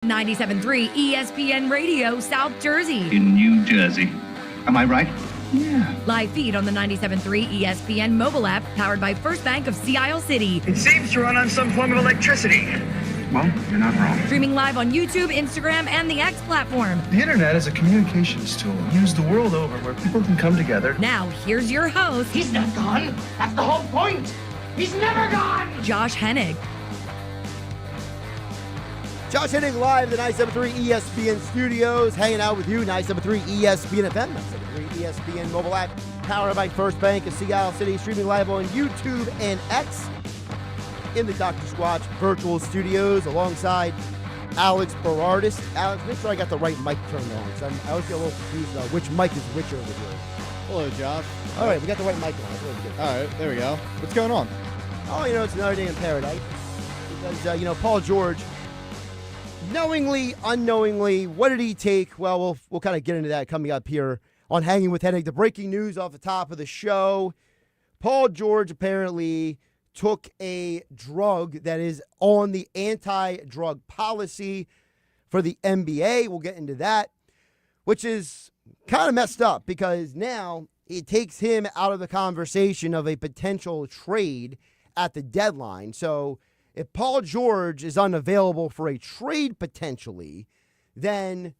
97.3 ESPN Radio, South Jersey. In New Jersey. Am I right? Yeah. Live feed on the 97.3 ESPN mobile app, powered by First Bank of Sea Isle City. It seems to run on some form of electricity. Well, you're not wrong. Streaming live on YouTube, Instagram, and the X platform. The internet is a communications tool used the world over where people can come together. Now, here's your host. He's not gone. That's the whole point. He's never gone. Josh Hennig. Josh Hennig live at the 97.3 ESPN studios, hanging out with you, 97.3 ESPN FM, 97.3 ESPN mobile app, powered by First Bank of Sea Isle City, streaming live on YouTube and X, in the Dr. Squatch virtual studios, alongside Alex Berardis. Alex, make sure I got the right mic turned on, because I always get a little confused on which mic is which over here. Hello, Josh. All right, we got the right mic on. That's really good. All right, there we go. What's going on? Oh, it's another day in paradise. Because, Paul George, knowingly, unknowingly, what did he take? Well, we'll kind of get into that coming up here on Hanging with Hennig. The breaking news off the top of the show. Paul George apparently took a drug that is on the anti-drug policy for the NBA. We'll get into that, which is kind of messed up because now it takes him out of the conversation of a potential trade at the deadline. So if Paul George is unavailable for a trade potentially, then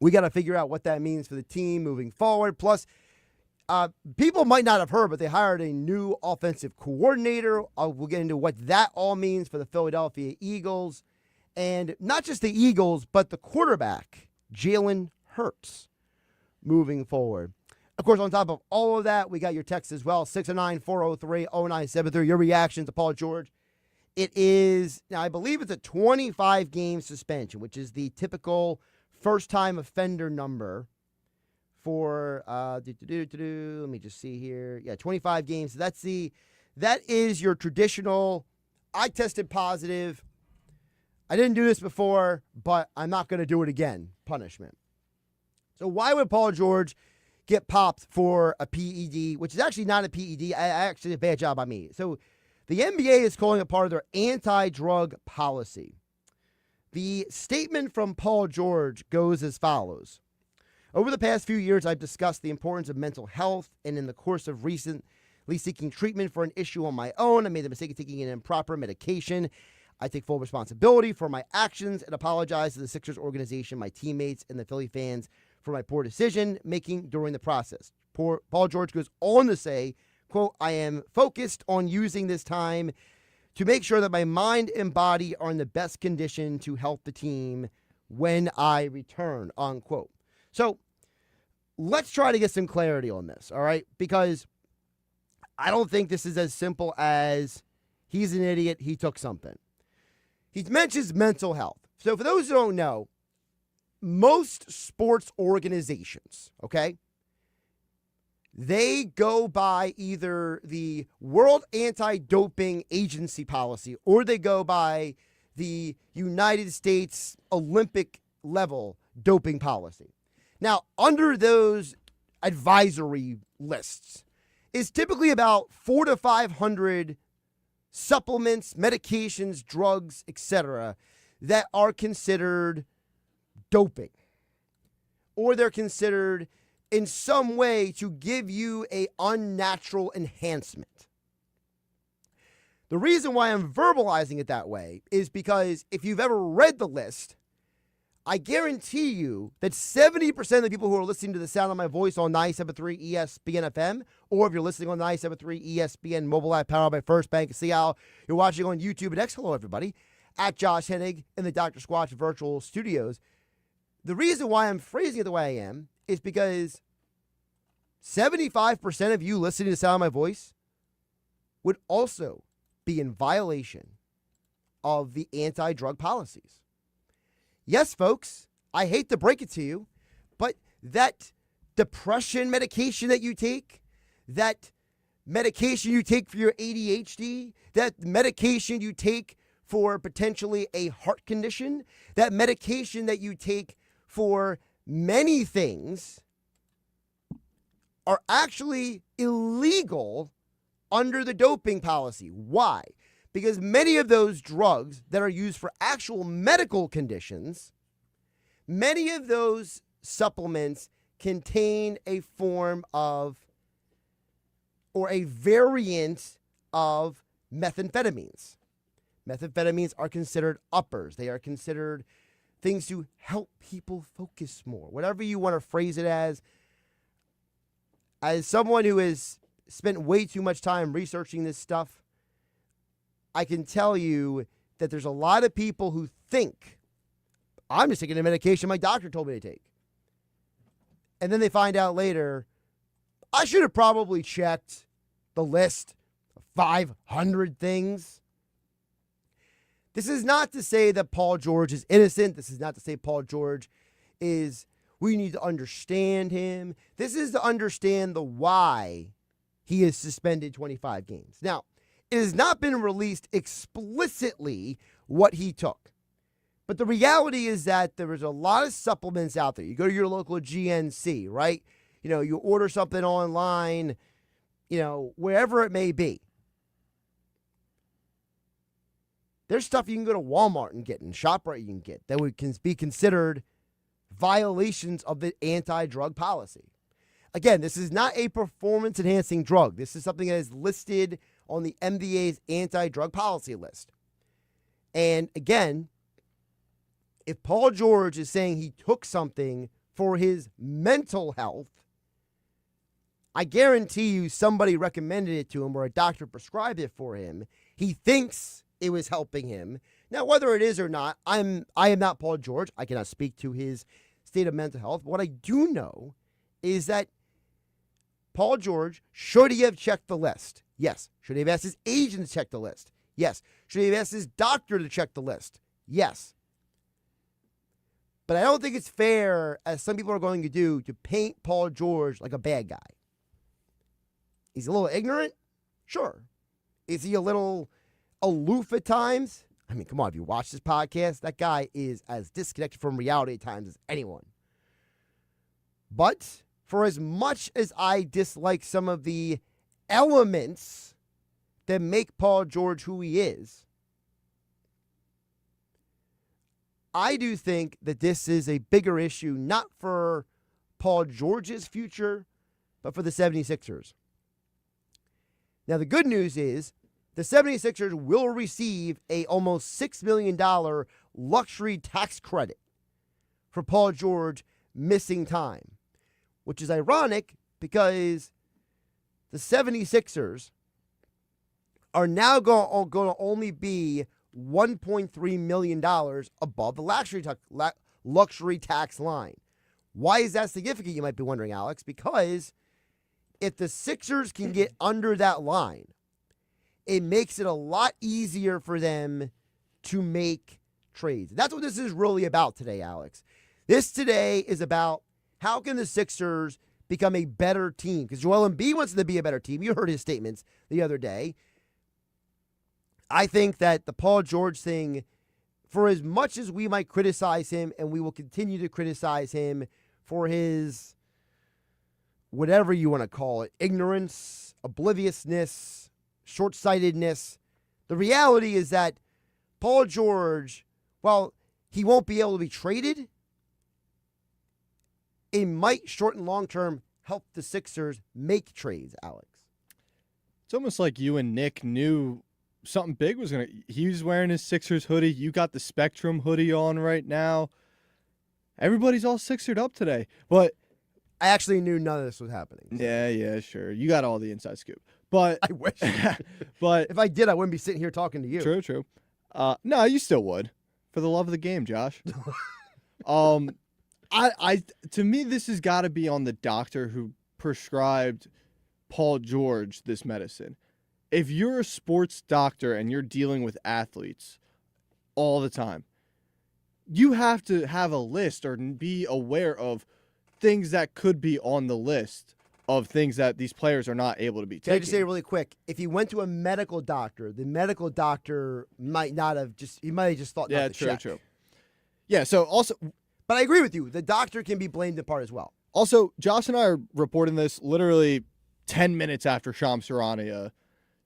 we got to figure out what that means for the team moving forward. Plus, people might not have heard, but they hired a new offensive coordinator. We'll get into what that all means for the Philadelphia Eagles. And not just the Eagles, but the quarterback, Jalen Hurts, moving forward. Of course, on top of all of that, we got your text as well, 609-403-0973, your reaction to Paul George. It is, now I believe it's a 25-game suspension, which is the typical first-time offender number for, let me just see here. Yeah, 25 games. So that is your traditional, I tested positive. I didn't do this before, but I'm not going to do it again punishment. So why would Paul George get popped for a PED, which is actually not a PED? Actually, a bad job by me. So the NBA is calling it part of their anti-drug policy. The statement from Paul George goes as follows. Over the past few years, I've discussed the importance of mental health, and in the course of recently seeking treatment for an issue on my own, I made the mistake of taking an improper medication. I take full responsibility for my actions and apologize to the Sixers organization, my teammates, and the Philly fans for my poor decision making during the process. Paul George goes on to say, quote, I am focused on using this time to make sure that my mind and body are in the best condition to help the team when I return, unquote. So let's try to get some clarity on this, all right? Because I don't think this is as simple as he's an idiot, he took something. He mentions mental health. So for those who don't know, most sports organizations, okay, they go by either the World Anti-Doping Agency policy or they go by the United States Olympic level doping policy. Now, under those advisory lists is typically about 400 to 500 supplements, medications, drugs, etc., that are considered doping, or they're considered in some way to give you a unnatural enhancement. The reason why I'm verbalizing it that way is because if you've ever read the list, I guarantee you that 70% of the people who are listening to the sound of my voice on 97.3 ESPN FM, or if you're listening on 97.3 ESPN mobile app powered by First Bank of Sea Isle, you're watching on YouTube and X, hello everybody, at Josh Hennig in the Dr. Squatch virtual studios. The reason why I'm phrasing it the way I am is because 75% of you listening to the sound of my voice would also be in violation of the anti-drug policies. Yes, folks, I hate to break it to you, but that depression medication that you take, that medication you take for your ADHD, that medication you take for potentially a heart condition, that medication that you take for many things are actually illegal under the doping policy. Why? Because many of those drugs that are used for actual medical conditions, many of those supplements contain a form of or a variant of methamphetamines. Methamphetamines are considered uppers. They are considered things to help people focus more. Whatever you want to phrase it as someone who has spent way too much time researching this stuff, I can tell you that there's a lot of people who think, I'm just taking the medication my doctor told me to take. And then they find out later, I should have probably checked the list of 500 things. This is not to say that Paul George is innocent. This is not to say Paul George we need to understand him. This is to understand the why he is suspended 25 games. Now, it has not been released explicitly what he took. But the reality is that there is a lot of supplements out there. You go to your local GNC, right? You order something online, wherever it may be. There's stuff you can go to Walmart and get and ShopRite you can get that would be considered violations of the anti-drug policy. Again, this is not a performance-enhancing drug. This is something that is listed on the MDA's anti-drug policy list. And again, if Paul George is saying he took something for his mental health, I guarantee you somebody recommended it to him or a doctor prescribed it for him. He thinks it was helping him. Now, whether it is or not, I am not Paul George. I cannot speak to his state of mental health. But what I do know is that Paul George, should he have checked the list? Yes. Should he have asked his agent to check the list? Yes. Should he have asked his doctor to check the list? Yes. But I don't think it's fair, as some people are going to do, to paint Paul George like a bad guy. He's a little ignorant? Sure. Is he a little aloof at times? I mean, come on, if you watch this podcast, that guy is as disconnected from reality at times as anyone. But for as much as I dislike some of the elements that make Paul George who he is, I do think that this is a bigger issue, not for Paul George's future, but for the 76ers. Now, the good news is the 76ers will receive a almost $6 million luxury tax credit for Paul George missing time, which is ironic because the 76ers are now going to only be $1.3 million above the luxury tax line. Why is that significant, you might be wondering, Alex? Because if the Sixers can get under that line, it makes it a lot easier for them to make trades. That's what this is really about today, Alex. This today is about how can the Sixers become a better team? Because Joel Embiid wants them to be a better team. You heard his statements the other day. I think that the Paul George thing, for as much as we might criticize him, and we will continue to criticize him for his, whatever you want to call it, ignorance, obliviousness, short-sightedness, the reality is that Paul George, while he won't be able to be traded, it might short and long-term help the Sixers make trades, Alex. It's almost like you and Nick knew something big was going to... He was wearing his Sixers hoodie. You got the Spectrum hoodie on right now. Everybody's all Sixered up today. But I actually knew none of this was happening. Yeah, sure. You got all the inside scoop. But I wish. But if I did, I wouldn't be sitting here talking to you. True. No, you still would. For the love of the game, Josh. I to me, this has got to be on the doctor who prescribed Paul George this medicine. If you're a sports doctor and you're dealing with athletes all the time, you have to have a list or be aware of things that could be on the list of things that these players are not able to be taking. Can I just say really quick, if he went to a medical doctor, the medical doctor might not have he might have just thought not to check. True. Yeah, so also... But I agree with you. The doctor can be blamed in part as well. Also, Josh and I are reporting this literally 10 minutes after Shams Charania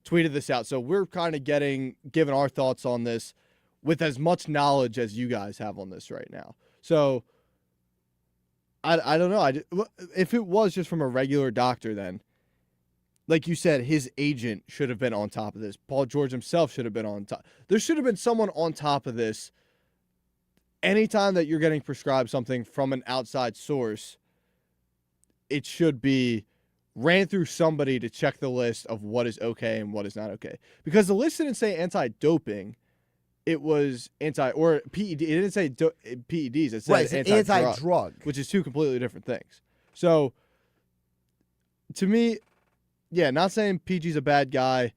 tweeted this out. So we're kind of giving our thoughts on this with as much knowledge as you guys have on this right now. So I don't know. If it was just from a regular doctor, then, like you said, his agent should have been on top of this. Paul George himself should have been on top. There should have been someone on top of this. Anytime that you're getting prescribed something from an outside source, it should be ran through somebody to check the list of what is okay and what is not okay. Because the list didn't say anti-doping. It was or PED. It didn't say PEDs. It said anti-drug, which is two completely different things. So, to me, yeah, not saying PG's a bad guy.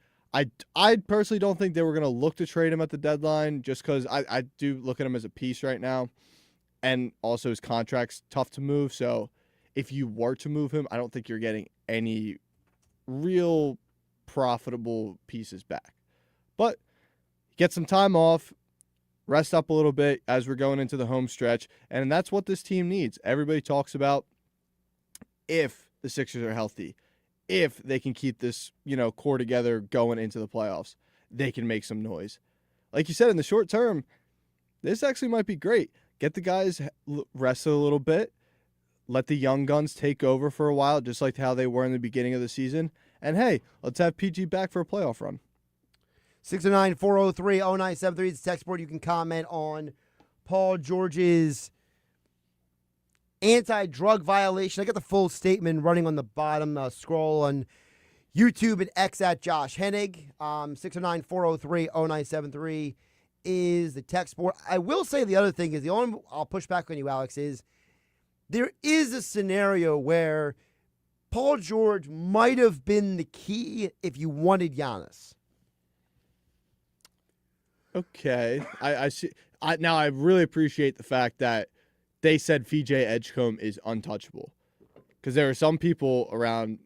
I personally don't think they were going to look to trade him at the deadline just because I do look at him as a piece right now. And also his contract's tough to move. So, if you were to move him, I don't think you're getting any real profitable pieces back. But get some time off, rest up a little bit as we're going into the home stretch, and that's what this team needs. Everybody talks about if the Sixers are healthy, if they can keep this, core together going into the playoffs, they can make some noise. Like you said, in the short term, this actually might be great. Get the guys rested a little bit, let the young guns take over for a while, just like how they were in the beginning of the season, and hey, let's have PG back for a playoff run. 609-403-0973 is the text board. You can comment on Paul George's anti-drug violation. I got the full statement running on the bottom scroll on YouTube and X at Josh Hennig. 609-403-0973 is the text board. I will say the other thing is, the only I'll push back on you, Alex, is there is a scenario where Paul George might have been the key if you wanted Giannis. Okay, I see. Now I really appreciate the fact that they said VJ Edgecombe is untouchable, because there are some people around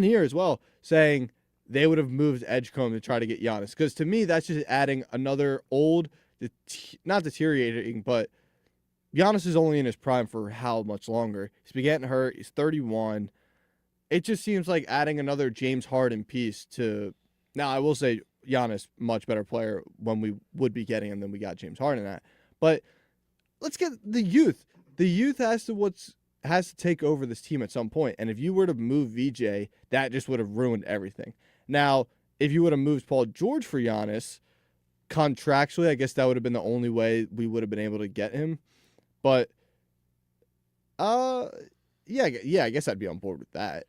here as well saying they would have moved Edgecombe to try to get Giannis. Because to me, that's just adding another not deteriorating, but Giannis is only in his prime for how much longer? He's been getting hurt. He's 31. It just seems like adding another James Harden piece to. Now I will say, Giannis, much better player when we would be getting him than we got James Harden at. But let's get the youth. The youth has to take over this team at some point. And if you were to move VJ, that just would have ruined everything. Now, if you would have moved Paul George for Giannis, contractually, I guess that would have been the only way we would have been able to get him. But, yeah, I guess I'd be on board with that.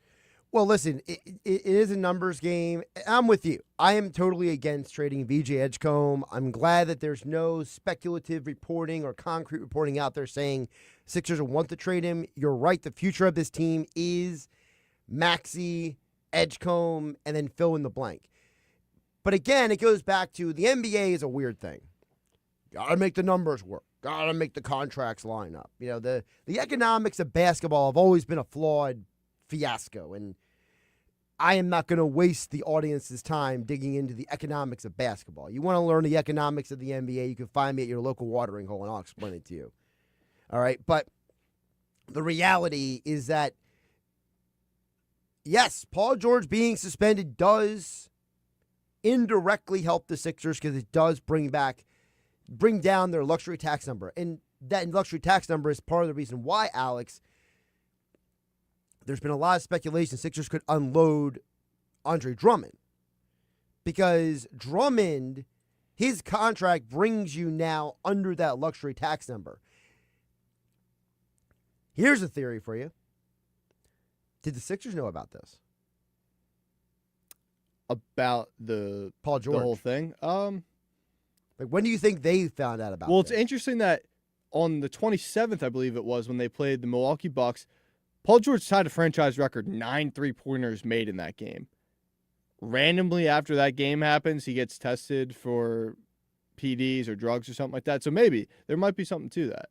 Well, listen, it is a numbers game. I'm with you. I am totally against trading VJ Edgecombe. I'm glad that there's no speculative reporting or concrete reporting out there saying Sixers want to trade him. You're right. The future of this team is Maxey, Edgecombe, and then fill in the blank. But again, it goes back to the NBA is a weird thing. Got to make the numbers work. Got to make the contracts line up. The economics of basketball have always been a flawed fiasco, and I am not going to waste the audience's time digging into the economics of basketball. You want to learn the economics of the NBA, you can find me at your local watering hole, and I'll explain it to you. All right, but the reality is that, yes, Paul George being suspended does indirectly help the Sixers because it does bring down their luxury tax number, and that luxury tax number is part of the reason why, Alex, there's been a lot of speculation Sixers could unload Andre Drummond, because Drummond, his contract brings you now under that luxury tax number. Here's a theory for you. Did the Sixers know about this? About the Paul George, the whole thing? When do you think they found out about it? Well, it's interesting that on the 27th, I believe it was, when they played the Milwaukee Bucks, Paul George tied a franchise record 9 3-pointers made in that game. Randomly after that game happens, he gets tested for PDs or drugs or something like that. So maybe there might be something to that.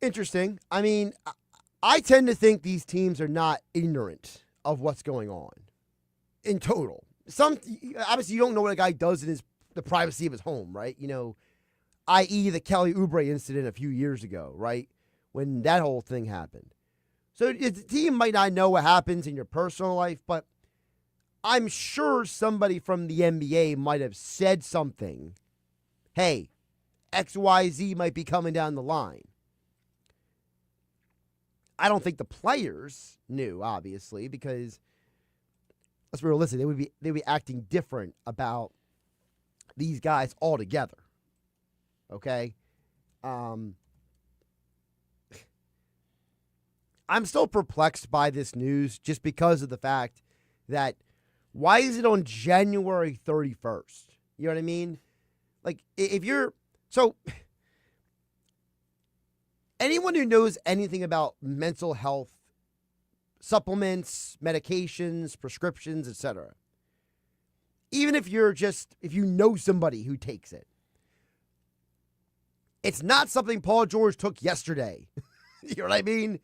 Interesting. I mean, I tend to think these teams are not ignorant of what's going on in total. Obviously, you don't know what a guy does in the privacy of his home, right? I.e. the Kelly Oubre incident a few years ago, right? When that whole thing happened. So the team might not know what happens in your personal life, but I'm sure somebody from the NBA might have said something. Hey, XYZ might be coming down the line. I don't think the players knew, obviously, because let's be realistic, they'd be acting different about these guys altogether. Okay? I'm still perplexed by this news just because of the fact that why is it on January 31st? You know what I mean? Like, if you're... So, anyone who knows anything about mental health, supplements, medications, prescriptions, etc., even if you know somebody who takes it, it's not something Paul George took yesterday. You know what I mean?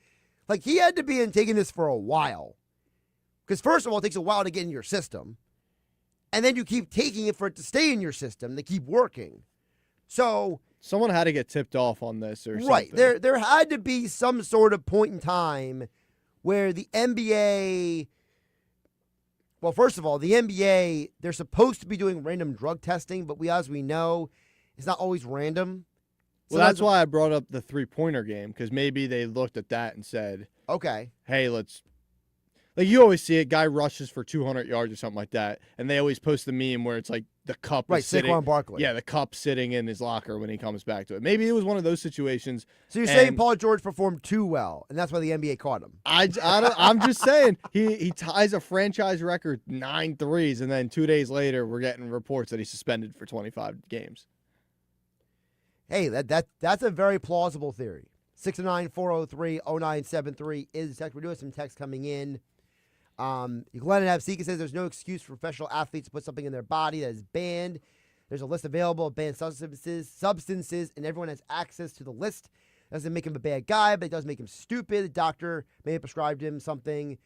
Like, he had to be taking this for a while. Because first of all, it takes a while to get in your system. And then you keep taking it for it to stay in your system. They keep working. So... Someone had to get tipped off on this or something. Right. There had to be some sort of point in time where the NBA... Well, first of all, the NBA, they're supposed to be doing random drug testing, but as we know, it's not always random. Well, that's why I brought up the three-pointer game, because maybe they looked at that and said, okay, hey, let's... Like, you always see it, guy rushes for 200 yards or something like that, and they always post the meme where it's like the cup is sitting... Saquon Barkley. Yeah, the cup sitting in his locker when he comes back to it. Maybe it was one of those situations. So you're saying Paul George performed too well, and that's why the NBA caught him? I'm just saying, he ties a franchise record 9 threes, and then 2 days later, we're getting reports that he's suspended for 25 games. Hey, that's a very plausible theory. 609-403-0973 is the text. We're doing some text coming in. Glenn and Absika says there's no excuse for professional athletes to put something in their body that is banned. There's a list available of banned substances, and everyone has access to the list. Doesn't make him a bad guy, but it does make him stupid. The doctor may have prescribed him something,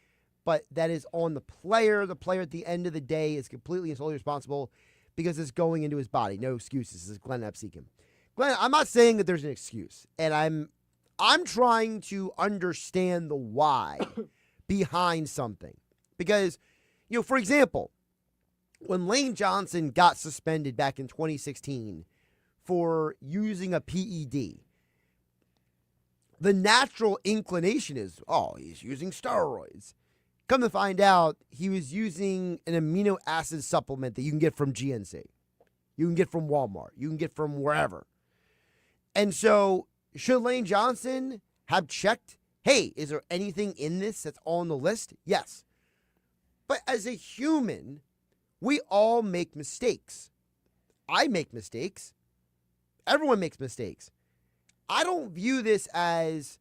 but that is on the player. The player at the end of the day is completely and solely responsible because it's going into his body. No excuses. This is Glenn Absika. Glenn, I'm not saying that there's an excuse, and I'm trying to understand the why behind something. Because, for example, when Lane Johnson got suspended back in 2016 for using a PED, the natural inclination is, he's using steroids. Come to find out, he was using an amino acid supplement that you can get from GNC. You can get from Walmart. You can get from wherever. And so, should Lane Johnson have checked, hey, is there anything in this that's on the list? Yes. But as a human, we all make mistakes. I make mistakes. Everyone makes mistakes. I don't view this as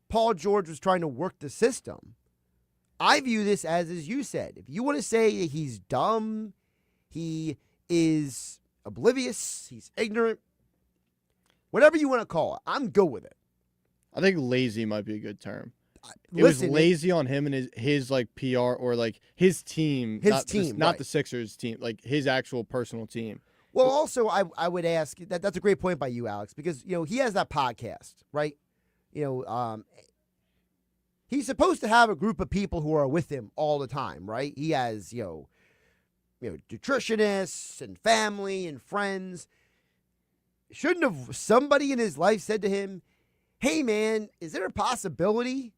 Paul George was trying to work the system. I view this as you said, if you want to say he's dumb, he is oblivious, he's ignorant, whatever you want to call it, I'm good with it. I think lazy might be a good term. It was lazy on him and his like PR or like his team. Not the Sixers team, like his actual personal team. Well, also, I would ask, that's a great point by you, Alex, because, he has that podcast, right? He's supposed to have a group of people who are with him all the time, right? He has, nutritionists and family and friends. Shouldn't have somebody in his life said to him, hey, man, is there a possibility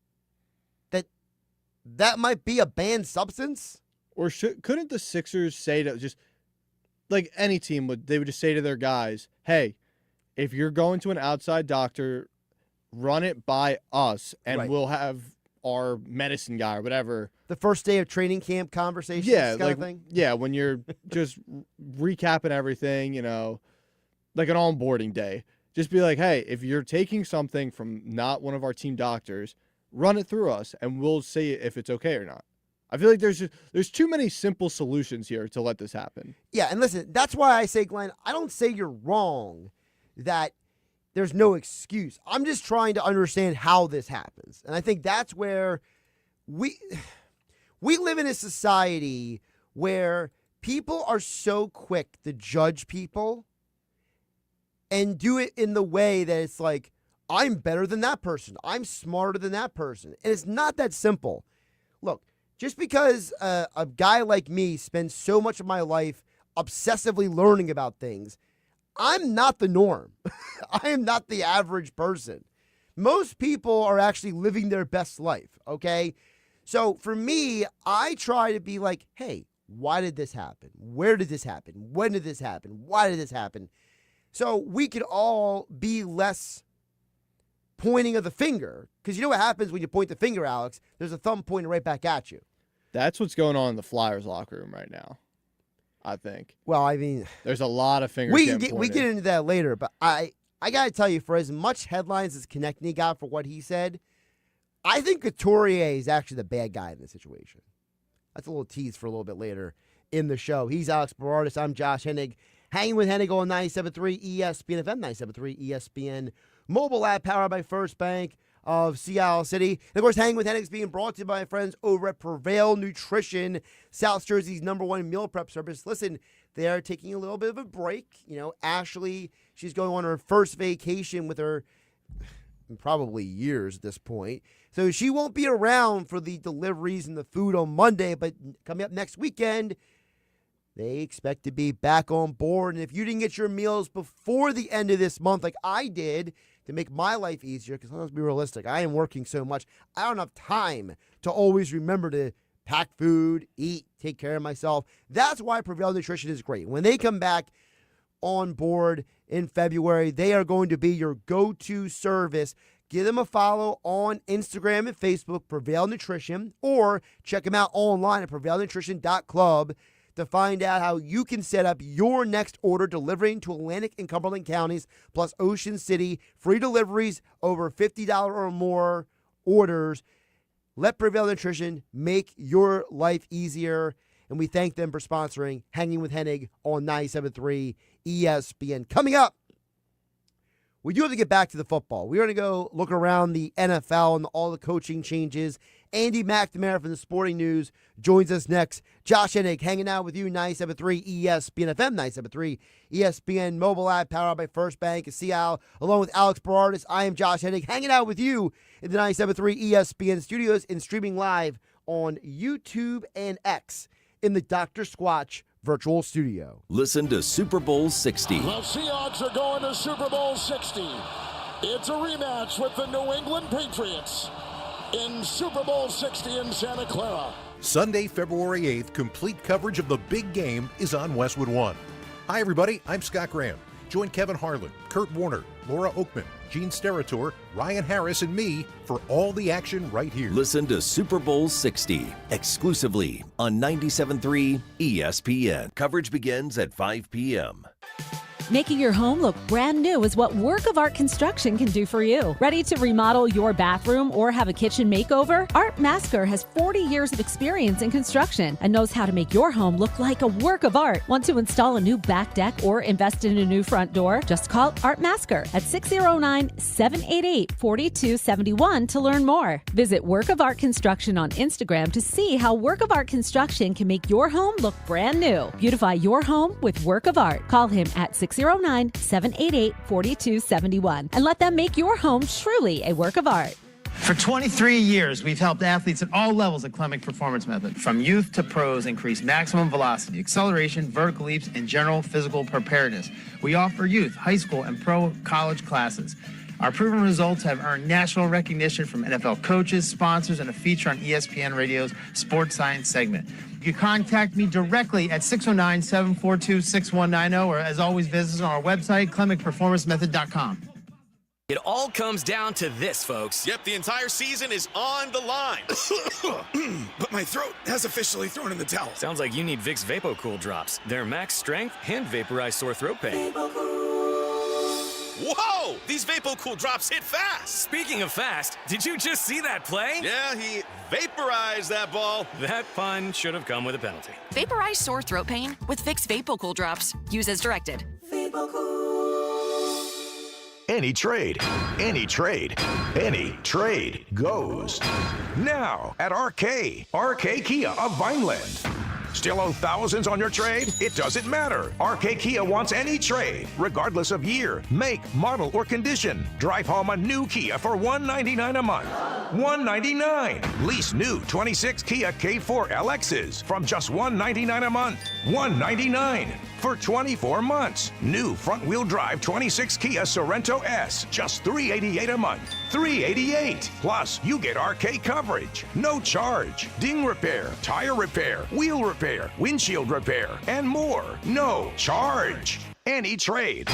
that might be a banned substance? Or couldn't the Sixers say to just, like any team they would just say to their guys, hey, if you're going to an outside doctor, run it by us, and we'll have our medicine guy or whatever. The first day of training camp conversations kind of thing? Yeah, when you're just recapping everything, like an onboarding day. Just be like, hey, if you're taking something from not one of our team doctors, run it through us, and we'll say if it's okay or not. I feel like there's too many simple solutions here to let this happen. Yeah, and listen, that's why I say, Glenn, I don't say you're wrong that there's no excuse. I'm just trying to understand how this happens. And I think that's where we live in a society where people are so quick to judge people and do it in the way that it's like, I'm better than that person. I'm smarter than that person. And it's not that simple. Look, just because a guy like me spends so much of my life obsessively learning about things, I'm not the norm. I am not the average person. Most people are actually living their best life, okay? So for me, I try to be like, hey, why did this happen? Where did this happen? When did this happen? Why did this happen? So we could all be less pointing of the finger. Because you know what happens when you point the finger, Alex? There's a thumb pointing right back at you. That's what's going on in the Flyers locker room right now, I think. Well, I mean, there's a lot of fingers we getting pointed. get into that later, but I got to tell you, for as much headlines as Konechny got for what he said, I think Couturier is actually the bad guy in this situation. That's a little tease for a little bit later in the show. He's Alex Berardis. I'm Josh Hennig. Hanging with Hennig on 97.3 ESPN FM, 97.3 ESPN mobile app powered by First Bank of Seattle City. And, of course, Hanging with Hennig is being brought to you by my friends over at Prevail Nutrition, South Jersey's #1 meal prep service. Listen, they are taking a little bit of a break. You know, Ashley, she's going on her first vacation with her probably years at this point. So she won't be around for the deliveries and the food on Monday, but coming up next weekend, they expect to be back on board. And if you didn't get your meals before the end of this month like I did to make my life easier, because let's be realistic, I am working so much, I don't have time to always remember to pack food, eat, take care of myself. That's why Prevail Nutrition is great. When they come back on board in February, they are going to be your go-to service. Give them a follow on Instagram and Facebook, Prevail Nutrition, or check them out online at prevailnutrition.club to find out how you can set up your next order delivering to Atlantic and Cumberland counties, plus Ocean City. Free deliveries over $50 or more orders. Let Prevail Nutrition make your life easier. And we thank them for sponsoring Hanging with Hennig on 97.3 ESPN. Coming up, we do have to get back to the football. We're going to go look around the NFL and all the coaching changes. Andy McNamara from the Sporting News joins us next. Josh Hennig hanging out with you, 97.3 ESPN FM, 97.3 ESPN mobile app powered by First Bank of Seattle. Along with Alex Berardis, I am Josh Hennig hanging out with you in the 97.3 ESPN studios and streaming live on YouTube and X in the Dr. Squatch virtual studio. Listen to Super Bowl 60. The Seahawks are going to Super Bowl 60. It's a rematch with the New England Patriots in Super Bowl 60 in Santa Clara. Sunday, February 8th, complete coverage of the big game is on Westwood One. Hi, everybody. I'm Scott Graham. Join Kevin Harlan, Kurt Warner, Laura Oakman, Gene Steratore, Ryan Harris, and me for all the action right here. Listen to Super Bowl 60 exclusively on 97.3 ESPN. Coverage begins at 5 p.m. Making your home look brand new is what Work of Art Construction can do for you. Ready to remodel your bathroom or have a kitchen makeover? Art Masker has 40 years of experience in construction and knows how to make your home look like a work of art. Want to install a new back deck or invest in a new front door? Just call Art Masker at 609-788-4271 to learn more. Visit Work of Art Construction on Instagram to see how Work of Art Construction can make your home look brand new. Beautify your home with Work of Art. Call him at 609-788-4271 and let them make your home truly a work of art. For 23 years, we've helped athletes at all levels at Clemic Performance Method. From youth to pros, increase maximum velocity, acceleration, vertical leaps, and general physical preparedness. We offer youth, high school, and pro college classes. Our proven results have earned national recognition from NFL coaches, sponsors, and a feature on ESPN Radio's Sports Science segment. You can contact me directly at 609-742-6190, or as always, visit us on our website, ClemicPerformanceMethod.com. It all comes down to this, folks. Yep, the entire season is on the line. But my throat has officially thrown in the towel. Sounds like you need Vicks VapoCool drops. They're max strength and vaporize sore throat pain. Whoa! These VapoCool drops hit fast. Speaking of fast, did you just see that play? Yeah, he vaporized that ball. That pun should have come with a penalty. Vaporize sore throat pain with Vicks VapoCool drops. Use as directed. Any trade goes now at RK Kia of Vineland. Still owe thousands on your trade? It doesn't matter. RK Kia wants any trade, regardless of year, make, model, or condition. Drive home a new Kia for $199 a month. $199. Lease new 26 Kia K4 LXs from just $199 a month. $199 for 24 months. New front-wheel drive 26 Kia Sorento S, just $388 a month. $388. Plus, you get RK coverage, no charge, ding repair, tire repair, wheel repair, windshield repair, and more. No charge. Any trade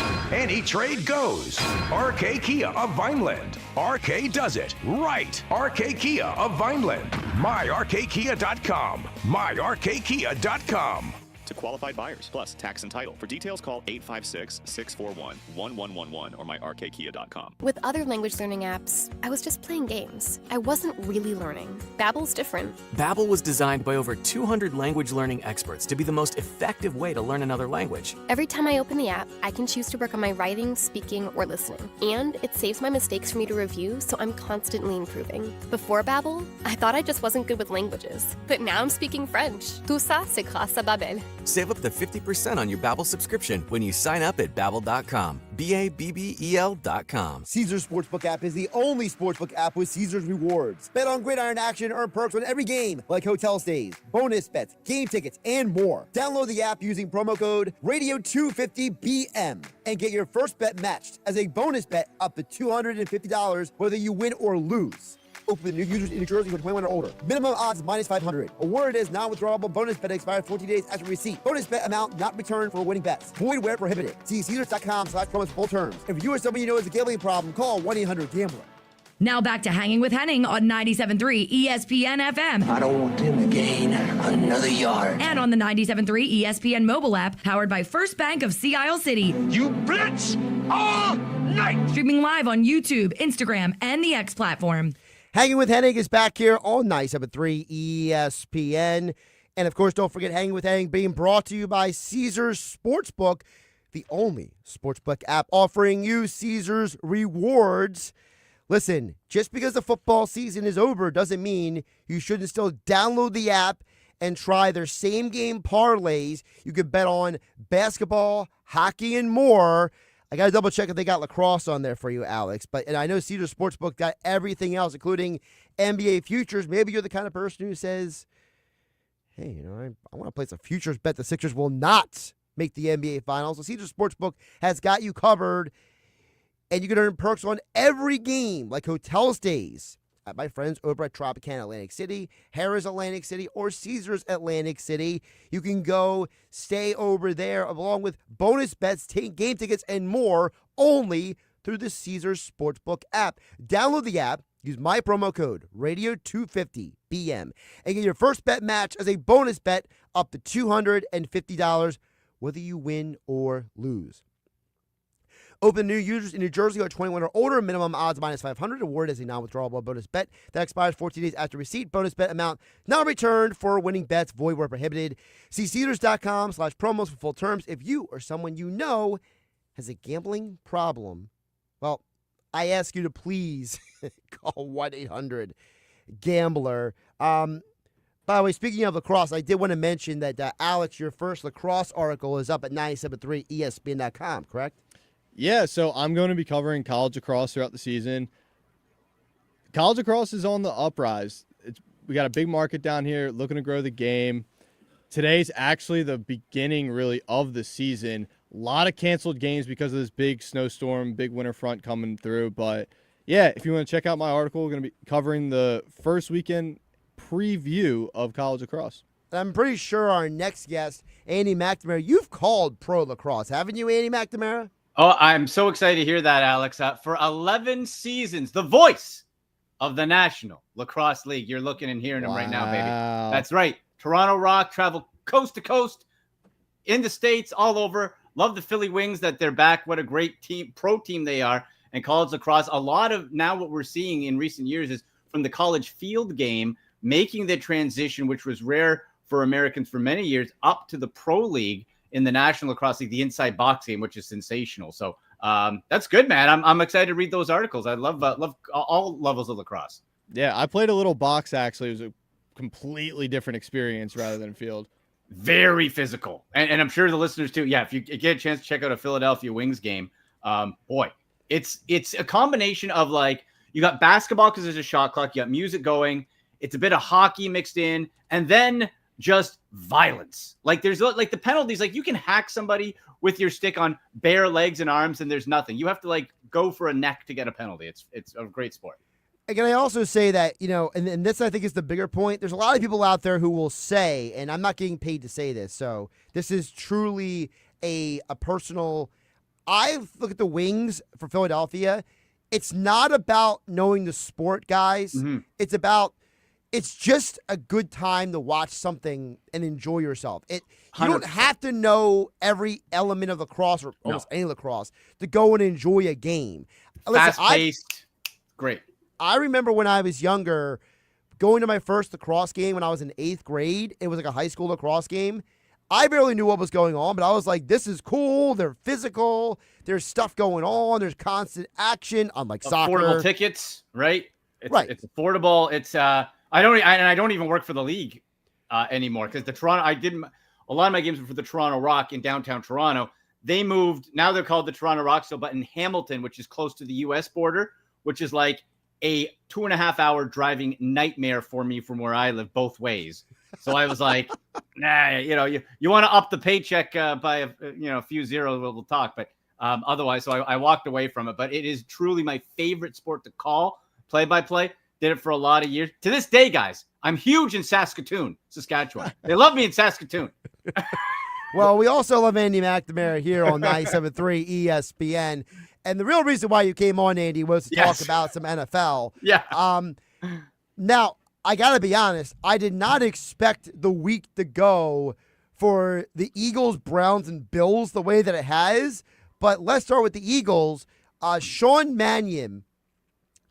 goes. RK Kia of Vineland. RK does it right. RK Kia of Vineland. MyRKKia.com. MyRKKia.com. To qualified buyers, plus tax and title. For details, call 856-641-1111 or myrkkia.com. With other language learning apps, I was just playing games. I wasn't really learning. Babbel's different. Babbel was designed by over 200 language learning experts to be the most effective way to learn another language. Every time I open the app, I can choose to work on my writing, speaking, or listening. And it saves my mistakes for me to review, so I'm constantly improving. Before Babbel, I thought I just wasn't good with languages. But now I'm speaking French. Tout ça, c'est grâce à Babbel. Save up to 50% on your Babbel subscription when you sign up at Babbel.com. Babbel.com. Caesars Sportsbook app is the only sportsbook app with Caesars rewards. Bet on gridiron action, earn perks on every game, like hotel stays, bonus bets, game tickets, and more. Download the app using promo code Radio250BM and get your first bet matched as a bonus bet up to $250 whether you win or lose. Open to new users in New Jersey who are 21 or older. Minimum odds minus 500. Awarded is non-withdrawable bonus bet expires 14 days after receipt. Bonus bet amount not returned for winning bets. Void where prohibited. See Caesars.com/promos for full terms. If you or somebody you know has a gambling problem, call 1-800-GAMBLER. Now back to Hanging with Hennig on 97.3 ESPN FM. I don't want them to gain another yard. And on the 97.3 ESPN mobile app, powered by First Bank of Sea Isle City. You blitz all night! Streaming live on YouTube, Instagram, and the X platform. Hanging with Hennig is back here on 97.3 ESPN. And, of course, don't forget Hanging with Hennig being brought to you by Caesars Sportsbook, the only sportsbook app offering you Caesars rewards. Listen, just because the football season is over doesn't mean you shouldn't still download the app and try their same-game parlays. You can bet on basketball, hockey, and more. I got to double check if they got lacrosse on there for you, Alex. And I know Caesars Sportsbook got everything else, including NBA futures. Maybe you're the kind of person who says, hey, I want to place a futures bet the Sixers will not make the NBA Finals. So Caesars Sportsbook has got you covered, and you can earn perks on every game, like hotel stays at my friends over at Tropicana Atlantic City, Harrah's Atlantic City, or Caesars Atlantic City. You can go stay over there along with bonus bets, game tickets, and more only through the Caesars Sportsbook app. Download the app, use my promo code Radio250BM, and get your first bet match as a bonus bet up to $250, whether you win or lose. Open new users in New Jersey who are 21 or older. Minimum odds minus 500. Award is a non-withdrawable bonus bet that expires 14 days after receipt. Bonus bet amount not returned for winning bets. Void where prohibited. See Caesars.com/promos for full terms. If you or someone you know has a gambling problem, well, I ask you to please call 1-800-GAMBLER. By the way, speaking of lacrosse, I did want to mention that, Alex, your first lacrosse article is up at 97.3 ESPN.com, correct? Yeah, so I'm going to be covering college lacrosse throughout the season. College lacrosse is on the uprise. We got a big market down here looking to grow the game. Today's actually the beginning, really, of the season. A lot of canceled games because of this big snowstorm, big winter front coming through. But, yeah, if you want to check out my article, we're going to be covering the first weekend preview of college lacrosse. I'm pretty sure our next guest, Andy McNamara, you've called pro lacrosse, haven't you, Andy McNamara? Oh, I'm so excited to hear that, Alex. For 11 seasons, the voice of the National Lacrosse League. You're looking and hearing him right now, baby. That's right. Toronto Rock, travel coast to coast, in the States, all over. Love the Philly Wings that they're back. What a great team, pro team they are. And college lacrosse, a lot of now what we're seeing in recent years is from the college field game, making the transition, which was rare for Americans for many years, up to the pro league. In the National Lacrosse League, the inside box game, which is sensational. So that's good, man. I'm excited to read those articles. I love all levels of lacrosse. Yeah, I played a little box, actually. It was a completely different experience rather than field. very physical. And I'm sure the listeners too. Yeah, if you get a chance to check out a Philadelphia Wings game, boy, it's a combination of like, you got basketball because there's a shot clock, you got music going, it's a bit of hockey mixed in, and then just violence. Like there's like the penalties, like you can hack somebody with your stick on bare legs and arms and there's nothing. You have to like go for a neck to get a penalty. It's a great sport. And can I also say that, and this I think is the bigger point, there's a lot of people out there who will say, and I'm not getting paid to say this, so this is truly a personal, I look at the Wings for Philadelphia, it's not about knowing the sport, guys. Mm-hmm. It's just a good time to watch something and enjoy yourself. You don't have to know every element of lacrosse or almost any lacrosse to go and enjoy a game. Fast-paced, great. I remember when I was younger, going to my first lacrosse game when I was in 8th grade. It was like a high school lacrosse game. I barely knew what was going on, but I was like, this is cool. They're physical. There's stuff going on. There's constant action, unlike soccer. Affordable tickets, right? It's affordable. It's I don't even work for the league anymore because a lot of my games were for the Toronto Rock in downtown Toronto. They moved. Now they're called the Toronto Rock still, but in Hamilton, which is close to the U.S. border, which is like a 2.5-hour driving nightmare for me from where I live both ways. So I was like, nah, you want to up the paycheck by a few zeros, we'll talk. But otherwise, so I walked away from it. But it is truly my favorite sport to call play-by-play. Did it for a lot of years. To this day, guys, I'm huge in Saskatoon, Saskatchewan. They love me in Saskatoon. Well, we also love Andy McNamara here on 97.3 ESPN. And the real reason why you came on, Andy, was to talk about some NFL. Yeah. Now, I got to be honest. I did not expect the week to go for the Eagles, Browns, and Bills the way that it has. But let's start with the Eagles. Sean Mannion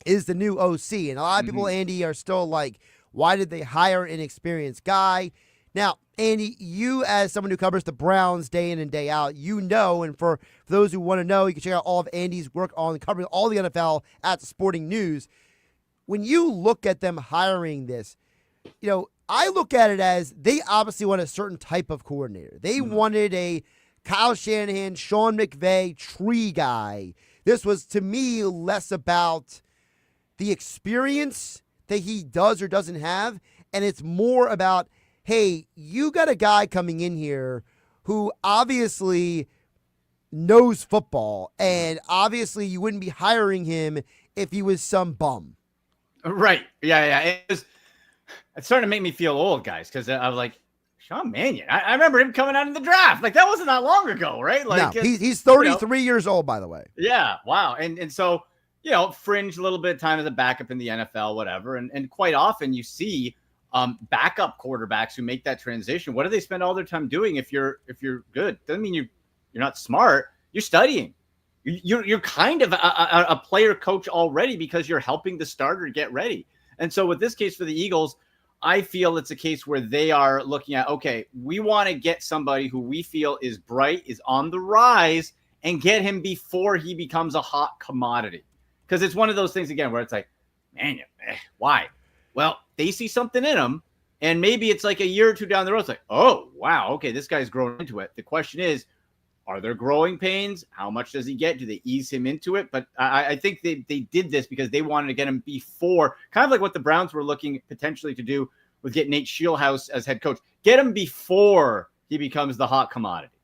is the new OC. And a lot of people, Andy, are still like, why did they hire an experienced guy? Now, Andy, you as someone who covers the Browns day in and day out, and for those who want to know, you can check out all of Andy's work on covering all the NFL at the Sporting News. When you look at them hiring this, I look at it as they obviously want a certain type of coordinator. They wanted a Kyle Shanahan, Sean McVay, tree guy. This was, to me, less about the experience that he does or doesn't have, and it's more about, hey, you got a guy coming in here who obviously knows football, and obviously you wouldn't be hiring him if he was some bum. Right. Yeah. It's starting to make me feel old, guys, because I was like, Sean Mannion. I remember him coming out in the draft. Like, that wasn't that long ago, right? Like, no, he's 33 years old, by the way. Yeah. Wow. And so, fringe a little bit of time as a backup in the NFL, whatever. And quite often you see backup quarterbacks who make that transition. What do they spend all their time doing if you're good? Doesn't mean you're not smart. You're studying. You're kind of a player coach already because you're helping the starter get ready. And so with this case for the Eagles, I feel it's a case where they are looking at, okay, we want to get somebody who we feel is bright, is on the rise, and get him before he becomes a hot commodity. Because it's one of those things, again, where it's like, man, why? Well, they see something in him, and maybe it's like a year or two down the road. It's like, oh, wow, okay, this guy's grown into it. The question is, are there growing pains? How much does he get? Do they ease him into it? But I think they did this because they wanted to get him before, kind of like what the Browns were looking potentially to do with getting Nate Shieldhouse as head coach. Get him before he becomes the hot commodity.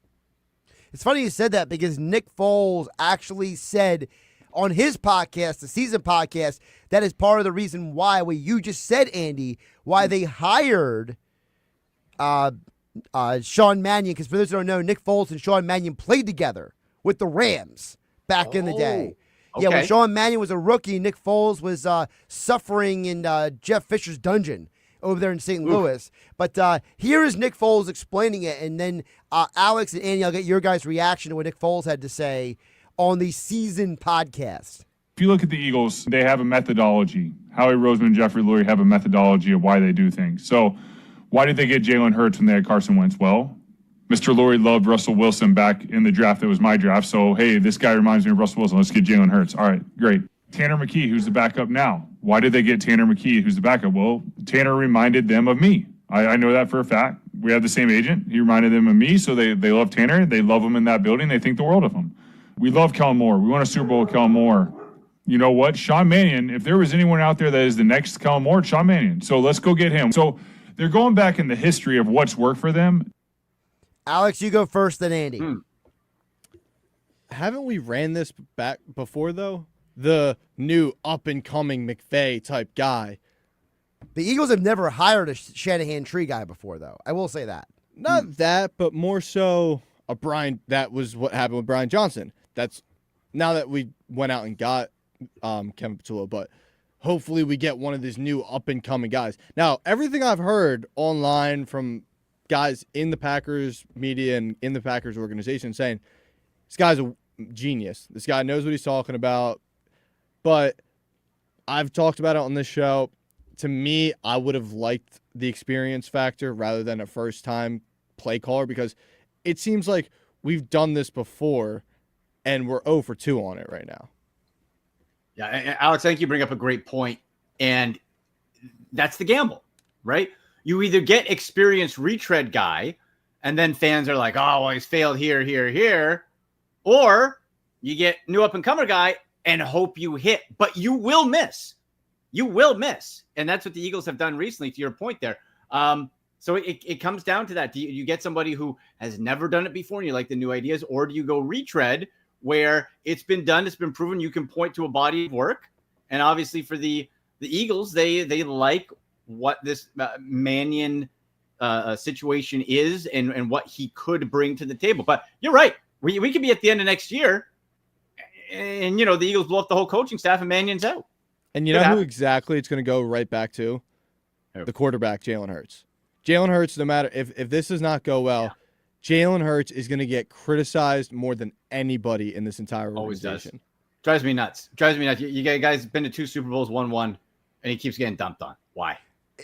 It's funny you said that because Nick Foles actually said on his podcast, the season podcast, that is part of the reason why, what you just said, Andy, why they hired Sean Mannion, because for those who don't know, Nick Foles and Sean Mannion played together with the Rams back in the day. Okay. Yeah, when Sean Mannion was a rookie, Nick Foles was suffering in Jeff Fisher's dungeon over there in St. Louis. But here is Nick Foles explaining it, and then Alex and Andy, I'll get your guys' reaction to what Nick Foles had to say on the season podcast. If you look at the Eagles, they have a methodology. Howie Roseman and Jeffrey Lurie have a methodology of why they do things. So why did they get Jalen Hurts when they had Carson Wentz? Well, Mr. Lurie loved Russell Wilson back in the draft that was my draft. So, hey, this guy reminds me of Russell Wilson. Let's get Jalen Hurts. All right, great. Tanner McKee, who's the backup now. Why did they get Tanner McKee, who's the backup? Well, Tanner reminded them of me. I know that for a fact. we have the same agent. He reminded them of me, so they love Tanner. They love him in that building. They think the world of him. We love Kellen Moore. We won a Super Bowl with Kellen Moore. You know what? Sean Mannion, if there was anyone out there that is the next Kellen Moore, it's Sean Mannion. So let's go get him. So they're going back in the history of what's worked for them. Alex, you go first, then Andy. Haven't we ran this back before, though? The new up-and-coming McVay type guy. The Eagles have never hired a Shanahan tree guy before, though. I will say that. Not that, but more so a Brian. That was what happened with Brian Johnson. That's now that we went out and got Kevin Patullo, but hopefully we get one of these new up-and-coming guys. Now, everything I've heard online from guys in the Packers media and in the Packers organization saying this guy's a genius. This guy knows what he's talking about. But I've talked about it on this show. To me, I would have liked the experience factor rather than a first-time play caller because it seems like we've done this before and we're 0 for 2 on it right now. Yeah, Alex, I think you bring up a great point, and that's the gamble, right? You either get experienced retread guy, and then fans are like, oh, well, he's failed here, or you get new up-and-comer guy and hope you hit, but you will miss. You will miss. And that's what the Eagles have done recently, to your point there. So it comes down to that. Do you get somebody who has never done it before and you like the new ideas, or do you go retread where it's been done, it's been proven, you can point to a body of work? And obviously for the Eagles, they like what this Mannion situation is and what he could bring to the table. But you're right. We could be at the end of next year and, the Eagles blow up the whole coaching staff and Mannion's out. And you know who exactly it's going to go right back to? Who? The quarterback, Jalen Hurts. Jalen Hurts, no matter if this does not go well, Jalen Hurts is going to get criticized more than anybody in this entire organization. Always does. Drives me nuts. You guys been to 2 Super Bowls, won 1, and he keeps getting dumped on. Why?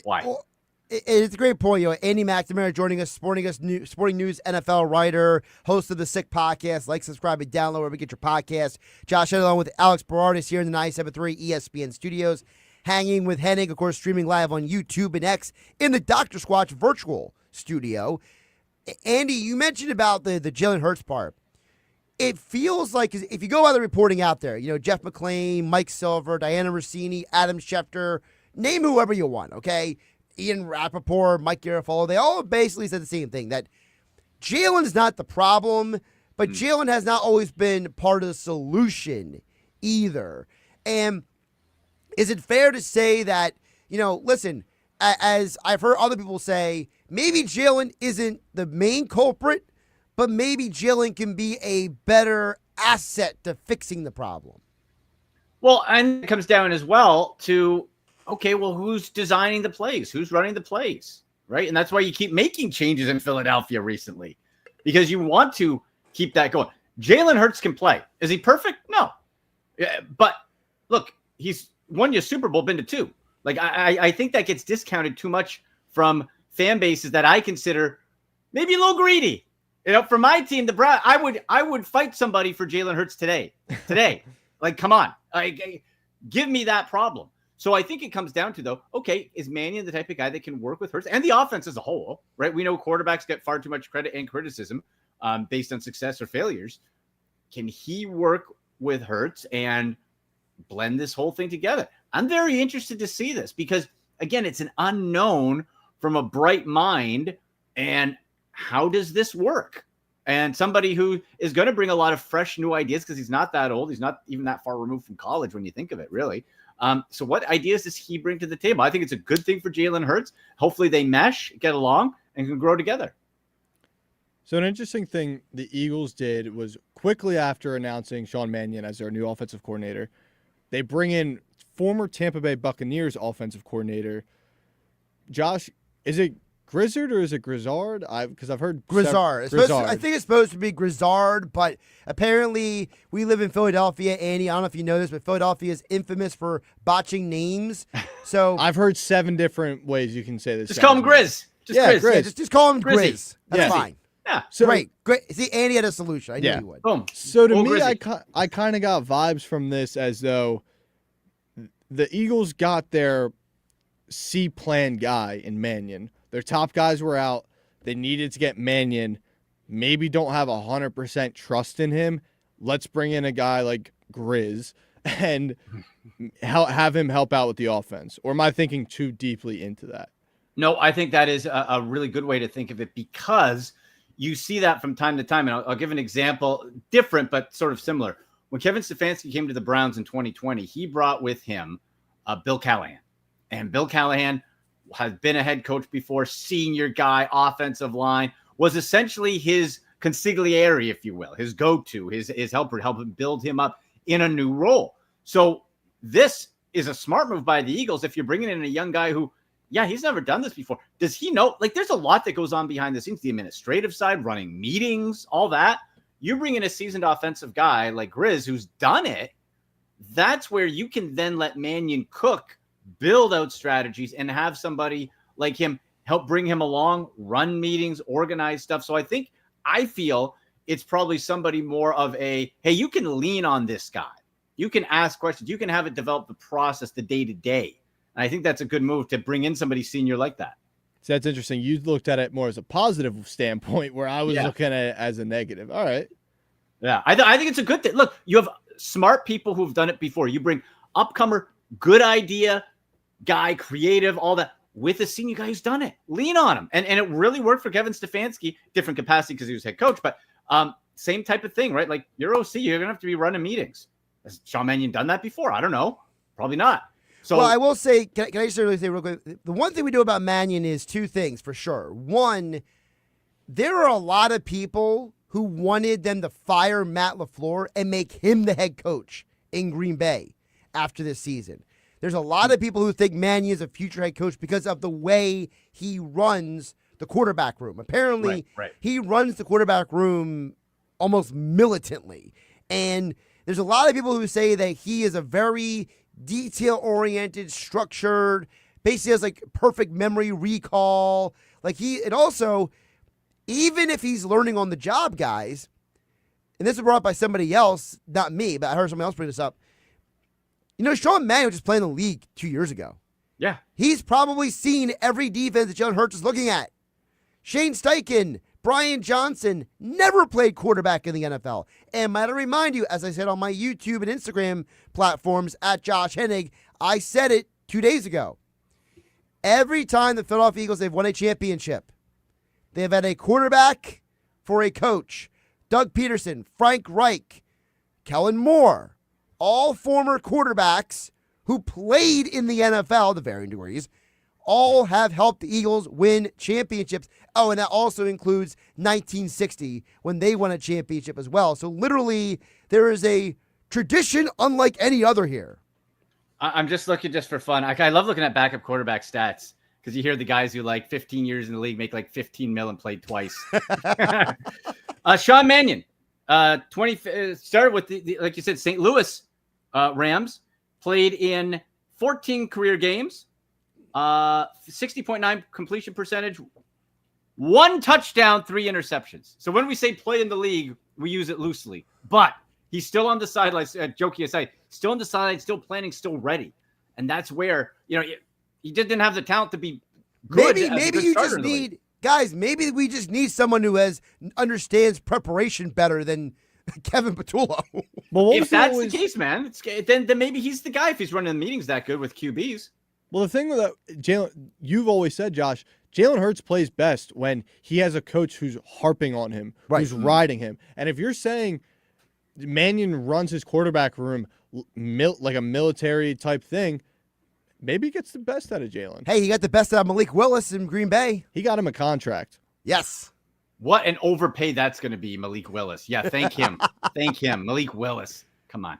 Well, it's a great point. Andy McNamara joining us, Sporting News NFL writer, host of the Sick Podcast. Like, subscribe, and download wherever you get your podcast. Josh Hennig along with Alex Berardis here in the 97.3 ESPN studios. Hanging with Hennig, of course, streaming live on YouTube and X in the Dr. Squatch virtual studio. Andy, you mentioned about the Jalen Hurts part. It feels like if you go by the reporting out there, Jeff McClain, Mike Silver, Diana Rossini, Adam Schefter, name whoever you want, okay? Ian Rappaport, Mike Garafolo, they all basically said the same thing, that Jalen's not the problem, but Jalen has not always been part of the solution either. And is it fair to say that, listen, as I've heard other people say, maybe Jalen isn't the main culprit, but maybe Jalen can be a better asset to fixing the problem? Well, and it comes down as well to, okay, well, who's designing the plays? Who's running the plays, right? And that's why you keep making changes in Philadelphia recently, because you want to keep that going. Jalen Hurts can play. Is he perfect? No. But look, he's won you a Super Bowl, been to 2. Like, I think that gets discounted too much from fan bases that I consider maybe a little greedy. For my team, the Browns, I would fight somebody for Jalen Hurts today. Like, come on. Give me that problem. So I think it comes down to, though, okay, is Mannion the type of guy that can work with Hurts and the offense as a whole, right? We know quarterbacks get far too much credit and criticism based on success or failures. Can he work with Hurts and blend this whole thing together? I'm very interested to see this because, again, it's an unknown from a bright mind. And how does this work? And somebody who is going to bring a lot of fresh new ideas because he's not that old. He's not even that far removed from college when you think of it, really. So what ideas does he bring to the table? I think it's a good thing for Jalen Hurts. Hopefully they mesh, get along, and can grow together. So an interesting thing the Eagles did was quickly after announcing Sean Mannion as their new offensive coordinator, they bring in former Tampa Bay Buccaneers offensive coordinator. Josh, is it Grizzard or is it Grizzard? Because I've heard Grizzard. I think it's supposed to be Grizzard, but apparently we live in Philadelphia, Andy. I don't know if you know this, but Philadelphia is infamous for botching names. So I've heard 7 different ways you can say this. Just call him Grizz. Grizz. Yeah, just call him Grizz. That's fine. Yeah. So, great. See, Andy had a solution. I knew he would. Boom. So to me, I kind of got vibes from this as though the Eagles got their C-plan guy in Mannion. Their top guys were out. They needed to get Mannion. Maybe don't have 100% trust in him. Let's bring in a guy like Grizz and have him help out with the offense. Or am I thinking too deeply into that? No, I think that is a really good way to think of it, because you see that from time to time. And I'll give an example, different but sort of similar. When Kevin Stefanski came to the Browns in 2020, he brought with him Bill Callahan. And Bill Callahan has been a head coach before, senior guy, offensive line, was essentially his consigliere, if you will, his go-to, his helper, help him build him up in a new role. So this is a smart move by the Eagles. If you're bringing in a young guy who, yeah, he's never done this before. Does he know? Like, there's a lot that goes on behind the scenes, the administrative side, running meetings, all that. You bring in a seasoned offensive guy like Grizz who's done it. That's where you can then let Mannion cook, build out strategies, and have somebody like him help bring him along, run meetings, organize stuff. So I feel it's probably somebody more of a, hey, you can lean on this guy. You can ask questions. You can have it develop the process, the day-to-day. And I think that's a good move to bring in somebody senior like that. So that's interesting. You looked at it more as a positive standpoint, where I was looking at it as a negative. All right. Yeah, I think it's a good thing. Look, you have smart people who've done it before. You bring upcomer, good idea, guy, creative, all that, with a senior guy who's done it. Lean on him. And it really worked for Kevin Stefanski, different capacity because he was head coach, but same type of thing, right? Like, you're OC, you're going to have to be running meetings. Has Sean Mannion done that before? I don't know. Probably not. So, well, I will say, can I just really say real quick, the one thing we do about Mannion is two things for sure. One, there are a lot of people who wanted them to fire Matt LaFleur and make him the head coach in Green Bay after this season. There's a lot of people who think Mannion is a future head coach because of the way he runs the quarterback room. Apparently, he runs the quarterback room almost militantly. And there's a lot of people who say that he is a very detail-oriented, structured, basically has like perfect memory recall. And also, even if he's learning on the job, guys, and this was brought up by somebody else, not me, but I heard somebody else bring this up. You know, Sean Mannion was just playing the league 2 years ago. Yeah. He's probably seen every defense that Jalen Hurts is looking at. Shane Steichen, Brian Johnson never played quarterback in the NFL. And might I remind you, as I said on my YouTube and Instagram platforms at Josh Hennig, I said it 2 days ago. Every time the Philadelphia Eagles, they've won a championship, they've had a quarterback for a coach. Doug Peterson, Frank Reich, Kellen Moore, all former quarterbacks who played in the NFL to varying degrees, all have helped the Eagles win championships. Oh, and that also includes 1960 when they won a championship as well. So literally, there is a tradition unlike any other here. I'm just looking just for fun. I love looking at backup quarterback stats because you hear the guys who 15 years in the league make like 15 mil and played twice. Sean Mannion, started with the like you said, St. Louis Rams, played in 14 career games, 60.9 completion percentage, 1 touchdown, 3 interceptions. So when we say play in the league, we use it loosely, but he's still on the sidelines, joking aside, still on the sideline, still planning, still ready. And that's where, he didn't have the talent to be good. Maybe you just need, guys, maybe we just need someone who understands preparation better than Kevin Patullo. Well, if that's the case, man, then maybe he's the guy if he's running the meetings that good with QBs. Well, the thing with Jalen, you've always said, Josh, Jalen Hurts plays best when he has a coach who's harping on him, who's riding him. And if you're saying Mannion runs his quarterback room like a military type thing, maybe he gets the best out of Jalen. Hey, he got the best out of Malik Willis in Green Bay. He got him a contract. Yes. What an overpay that's going to be, Malik Willis. Yeah, thank him. Thank him. Malik Willis. Come on.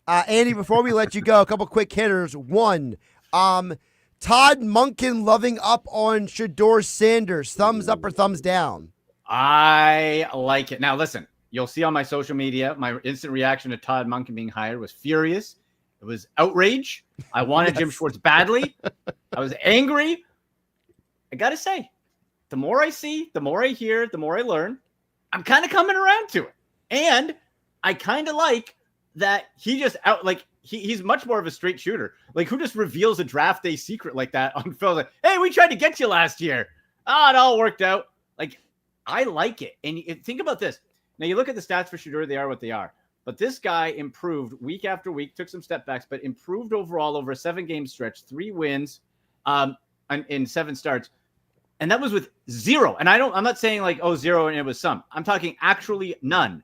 Andy, before we let you go, a couple quick hitters. One, Todd Monken loving up on Shedeur Sanders. Thumbs up or thumbs down? I like it. Now, listen, you'll see on my social media, my instant reaction to Todd Monken being hired was furious. It was outrage. I wanted Jim Schwartz badly. I was angry. I got to say, the more I see, the more I hear, the more I learn, I'm kind of coming around to it. And I kind of like that he just he's much more of a straight shooter. Like, who just reveals a draft day secret like that on film? Like, hey, we tried to get you last year. It all worked out. Like, I like it. And think about this. Now, you look at the stats for Shedeur, they are what they are. But this guy improved week after week, took some step backs, but improved overall over a 7-game stretch, 3 wins in 7 starts. And that was with 0. And I'm not saying like, 0 and it was some. I'm talking actually none.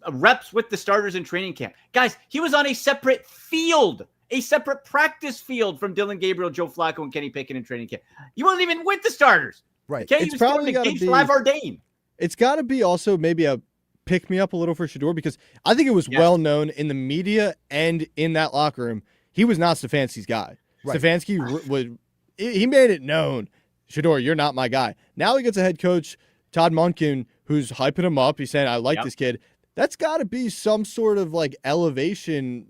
Reps with the starters in training camp. Guys, he was on a separate field, a separate practice field from Dylan Gabriel, Joe Flacco, and Kenny Pickett in training camp. He wasn't even with the starters. Right. Okay, he was probably got to be Live Ardain. It's got to be also maybe a pick me up a little for Shedeur, because I think it was well known in the media and in that locker room. He was not Stefanski's guy. Right. Stefanski he made it known, Shedeur, you're not my guy. Now he gets a head coach, Todd Monken, who's hyping him up. He's saying, I like this kid. That's got to be some sort of like elevation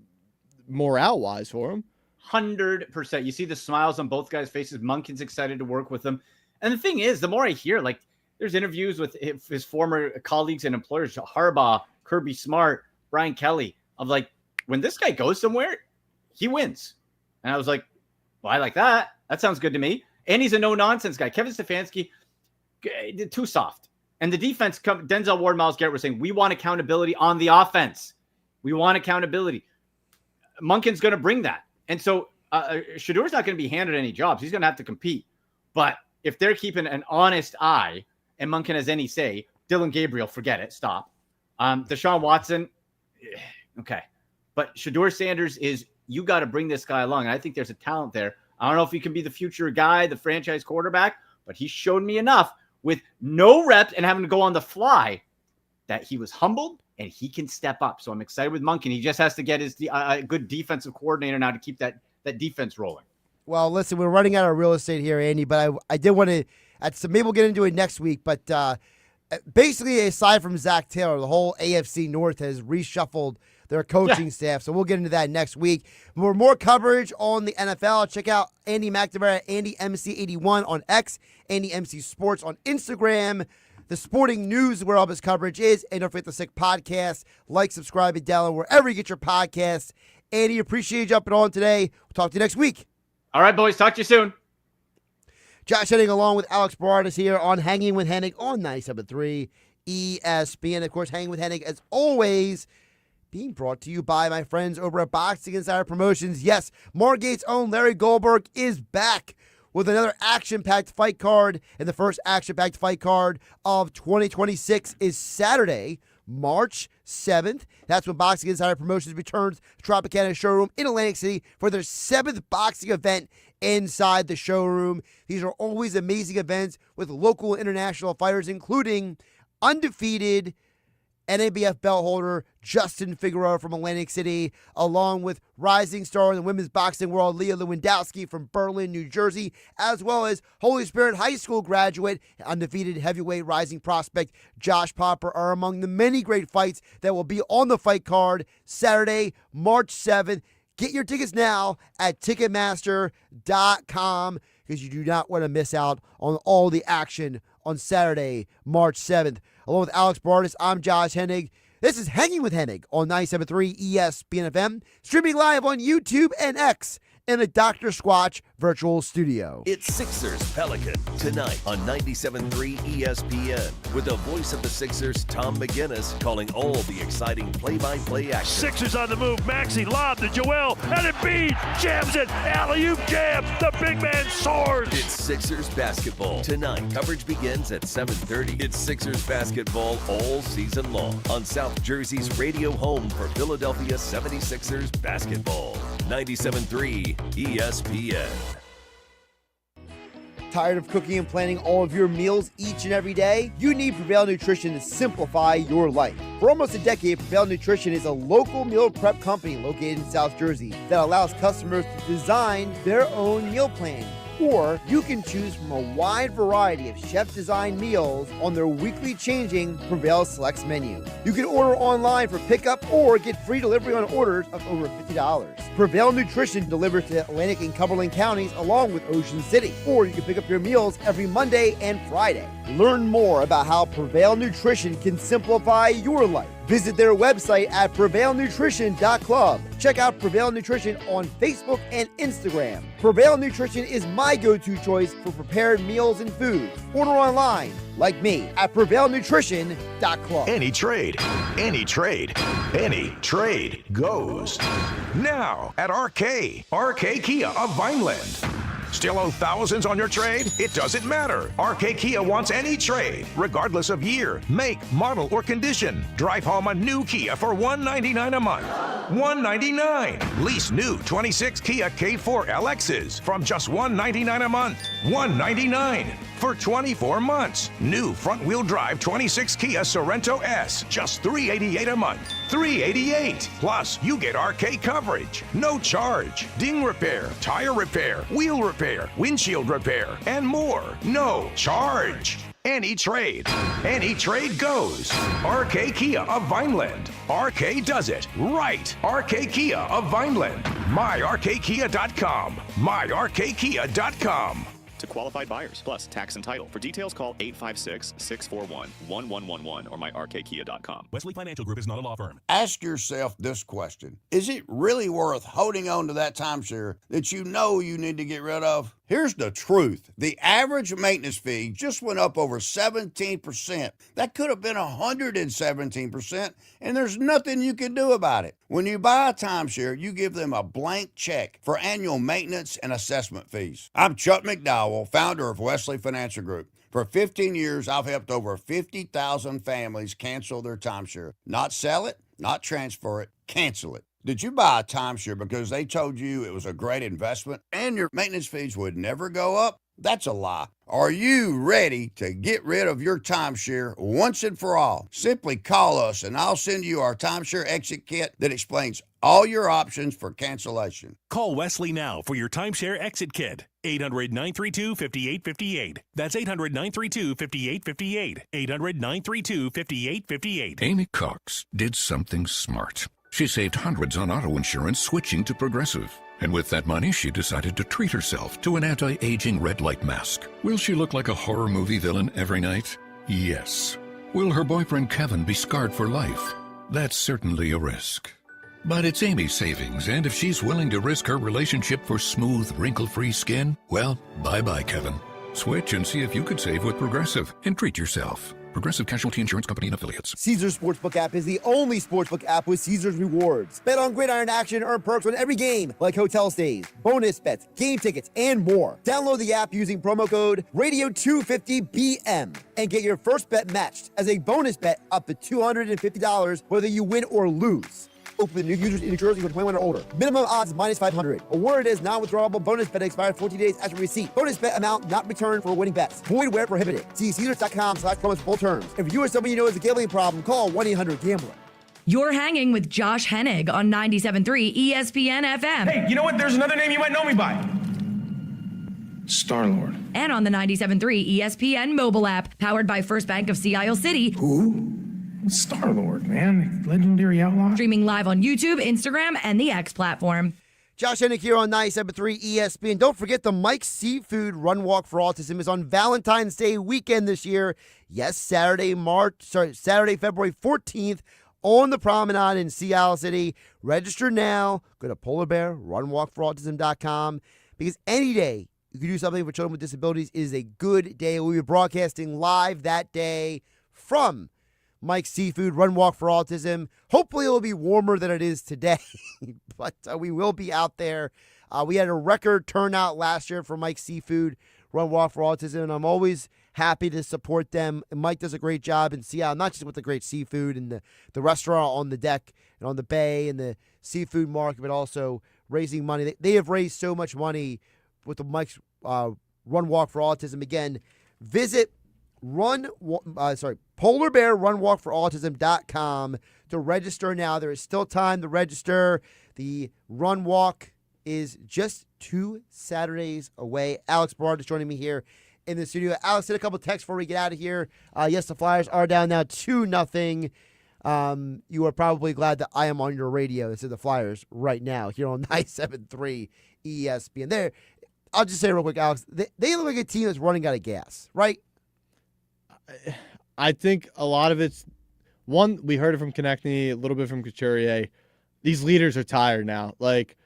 morale-wise for him. 100%. You see the smiles on both guys' faces. Monken's excited to work with them. And the thing is, the more I hear, like, there's interviews with his former colleagues and employers, Harbaugh, Kirby Smart, Brian Kelly, of like, when this guy goes somewhere, he wins. And I was like, well, I like that. That sounds good to me. And he's a no-nonsense guy. Kevin Stefanski, too soft. And the defense, Denzel Ward, Myles Garrett were saying, we want accountability on the offense. We want accountability. Monken's going to bring that. And so Shedeur's not going to be handed any jobs. He's going to have to compete. But if they're keeping an honest eye and Monken has any say, Dylan Gabriel, forget it. Stop. Deshaun Watson, okay. But Shedeur Sanders is, you got to bring this guy along. And I think there's a talent there. I don't know if he can be the future guy, the franchise quarterback, but he showed me enough with no reps and having to go on the fly that he was humbled and he can step up. So I'm excited with Monken. He just has to get his good defensive coordinator now to keep that defense rolling. Well, listen, we're running out of real estate here, Andy, but I did want to, maybe we'll get into it next week, but basically, aside from Zach Taylor, the whole AFC North has reshuffled their coaching staff, so we'll get into that next week. For more coverage on the NFL, check out Andy McNamara, AndyMC81 on X, Andy MC Sports on Instagram. The Sporting News, where all his coverage is, and don't forget the Sick Podcast. Like, subscribe, and download wherever you get your podcasts. Andy, appreciate you jumping on today. We'll talk to you next week. All right, boys. Talk to you soon. Josh Hennig along with Alex Berardis here on Hanging with Hennig on 97.3 ESPN. Of course, Hanging with Hennig, as always, being brought to you by my friends over at Boxing Insider Promotions. Yes, Margate's own Larry Goldberg is back with another action-packed fight card. And the first action-packed fight card of 2026 is Saturday, March 7th. That's when Boxing Insider Promotions returns to Tropicana Showroom in Atlantic City for their 7th boxing event inside the showroom. These are always amazing events with local and international fighters, including undefeated NABF belt holder Justin Figueroa from Atlantic City, along with rising star in the women's boxing world Leah Lewandowski from Berlin, New Jersey, as well as Holy Spirit High School graduate and undefeated heavyweight rising prospect Josh Popper are among the many great fights that will be on the fight card Saturday, March 7th. Get your tickets now at Ticketmaster.com because you do not want to miss out on all the action on Saturday, March 7th. Along with Alex Berardis, I'm Josh Hennig. This is Hanging with Hennig on 97.3 ESPN FM, streaming live on YouTube and X in a Dr. Squatch virtual studio. It's Sixers Pelican tonight on 97.3 ESPN with the voice of the Sixers, Tom McGinnis, calling all the exciting play-by-play action. Sixers on the move. Maxey lob to Joel, and Embiid jams it. Alley-oop jam. The big man soars. It's Sixers basketball tonight. Coverage begins at 7:30. It's Sixers basketball all season long on South Jersey's radio home for Philadelphia 76ers basketball. 97.3 ESPN. Tired of cooking and planning all of your meals each and every day? You need Prevail Nutrition to simplify your life. For almost a decade, Prevail Nutrition is a local meal prep company located in South Jersey that allows customers to design their own meal plan. Or you can choose from a wide variety of chef-designed meals on their weekly changing Prevail Selects menu. You can order online for pickup or get free delivery on orders of over $50. Prevail Nutrition delivers to Atlantic and Cumberland counties along with Ocean City. Or you can pick up your meals every Monday and Friday. Learn more about how Prevail Nutrition can simplify your life Visit their website at prevailnutrition.club. Check out Prevail Nutrition on Facebook and Instagram. Prevail Nutrition is my go-to choice for prepared meals and food. Order online, like me, at prevailnutrition.club. Any trade goes. Now at RK Kia of Vineland. Still owe thousands on your trade? It doesn't matter. RK Kia wants any trade, regardless of year, make, model, or condition. Drive home a new Kia for $199 a month. $199. Lease new 26 Kia K4 LXs from just $199 a month. $199 for 24 months. New front-wheel drive 26 Kia Sorento S, just $388 a month. $388. Plus, you get RK coverage. No charge. Ding repair, tire repair, wheel repair, windshield repair, and more. No charge. Any trade goes. RK Kia of Vineland. RK does it right. RK Kia of Vineland. MyRKKia.com. MyRKKia.com. To qualified buyers, plus tax and title. For details, call 856-641-1111 or myrkkia.com. Wesley Financial Group is not a law firm. Ask yourself this question. Is it really worth holding on to that timeshare that you know you need to get rid of? Here's the truth. The average maintenance fee just went up over 17%. That could have been 117%, and there's nothing you can do about it. When you buy a timeshare, you give them a blank check for annual maintenance and assessment fees. I'm Chuck McDowell, founder of Wesley Financial Group. For 15 years, I've helped over 50,000 families cancel their timeshare. Not sell it, not transfer it, cancel it. Did you buy a timeshare because they told you it was a great investment and your maintenance fees would never go up? That's a lie. Are you ready to get rid of your timeshare once and for all? Simply call us and I'll send you our timeshare exit kit that explains all your options for cancellation. Call Wesley now for your timeshare exit kit. 800-932-5858. That's 800-932-5858. 800-932-5858. Amy Cox did something smart. She saved hundreds on auto insurance switching to Progressive. And with that money, she decided to treat herself to an anti-aging red light mask. Will she look like a horror movie villain every night? Yes. Will her boyfriend Kevin be scarred for life? That's certainly a risk. But it's Amy's savings, and if she's willing to risk her relationship for smooth, wrinkle-free skin, well, bye-bye, Kevin. Switch and see if you could save with Progressive and treat yourself. Progressive Casualty Insurance Company and Affiliates. Caesars Sportsbook app is the only sportsbook app with Caesars Rewards. Bet on gridiron action, earn perks on every game, like hotel stays, bonus bets, game tickets, and more. Download the app using promo code Radio250BM and get your first bet matched as a bonus bet up to $250 whether you win or lose. Open to new users in New Jersey who are 21 or older. Minimum odds is minus 500. Awarded is non-withdrawable bonus bet expired 14 days after receipt. Bonus bet amount not returned for winning bets. Void where prohibited. See Caesars.com/promos for full terms. If you or someone you know has a gambling problem, call 1-800-GAMBLER. You're hanging with Josh Hennig on 97.3 ESPN FM. Hey, you know what? There's another name you might know me by. Star-Lord. And on the 97.3 ESPN mobile app, powered by First Bank of Sea Isle City. Who? Star-Lord, man. Legendary outlaw. Streaming live on YouTube, Instagram, and the X platform. Josh Hennig here on 97.3 ESPN. Don't forget the Mike's Seafood Run Walk for Autism is on Valentine's Day weekend this year. Yes, Saturday, February 14th on the Promenade in Sea Isle City. Register now. Go to polarbearrunwalkforautism.com because any day you can do something for children with disabilities is a good day. We'll be broadcasting live that day from Mike's Seafood Run Walk for Autism. Hopefully it will be warmer than it is today, but we will be out there. We had a record turnout last year for Mike's Seafood Run Walk for Autism, and I'm always happy to support them. And Mike does a great job in Seattle, not just with the great seafood and the restaurant on the deck and on the bay and the seafood market, but also raising money. They have raised so much money with the Mike's Run Walk for Autism. Again, visit polarbearrunwalkforautism.com to register now. There is still time to register. The run walk is just 2 Saturdays away. Alex Berardis joining me here in the studio. Alex, hit a couple texts before we get out of here. Yes, the Flyers are down now 2-0. You are probably glad that I am on your radio. This is the Flyers right now here on 97.3 ESPN. I'll just say real quick, Alex, they look like a team that's running out of gas, right? I think a lot of it's One, we heard it from Konechny, a little bit from Couturier. These leaders are tired now. Like,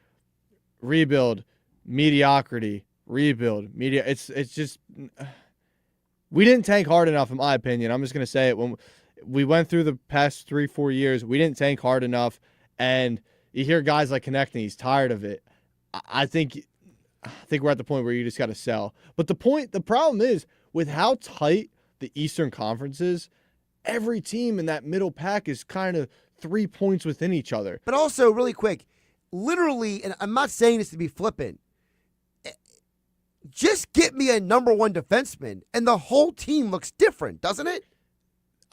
rebuild, mediocrity, rebuild, media. It's just we didn't tank hard enough, in my opinion. I'm just gonna say it. When we went through the past 3-4 years, we didn't tank hard enough, and you hear guys like Konechny, he's tired of it. I think we're at the point where you just got to sell. But the problem is with how tight the Eastern Conference is, every team in that middle pack is kind of 3 points within each other. But also, really quick, literally, and I'm not saying this to be flippant, just get me a number one defenseman, and the whole team looks different, doesn't it?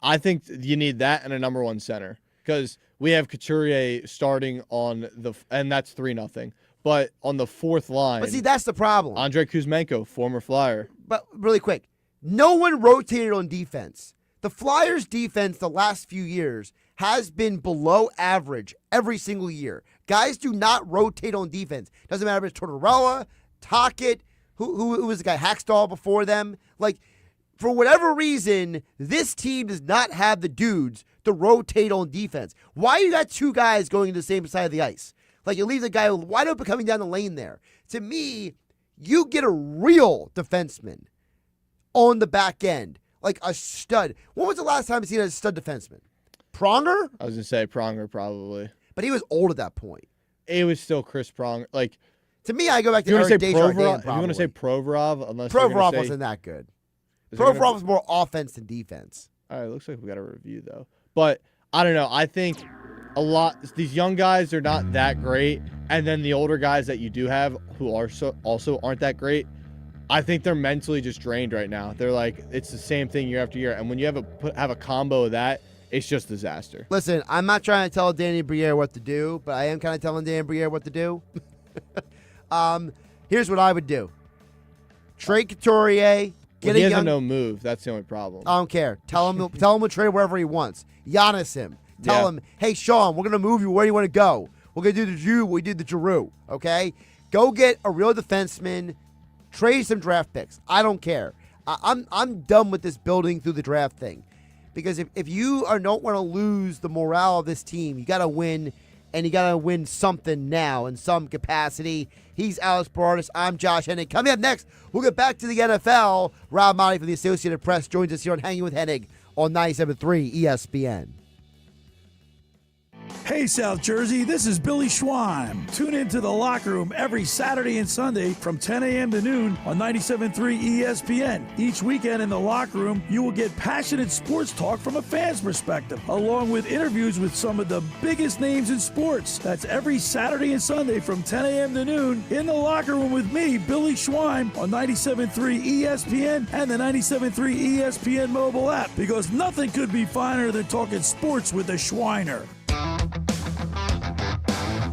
I think you need that and a number one center because we have Couturier starting on and that's 3-0. But on the fourth line. But see, that's the problem. Andrei Kuzmenko, former Flyer. But really quick, no one rotated on defense. The Flyers' defense the last few years has been below average every single year. Guys do not rotate on defense. Doesn't matter if it's Tortorella, Tocchet, who was the guy, Hackstall before them. Like, for whatever reason, this team does not have the dudes to rotate on defense. Why you got two guys going to the same side of the ice? Like, you leave the guy wide open coming down the lane there. To me, you get a real defenseman on the back end, like a stud. When was the last time you seen a stud defenseman? Pronger? I was going to say Pronger probably. But he was old at that point. It was still Chris Pronger. Like, to me, I go back to Eric Desjardins. If you want to say Provorov, unless Provorov wasn't that good. Provorov was more offense than defense. All right, looks like we got a review, though. But, I don't know. I think these young guys are not that great, and then the older guys that you do have who are also aren't that great, I think they're mentally just drained right now. They're like, it's the same thing year after year, and when you have a combo of that, it's just disaster. Listen, I'm not trying to tell Danny Briere what to do, but I am kind of telling Danny Briere what to do. Here's what I would do. Trade Couturier. He has a no move. That's the only problem. I don't care. Tell him to trade wherever he wants. Giannis him. Tell him, hey, Sean, we're going to move you. Where do you want to go? We're going to do the Drew. We did the Giroux, okay? Go get a real defenseman. Trade some draft picks. I don't care. I'm done with this building through the draft thing. Because if you don't want to lose the morale of this team, you got to win, and you got to win something now in some capacity. He's Alex Berardis. I'm Josh Hennig. Coming up next, we'll get back to the NFL. Rob Maaddi from the Associated Press joins us here on Hanging with Hennig on 97.3 ESPN. Hey, South Jersey, this is Billy Schwein. Tune into The Locker Room every Saturday and Sunday from 10 a.m. to noon on 97.3 ESPN. Each weekend in The Locker Room, you will get passionate sports talk from a fan's perspective, along with interviews with some of the biggest names in sports. That's every Saturday and Sunday from 10 a.m. to noon in The Locker Room with me, Billy Schwein, on 97.3 ESPN and the 97.3 ESPN mobile app, because nothing could be finer than talking sports with the Schweiner.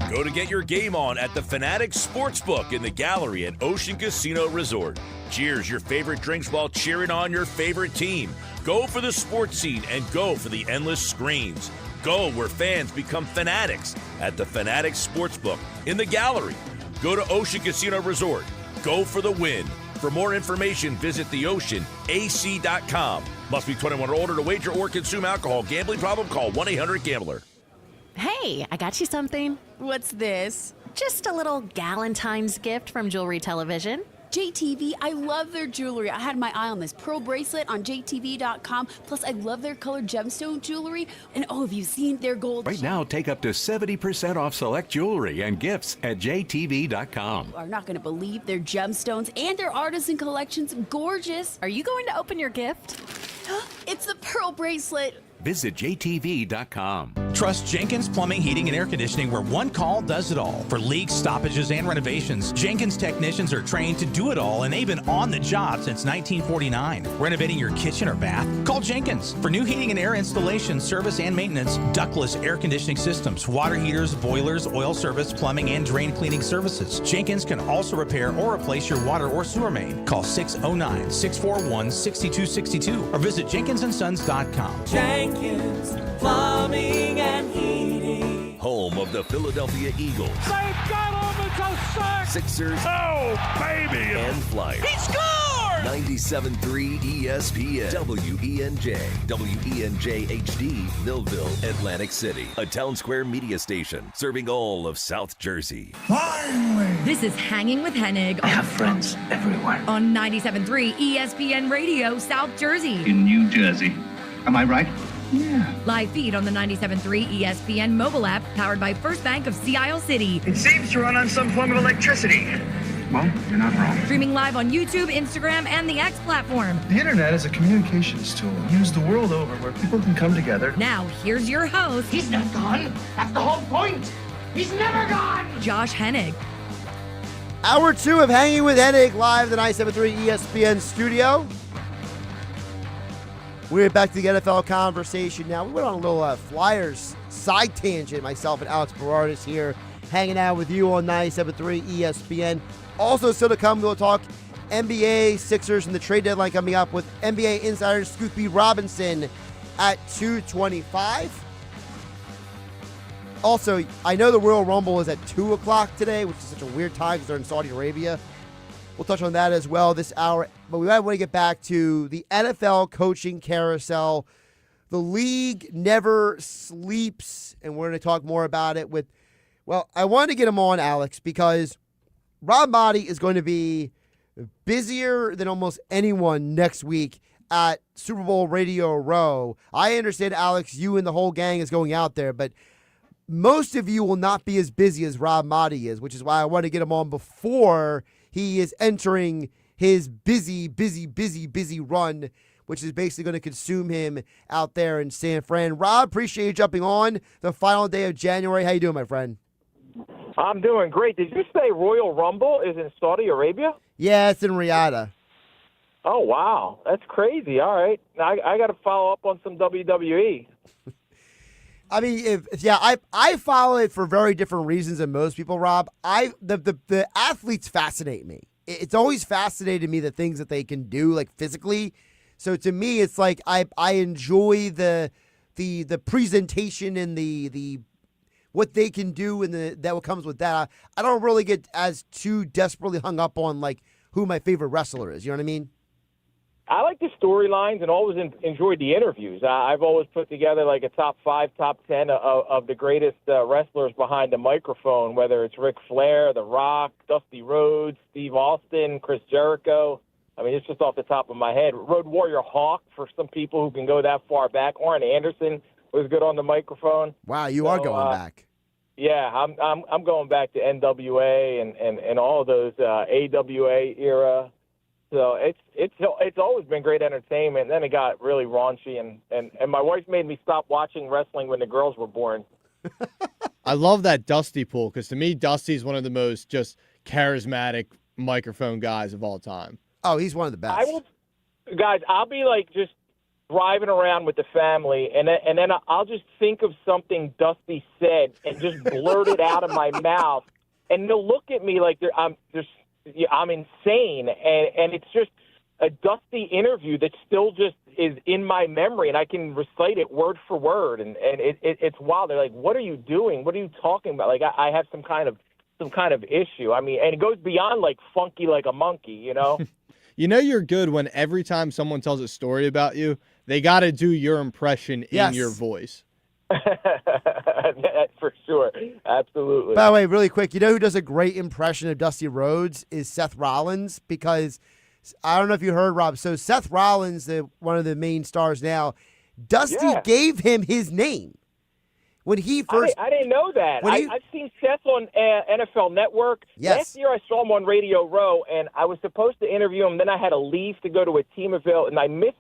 Go to get your game on at the Fanatics Sportsbook in the Gallery at Ocean Casino Resort. Cheers your favorite drinks while cheering on your favorite team. Go for the sports scene and go for the endless screens. Go where fans become fanatics at the Fanatics Sportsbook in the Gallery. Go to Ocean Casino Resort. Go for the win. For more information, visit theoceanac.com. Must be 21 or older to wager or consume alcohol. Gambling problem? Call 1-800-GAMBLER. Hey, I got you something. What's this? Just a little Galentine's gift from Jewelry Television. JTV, I love their jewelry. I had my eye on this pearl bracelet on JTV.com. Plus, I love their colored gemstone jewelry. And oh, have you seen their gold? Right now, take up to 70% off select jewelry and gifts at JTV.com. You are not going to believe their gemstones and their artisan collections. Gorgeous. Are you going to open your gift? It's the pearl bracelet. Visit JTV.com. Trust Jenkins Plumbing, Heating, and Air Conditioning, where one call does it all. For leaks, stoppages, and renovations, Jenkins technicians are trained to do it all, and they've been on the job since 1949. Renovating your kitchen or bath? Call Jenkins. For new heating and air installation, service, and maintenance, ductless air conditioning systems, water heaters, boilers, oil service, plumbing, and drain cleaning services. Jenkins can also repair or replace your water or sewer main. Call 609-641-6262 or visit jenkinsandsons.com. Jenkins Plumbing and Heating. Home of the Philadelphia Eagles. They've got him, it's a sack! Sixers. Oh, baby! And Flyers. He scored! 97.3 ESPN, WENJ, WENJ HD, Millville, Atlantic City. A Town Square media station serving all of South Jersey. This is Hanging with Hennig. I have friends everywhere. On 97.3 ESPN Radio, South Jersey. In New Jersey. Am I right? Yeah. Live feed on the 97.3 ESPN mobile app, powered by First Bank of Sea Isle City. It seems to run on some form of electricity. Well, you're not wrong. Streaming live on YouTube, Instagram, and the X platform. The internet is a communications tool used the world over where people can come together. Now, here's your host. He's not gone. That's the whole point. He's never gone. Josh Hennig. Hour 2 of Hanging with Hennig, live at the 97.3 ESPN studio. We're back to the NFL conversation now. We went on a little Flyers side tangent, myself and Alex Berardis here, hanging out with you on 97.3 ESPN. Also, still to come, we'll talk NBA, Sixers, and the trade deadline coming up with NBA insider Scoop B. Robinson at 2:25. Also, I know the Royal Rumble is at 2 o'clock today, which is such a weird time because they're in Saudi Arabia. We'll touch on that as well this hour. But we might want to get back to the NFL coaching carousel. The league never sleeps, and we're going to talk more about it with, well, I wanted to get him on, Alex, because Rob Maaddi is going to be busier than almost anyone next week at Super Bowl Radio Row. I understand, Alex, you and the whole gang is going out there, but most of you will not be as busy as Rob Maaddi is, which is why I want to get him on before he is entering his busy run, which is basically going to consume him out there in San Fran. Rob, appreciate you jumping on the final day of January. How you doing, my friend? I'm doing great. Did you say Royal Rumble is in Saudi Arabia? Yeah, it's in Riyadh. Oh, wow. That's crazy. All right. I got to follow up on some WWE. I mean, I follow it for very different reasons than most people, Rob. The athletes fascinate me. It's always fascinated me the things that they can do, like physically. So to me, it's like I enjoy the presentation and the what they can do and that what comes with that. I don't really get as too desperately hung up on like who my favorite wrestler is. You know what I mean? I like the storylines and always enjoyed the interviews. I've always put together like a top 5, top 10 of the greatest wrestlers behind the microphone, whether it's Ric Flair, The Rock, Dusty Rhodes, Steve Austin, Chris Jericho. I mean, it's just off the top of my head. Road Warrior Hawk, for some people who can go that far back. Arn Anderson was good on the microphone. Wow, you are going back. Yeah, I'm going back to NWA and all of those AWA era. So it's always been great entertainment. And then it got really raunchy, and my wife made me stop watching wrestling when the girls were born. I love that Dusty pool because to me, Dusty's one of the most just charismatic microphone guys of all time. Oh, he's one of the best. I'll be like just driving around with the family, and then I'll just think of something Dusty said and just blurt it out of my mouth, and they'll look at me like I'm insane, and it's just a Dusty interview that still just is in my memory, and I can recite it word for word, and it's wild. They're like, "What are you doing? What are you talking about?" Like I have some kind of issue. I mean, and it goes beyond like funky like a monkey, you know. You know you're good when every time someone tells a story about you, they got to do your impression in your voice. For sure. Absolutely. By the way, really quick, you know who does a great impression of Dusty Rhodes is Seth Rollins, because I don't know if you heard, Rob. So Seth Rollins, one of the main stars now, Dusty gave him his name. When he first, I didn't know that. I've seen Seth on NFL Network. Yes. Last year I saw him on Radio Row, and I was supposed to interview him. Then I had to leave to go to a team event, and I missed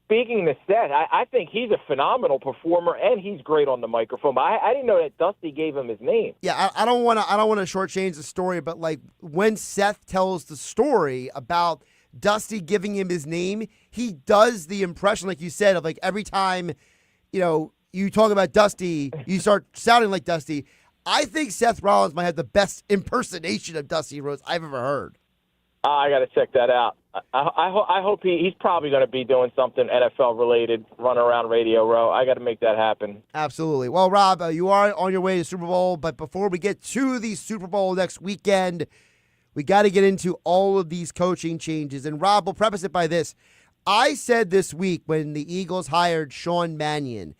speaking to Seth. I think he's a phenomenal performer, and he's great on the microphone. But I didn't know that Dusty gave him his name. Yeah, I don't want to shortchange the story, but like when Seth tells the story about Dusty giving him his name, he does the impression, like you said, of like every time, you talk about Dusty, you start sounding like Dusty. I think Seth Rollins might have the best impersonation of Dusty Rhodes I've ever heard. I got to check that out. I hope he's probably going to be doing something NFL related, run around Radio Row. I got to make that happen. Absolutely. Well, Rob, you are on your way to Super Bowl, but before we get to the Super Bowl next weekend, we got to get into all of these coaching changes. And Rob, we'll preface it by this. I said this week when the Eagles hired Sean Mannion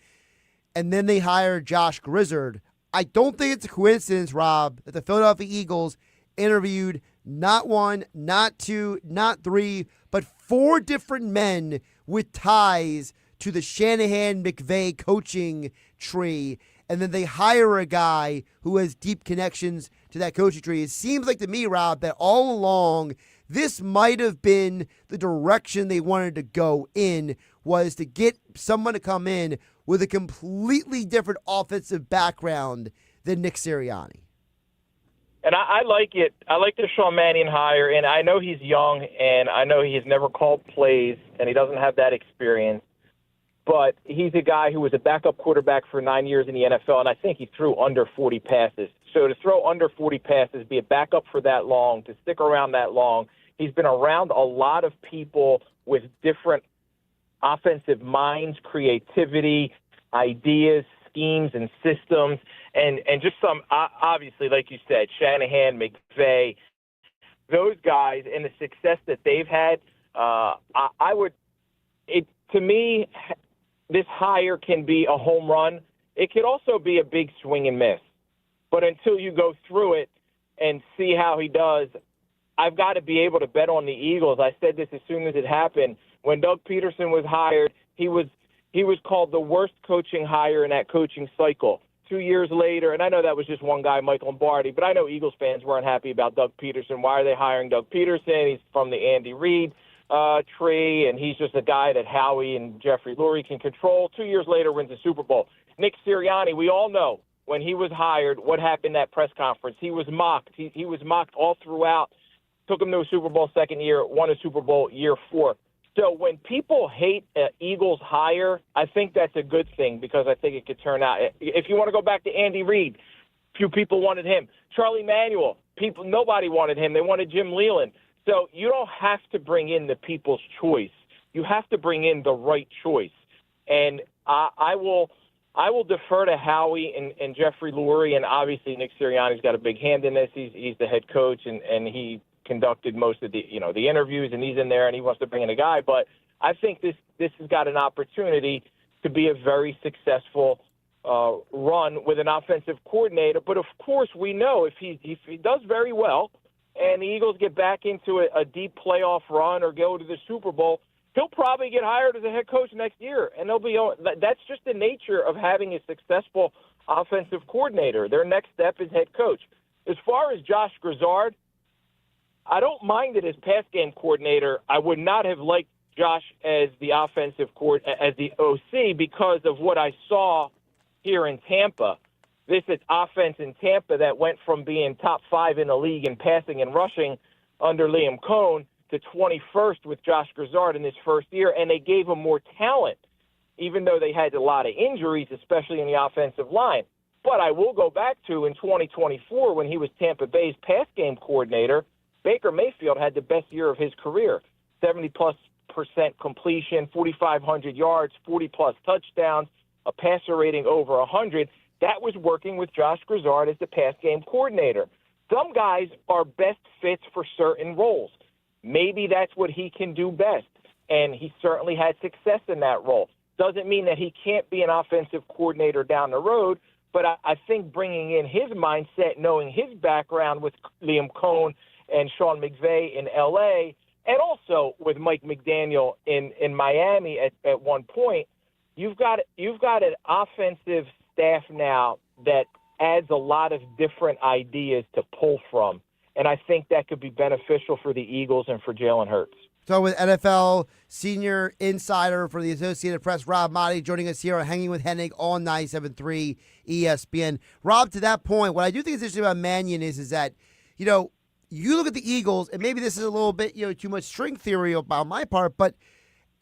and then they hired Josh Grizzard, I don't think it's a coincidence, Rob, that the Philadelphia Eagles interviewed not one, not two, not three, but 4 different men with ties to the Shanahan-McVay coaching tree, and then they hire a guy who has deep connections to that coaching tree. It seems like to me, Rob, that all along this might have been the direction they wanted to go in, was to get someone to come in with a completely different offensive background than Nick Sirianni. And I like it. I like the Sean Mannion hire, and I know he's young, and I know he's never called plays, and he doesn't have that experience. But he's a guy who was a backup quarterback for 9 years in the NFL, and I think he threw under 40 passes. So to throw under 40 passes, be a backup for that long, to stick around that long, he's been around a lot of people with different offensive minds, creativity, ideas, schemes, and systems, and just some, obviously, like you said, Shanahan, McVay, those guys, and the success that they've had, to me, this hire can be a home run. It could also be a big swing and miss. But until you go through it and see how he does, I've got to be able to bet on the Eagles. I said this as soon as it happened. When Doug Peterson was hired, he was called the worst coaching hire in that coaching cycle. 2 years later, and I know that was just one guy, Mike Lombardi, but I know Eagles fans weren't happy about Doug Peterson. Why are they hiring Doug Peterson? He's from the Andy Reid tree, and he's just a guy that Howie and Jeffrey Lurie can control. 2 years later, wins the Super Bowl. Nick Sirianni, we all know when he was hired what happened at press conference. He was mocked. He was mocked all throughout. Took him to a Super Bowl second year, won a Super Bowl year 4. So when people hate an Eagles hire, I think that's a good thing because I think it could turn out. If you want to go back to Andy Reid, few people wanted him. Charlie Manuel, nobody wanted him. They wanted Jim Leland. So you don't have to bring in the people's choice. You have to bring in the right choice. And I will defer to Howie and Jeffrey Lurie, and obviously Nick Sirianni's got a big hand in this. He's the head coach, and he conducted most of the interviews, and he's in there, and he wants to bring in a guy. But I think this has got an opportunity to be a very successful run with an offensive coordinator. But of course, we know if he does very well, and the Eagles get back into a deep playoff run or go to the Super Bowl, he'll probably get hired as a head coach next year, and that's just the nature of having a successful offensive coordinator. Their next step is head coach. As far as Josh Grizzard, I don't mind it as pass game coordinator. I would not have liked Josh as the as the OC because of what I saw here in Tampa. This is offense in Tampa that went from being top 5 in the league in passing and rushing under Liam Cohn to 21st with Josh Grizzard in his first year, and they gave him more talent, even though they had a lot of injuries, especially in the offensive line. But I will go back to in 2024 when he was Tampa Bay's pass game coordinator, Baker Mayfield had the best year of his career, 70+% completion, 4,500 yards, 40+ touchdowns, a passer rating over 100. That was working with Josh Grizzard as the pass game coordinator. Some guys are best fits for certain roles. Maybe that's what he can do best, and he certainly had success in that role. Doesn't mean that he can't be an offensive coordinator down the road, but I think bringing in his mindset, knowing his background with Liam Cohn and Sean McVay in L.A., and also with Mike McDaniel in Miami at one point, you've got an offensive staff now that adds a lot of different ideas to pull from, and I think that could be beneficial for the Eagles and for Jalen Hurts. So with NFL senior insider for the Associated Press, Rob Maaddi, joining us here on Hanging with Hennig on 97.3 ESPN. Rob, to that point, what I do think is interesting about Mannion is that, you look at the Eagles, and maybe this is a little bit, too much string theory about my part, but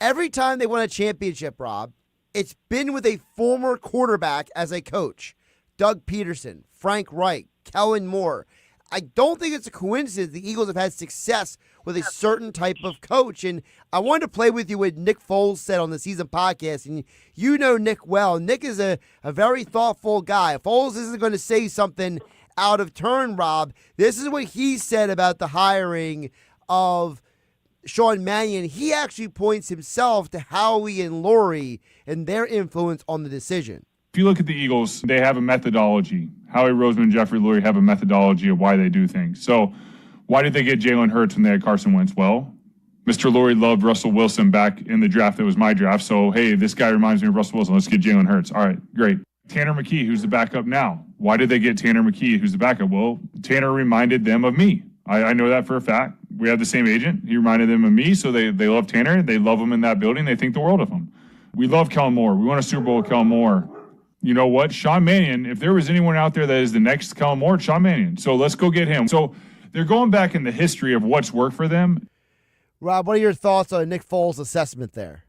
every time they won a championship, Rob, it's been with a former quarterback as a coach. Doug Peterson, Frank Reich, Kellen Moore. I don't think it's a coincidence the Eagles have had success with a certain type of coach. And I wanted to play with you what Nick Foles said on the season podcast. And you know Nick well. Nick is a very thoughtful guy. Foles isn't going to say something out of turn, Rob. This is what he said about the hiring of Sean Mannion. He actually points himself to Howie and Laurie and their influence on the decision. If you look at the Eagles, they have a methodology. Howie Roseman and Jeffrey Lurie have a methodology of why they do things. So why did they get Jalen Hurts when they had Carson Wentz? Well, Mr. Lurie loved Russell Wilson back in the draft that was my draft. So, hey, this guy reminds me of Russell Wilson. Let's get Jalen Hurts. All right, great. Tanner McKee, who's the backup now. Why did they get Tanner McKee, who's the backup? Well, Tanner reminded them of me. I know that for a fact. We have the same agent. He reminded them of me, so they love Tanner. They love him in that building. They think the world of him. We love Kellen Moore. We won a Super Bowl with Kellen Moore. You know what? Sean Mannion, if there was anyone out there that is the next Kellen Moore, it's Sean Mannion. So let's go get him. So they're going back in the history of what's worked for them. Rob, what are your thoughts on Nick Foles' assessment there?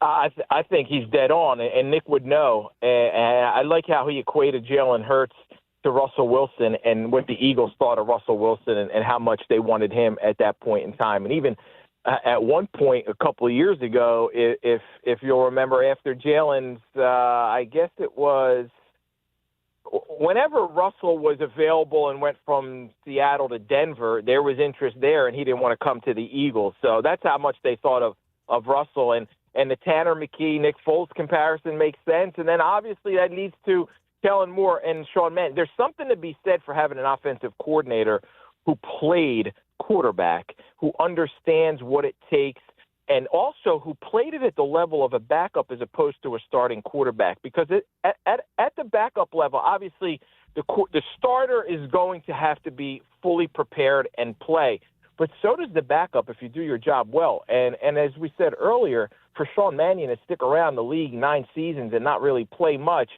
I think he's dead on, and Nick would know. And I like how he equated Jalen Hurts to Russell Wilson and what the Eagles thought of Russell Wilson and how much they wanted him at that point in time. And even at one point a couple of years ago, if you'll remember, after Jalen's, I guess it was whenever Russell was available and went from Seattle to Denver, there was interest there, and he didn't want to come to the Eagles. So that's how much they thought of Russell. And the Tanner McKee, Nick Foles comparison makes sense. And then obviously that leads to Kellen Moore and Sean Mannion. There's something to be said for having an offensive coordinator who played quarterback, who understands what it takes, and also who played it at the level of a backup as opposed to a starting quarterback. Because at the backup level, obviously the starter is going to have to be fully prepared and play. But so does the backup if you do your job well. And as we said earlier, for Sean Mannion to stick around the league 9 seasons and not really play much,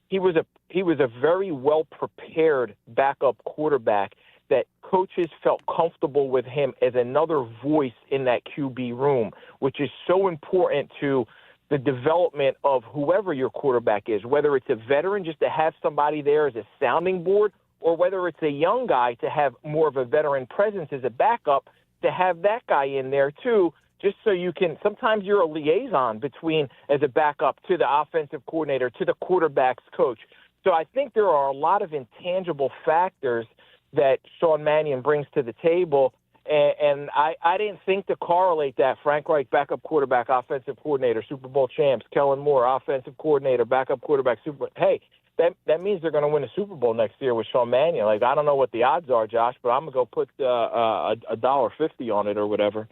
he was a very well-prepared backup quarterback that coaches felt comfortable with him as another voice in that QB room, which is so important to the development of whoever your quarterback is, whether it's a veteran just to have somebody there as a sounding board, or whether it's a young guy to have more of a veteran presence as a backup, to have that guy in there too, just so you can – sometimes you're a liaison between as a backup to the offensive coordinator, to the quarterback's coach. So I think there are a lot of intangible factors that Sean Mannion brings to the table, and I didn't think to correlate that. Frank Reich, backup quarterback, offensive coordinator, Super Bowl champs. Kellen Moore, offensive coordinator, backup quarterback, Hey, that means they're going to win a Super Bowl next year with Sean Mannion. Like, I don't know what the odds are, Josh, but I'm going to go put $1.50 on it or whatever.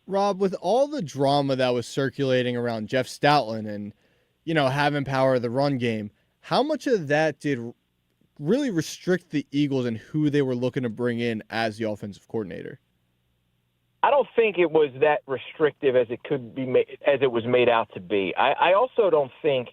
Rob, with all the drama that was circulating around Jeff Stoutland and, having power of the run game, how much of that did really restrict the Eagles and who they were looking to bring in as the offensive coordinator? I don't think it was that restrictive as it could be as it was made out to be. I also don't think,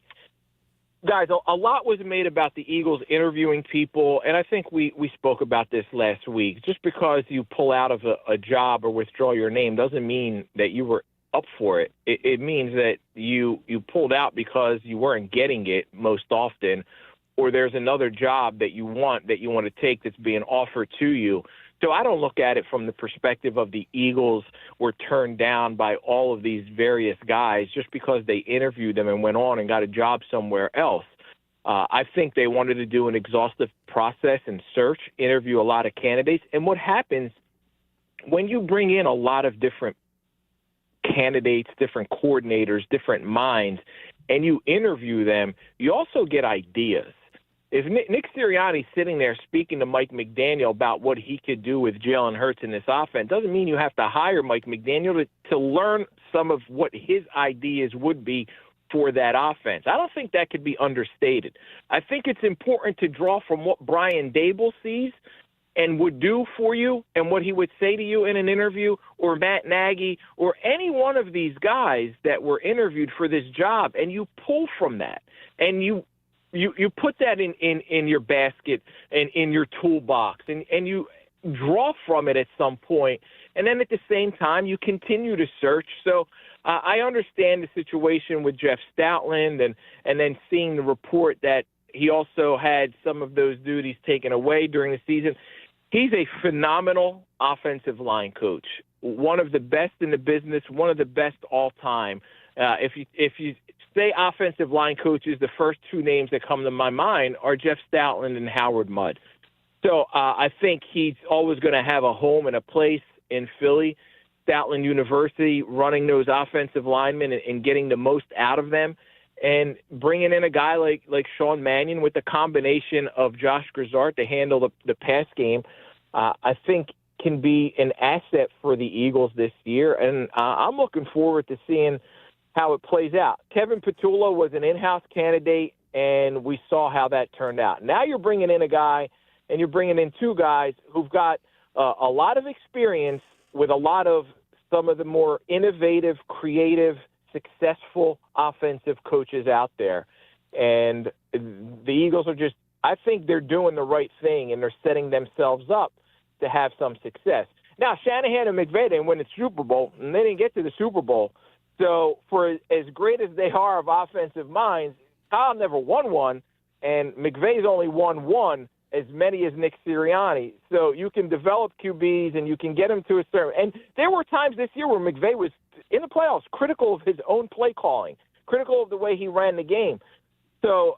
guys, a lot was made about the Eagles interviewing people, and I think we spoke about this last week. Just because you pull out of a job or withdraw your name doesn't mean that you were up for it. It means that you pulled out because you weren't getting it most often, or there's another job that you want to take that's being offered to you. So I don't look at it from the perspective of the Eagles were turned down by all of these various guys just because they interviewed them and went on and got a job somewhere else. I think they wanted to do an exhaustive process and search, interview a lot of candidates. And what happens when you bring in a lot of different candidates, different coordinators, different minds, and you interview them, you also get ideas. If Nick Sirianni's sitting there speaking to Mike McDaniel about what he could do with Jalen Hurts in this offense, doesn't mean you have to hire Mike McDaniel to learn some of what his ideas would be for that offense. I don't think that could be understated. I think it's important to draw from what Brian Dable sees and would do for you and what he would say to you in an interview, or Matt Nagy, or any one of these guys that were interviewed for this job, and you pull from that and you put that in your basket and in your toolbox, and you draw from it at some point, and then at the same time you continue to search. So I understand the situation with Jeff Stoutland, and then seeing the report that he also had some of those duties taken away during the season. He's a phenomenal offensive line coach, one of the best in the business, one of the best all time. If you say offensive line coaches, the first two names that come to my mind are Jeff Stoutland and Howard Mudd. So I think he's always going to have a home and a place in Philly. Stoutland University, running those offensive linemen and getting the most out of them, and bringing in a guy like Sean Mannion with the combination of Josh Grizzard to handle the pass game, I think can be an asset for the Eagles this year. And I'm looking forward to seeing how it plays out. Kevin Petullo was an in-house candidate, and we saw how that turned out. Now you're bringing in a guy, and you're bringing in two guys who've got a lot of experience with a lot of some of the more innovative, creative, successful offensive coaches out there. And the Eagles are just, I think they're doing the right thing, and they're setting themselves up to have some success. Now, Shanahan and McVay didn't win the Super Bowl, and they didn't get to the Super Bowl. So for as great as they are of offensive minds, Kyle never won one, and McVay's only won one, as many as Nick Sirianni. So you can develop QBs and you can get them to a certain – and there were times this year where McVay was, in the playoffs, critical of his own play calling, critical of the way he ran the game. So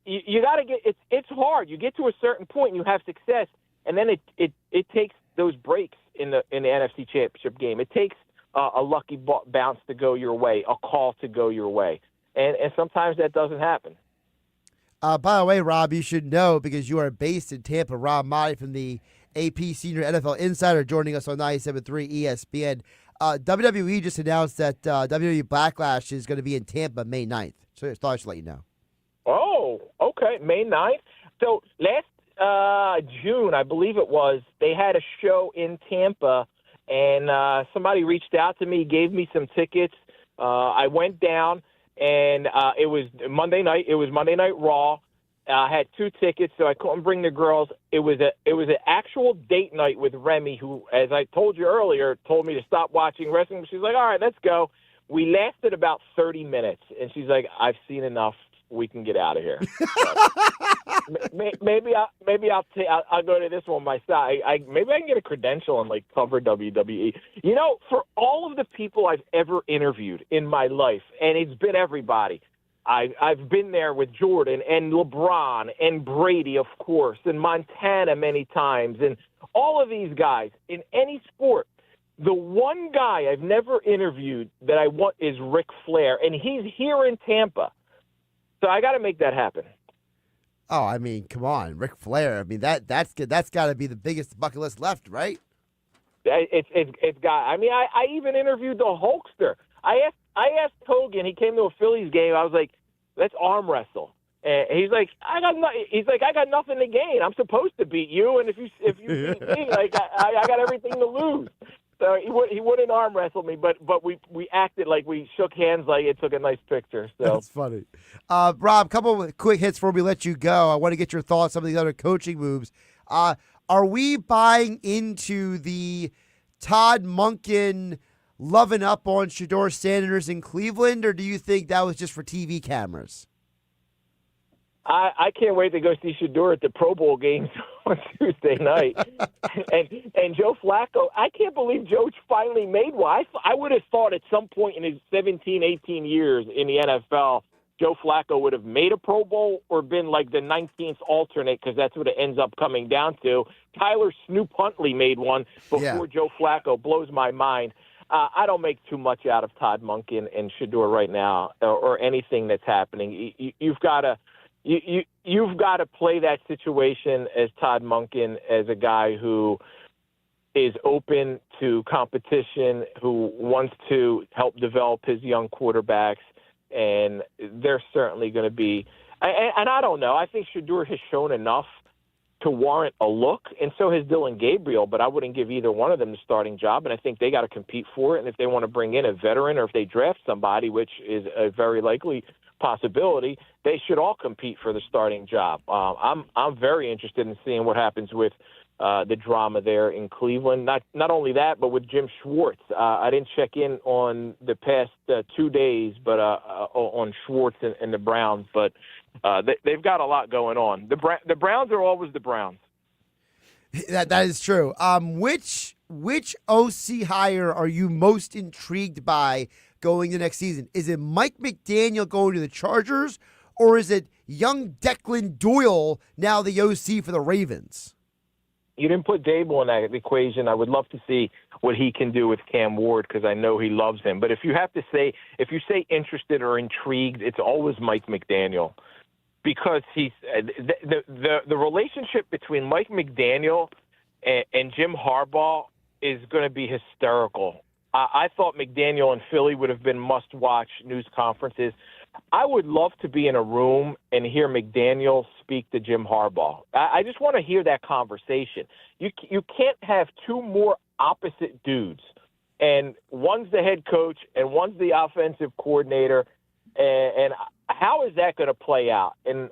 you got to get – it's hard. You get to a certain point and you have success, and then it takes those breaks in the NFC Championship game. It takes a lucky bounce to go your way, a call to go your way. And sometimes that doesn't happen. By the way, Rob, you should know, because you are based in Tampa, Rob Maaddi from the AP Senior NFL Insider joining us on 97.3 ESPN. WWE just announced that WWE Backlash is going to be in Tampa May 9th. So I thought I should let you know. Oh, okay, May 9th. So last June, I believe it was, they had a show in Tampa, and somebody reached out to me, gave me some tickets. I went down. And it was Monday night. It was Monday Night Raw. I had 2 tickets, so I couldn't bring the girls. It was an actual date night with Remy, who, as I told you earlier, told me to stop watching wrestling. She's like, all right, let's go. We lasted about 30 minutes, and she's like, I've seen enough. We can get out of here. Maybe I'll go to this one myself. Maybe I can get a credential and cover WWE. You know, for all of the people I've ever interviewed in my life, and it's been everybody. I've been there with Jordan and LeBron and Brady, of course, and Montana many times, and all of these guys in any sport. The one guy I've never interviewed that I want is Ric Flair, and he's here in Tampa. So I got to make that happen. Oh, I mean, come on, Ric Flair. I mean, that's good. That's got to be the biggest bucket list left, right? It's got. I mean, I even interviewed the Hulkster. I asked Hogan. He came to a Phillies game. I was like, let's arm wrestle. And he's like, I got nothing to gain. I'm supposed to beat you, and if you beat me, I got everything to lose. So he wouldn't arm wrestle me, but we acted like we shook hands, like it took a nice picture. So that's funny. Rob, a couple of quick hits before we let you go. I want to get your thoughts on some of these other coaching moves. Are we buying into the Todd Monken loving up on Shedeur Sanders in Cleveland, or do you think that was just for TV cameras? I can't wait to go see Shedeur at the Pro Bowl games on Tuesday night. and Joe Flacco, I can't believe Joe finally made one. I would have thought at some point in his 17, 18 years in the NFL, Joe Flacco would have made a Pro Bowl or been like the 19th alternate, because that's what it ends up coming down to. Tyler Snoop Huntley made one before Joe Flacco. Blows my mind. I don't make too much out of Todd Monken and Shedeur right now, or anything that's happening. You've got to play that situation as Todd Monken, as a guy who is open to competition, who wants to help develop his young quarterbacks, and they're certainly going to be. And I don't know. I think Shedeur has shown enough to warrant a look, and so has Dylan Gabriel, but I wouldn't give either one of them the starting job, and I think they got to compete for it. And if they want to bring in a veteran, or if they draft somebody, which is a very likely possibility, they should all compete for the starting job. I'm very interested in seeing what happens with the drama there in Cleveland. Not only that, but with Jim Schwartz. I didn't check in on the past 2 days, but on Schwartz and the Browns. But they've got a lot going on. The Browns are always the Browns. That is true. Which OC hire are you most intrigued by going the next season? Is it Mike McDaniel going to the Chargers, or is it young Declan Doyle, now the OC for the Ravens? You didn't put Dable in that equation. I would love to see what he can do with Cam Ward because I know he loves him. But if you say interested or intrigued, it's always Mike McDaniel because he's the relationship between Mike McDaniel and Jim Harbaugh is going to be hysterical. I thought McDaniel and Philly would have been must-watch news conferences. I would love to be in a room and hear McDaniel speak to Jim Harbaugh. I just want to hear that conversation. You can't have two more opposite dudes, and one's the head coach and one's the offensive coordinator, and how is that going to play out? And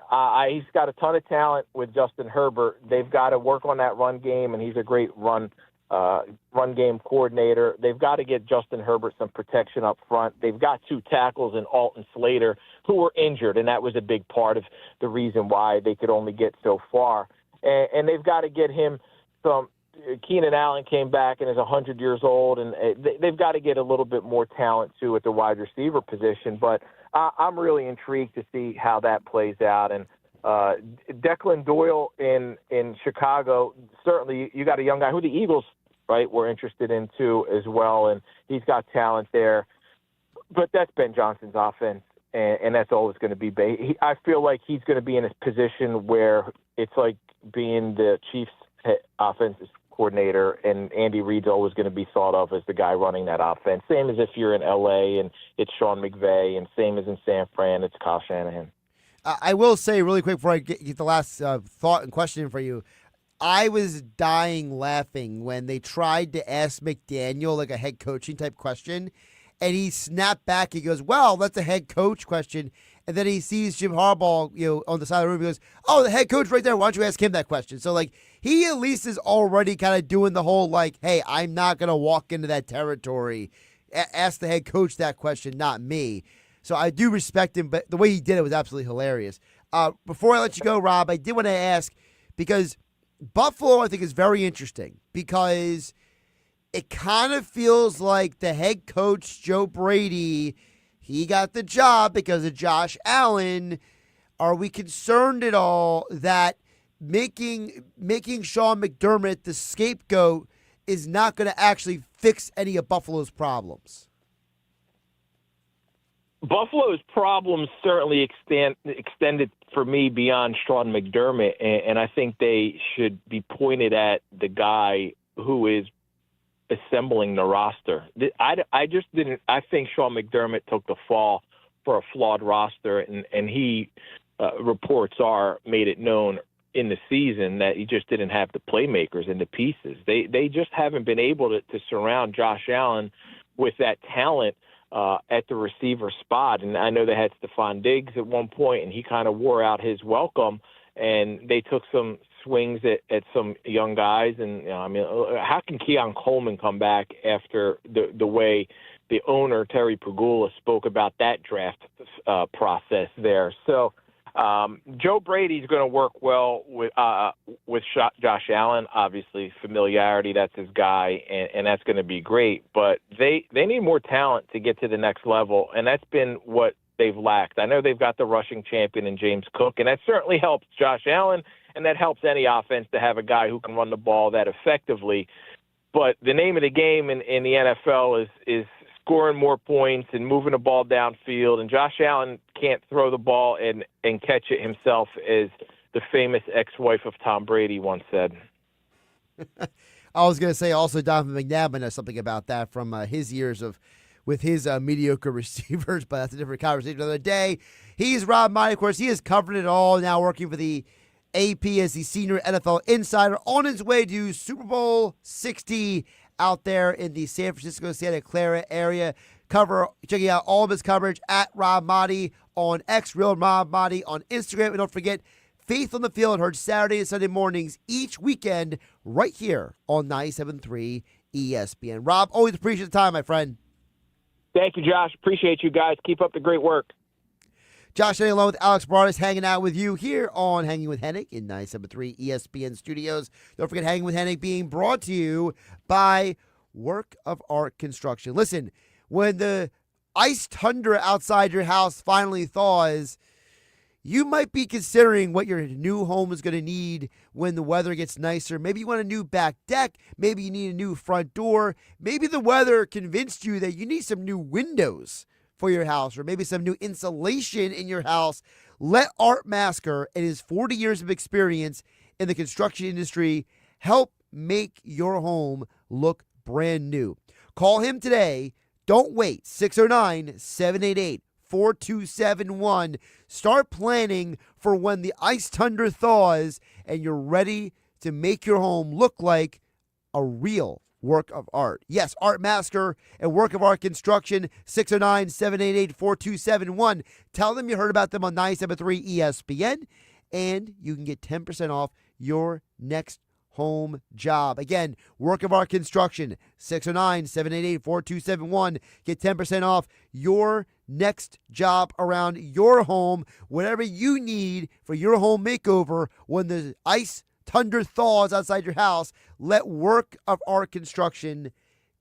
he's got a ton of talent with Justin Herbert. They've got to work on that run game, and he's a great run game coordinator. They've got to get Justin Herbert some protection up front. They've got two tackles in Alton Slater who were injured, and that was a big part of the reason why they could only get so far. And they've got to get him some – Keenan Allen came back and is 100 years old, and they've got to get a little bit more talent, too, at the wide receiver position. But I'm really intrigued to see how that plays out. And Declan Doyle in Chicago, certainly you got a young guy who the Eagles – right, we're interested in too as well, and he's got talent there. But that's Ben Johnson's offense, and that's always going to be. I feel like he's going to be in a position where it's like being the Chiefs' offensive coordinator, and Andy Reid's always going to be thought of as the guy running that offense. Same as if you're in L.A. and it's Sean McVay, and same as in San Fran, it's Kyle Shanahan. I will say really quick before I get the last thought and question for you, I was dying laughing when they tried to ask McDaniel like a head coaching type question, and he snapped back. He goes, "Well, that's a head coach question." And then he sees Jim Harbaugh, on the side of the room. He goes, "Oh, the head coach right there. Why don't you ask him that question?" So, he at least is already kind of doing the whole, hey, I'm not going to walk into that territory. Ask the head coach that question, not me. So I do respect him, but the way he did it was absolutely hilarious. Before I let you go, Rob, I did want to ask, because Buffalo, I think, is very interesting because it kind of feels like the head coach, Joe Brady, he got the job because of Josh Allen. Are we concerned at all that making Sean McDermott the scapegoat is not going to actually fix any of Buffalo's problems? Buffalo's problems certainly extended for me beyond Sean McDermott, and I think they should be pointed at the guy who is assembling the roster. I just didn't. I think Sean McDermott took the fall for a flawed roster, and he reports made it known in the season that he just didn't have the playmakers and the pieces. They just haven't been able to surround Josh Allen with that talent at the receiver spot. And I know they had Stephon Diggs at one point, and he kind of wore out his welcome, and they took some swings at some young guys. And, how can Keon Coleman come back after the way the owner, Terry Pagula, spoke about that draft process there? So Joe Brady's going to work well with Josh Allen. Obviously, familiarity, that's his guy, and that's going to be great. But they need more talent to get to the next level, and that's been what they've lacked. I know they've got the rushing champion in James Cook, and that certainly helps Josh Allen, and that helps any offense to have a guy who can run the ball that effectively. But the name of the game in the NFL is scoring more points and moving the ball downfield, and Josh Allen can't throw the ball and catch it himself, as the famous ex-wife of Tom Brady once said. I was going to say also Donovan McNabb knows something about that from his years with his mediocre receivers, but that's a different conversation another day. He's Rob Maaddi. Of course, he has covered it all, now working for the AP as the senior NFL insider on his way to Super Bowl 60 out there in the San Francisco, Santa Clara area. Checking out all of his coverage at Rob Maaddi on X, Real Rob Maaddi on Instagram. And don't forget, Faith on the Field, heard Saturday and Sunday mornings each weekend right here on 97.3 ESPN. Rob, always appreciate the time, my friend. Thank you, Josh. Appreciate you guys. Keep up the great work. Josh Hennig along with Alex Berardis hanging out with you here on Hanging with Hennig in 97.3 ESPN Studios. Don't forget, Hanging with Hennig being brought to you by Work of Art Construction. Listen, when the ice tundra outside your house finally thaws, you might be considering what your new home is going to need when the weather gets nicer. Maybe you want a new back deck. Maybe you need a new front door. Maybe the weather convinced you that you need some new windows for your house, or maybe some new insulation in your house. Let Art Masker and his 40 years of experience in the construction industry help make your home look brand new. Call him today. Don't wait. 609-788-4271. Start planning for when the ice tundra thaws and you're ready to make your home look like a real work of art. Yes, Art Masker and Work of Art Construction, 609-788-4271. Tell them you heard about them on 97.3 ESPN, and you can get 10% off your next home job. Again, Work of Art Construction, 609-788-4271. Get 10% off your next job around your home, whatever you need for your home makeover when the ice tundra thaws outside your house. Let Work of Art Construction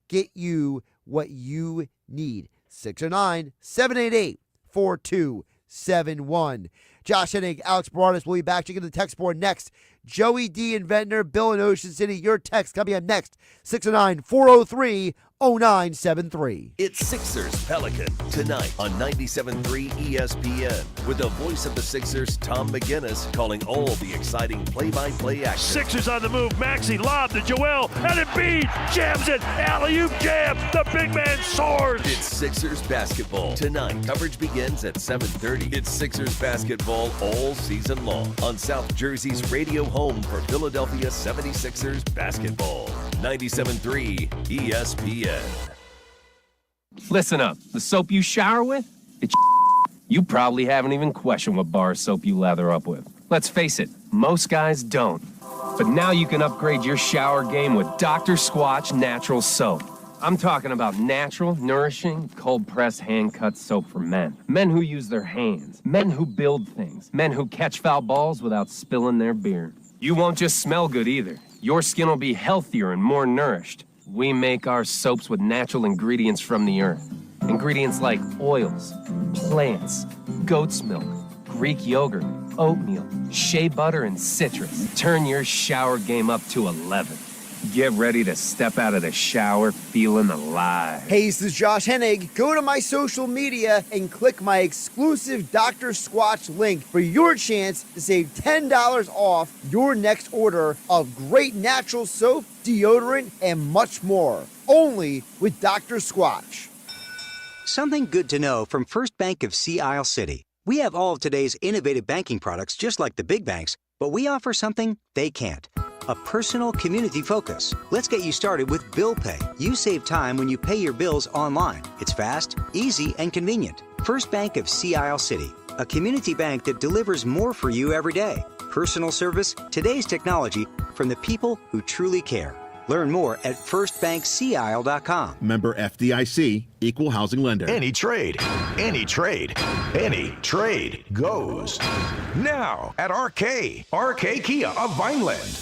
get you what you need. 609-788-4271. Josh Hennig, Alex Berardis will be back. Checking the text board next. Joey D. in Ventnor, Bill in Ocean City. Your text coming up next. 609-403-0973. It's Sixers Pelican tonight on 97.3 ESPN with the voice of the Sixers, Tom McGinnis, calling all the exciting play-by-play action. Sixers on the move. Maxey lob to Joel, and Embiid jams it. Alley-oop jam. The big man soars. It's Sixers basketball tonight. Coverage begins at 7:30. It's Sixers basketball all season long on South Jersey's radio home for Philadelphia 76ers basketball. 97.3 ESPN. Listen up. The soap you shower with, it's you probably haven't even questioned what bar of soap you lather up with. Let's face it, most guys don't. But now you can upgrade your shower game with Dr. Squatch Natural Soap. I'm talking about natural, nourishing, cold-pressed, hand-cut soap for men. Men who use their hands. Men who build things. Men who catch foul balls without spilling their beer. You won't just smell good either. Your skin will be healthier and more nourished. We make our soaps with natural ingredients from the earth. Ingredients like oils, plants, goat's milk, Greek yogurt, oatmeal, shea butter, and citrus. Turn your shower game up to 11. Get ready to step out of the shower feeling alive. Hey, this is Josh Hennig. Go to my social media and click my exclusive Dr. Squatch link for your chance to save $10 off your next order of great natural soap, deodorant, and much more. Only with Dr. Squatch. Something good to know from First Bank of Sea Isle City. We have all of today's innovative banking products just like the big banks, but we offer something they can't. A personal community focus. Let's get you started with Bill Pay. You save time when you pay your bills online. It's fast, easy, and convenient. First Bank of Sea Isle City. A community bank that delivers more for you every day. Personal service, today's technology, from the people who truly care. Learn more at firstbankseaisle.com. Member FDIC, Equal Housing Lender. Any trade goes. Now at RK Kia of Vineland.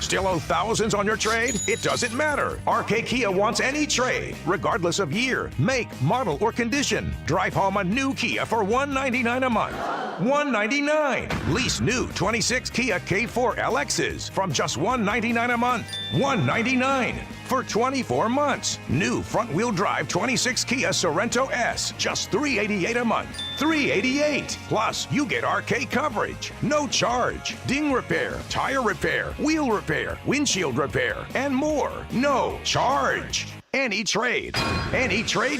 Still owe thousands on your trade? It doesn't matter. RK Kia wants any trade, regardless of year, make, model, or condition. Drive home a new Kia for $199 a month. $199. Lease new 26 Kia K4 LXs from just $199 a month. $199 for 24 months. New front-wheel drive 26 Kia Sorento S, just $388 a month. $388. Plus, you get RK coverage. No charge. Ding repair, tire repair, wheel repair, windshield repair, and more. No charge. Any trade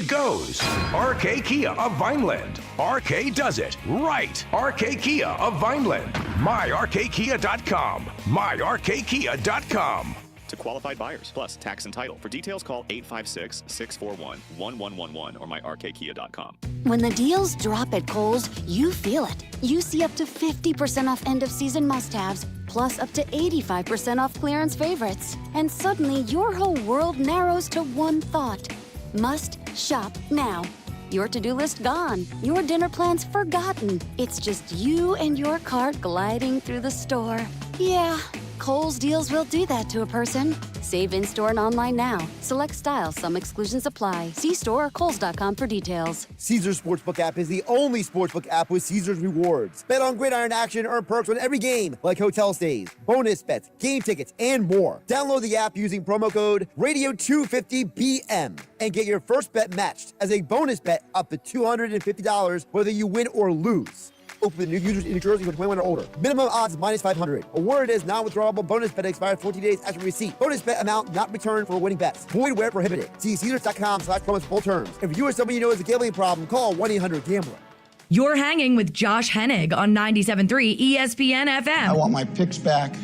goes. RK Kia of Vineland. RK does it right. RK Kia of Vineland. MyRKKia.com. MyRKKia.com. To qualified buyers, plus tax and title. For details, call 856-641-1111 or myrkkia.com. When the deals drop at Kohl's, you feel it. You see up to 50% off end-of-season must-haves, plus up to 85% off clearance favorites. And suddenly, your whole world narrows to one thought. Must shop now. Your to-do list gone. Your dinner plans forgotten. It's just you and your cart gliding through the store. Yeah, Kohl's deals will do that to a person. Save in-store and online now. Select styles. Some exclusions apply. See store or Kohl's.com for details. Caesars Sportsbook app is the only sportsbook app with Caesars rewards. Bet on gridiron action, earn perks on every game, like hotel stays, bonus bets, game tickets, and more. Download the app using promo code Radio250BM and get your first bet matched as a bonus bet up to $250 whether you win or lose. Open with new users in New Jersey who are 21 or older. Minimum odds minus 500. Award is non-withdrawable bonus bet expires 14 days after receipt. Bonus bet amount not returned for winning bets. Void where prohibited. See Caesars.com/promo for full terms. If you or someone you know has a gambling problem, call 1-800-GAMBLER. You're hanging with Josh Hennig on 97.3 ESPN FM. I want my picks back.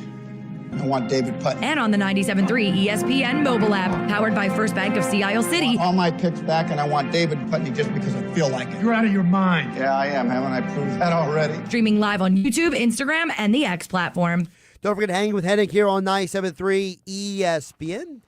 I want David Putney. And on the 97.3 ESPN mobile app, powered by First Bank of Sea Isle City. I want all my picks back, and I want David Putney just because I feel like it. You're out of your mind. Yeah, I am. Haven't I proved that already? Streaming live on YouTube, Instagram, and the X platform. Don't forget to hang with Hennig here on 97.3 ESPN.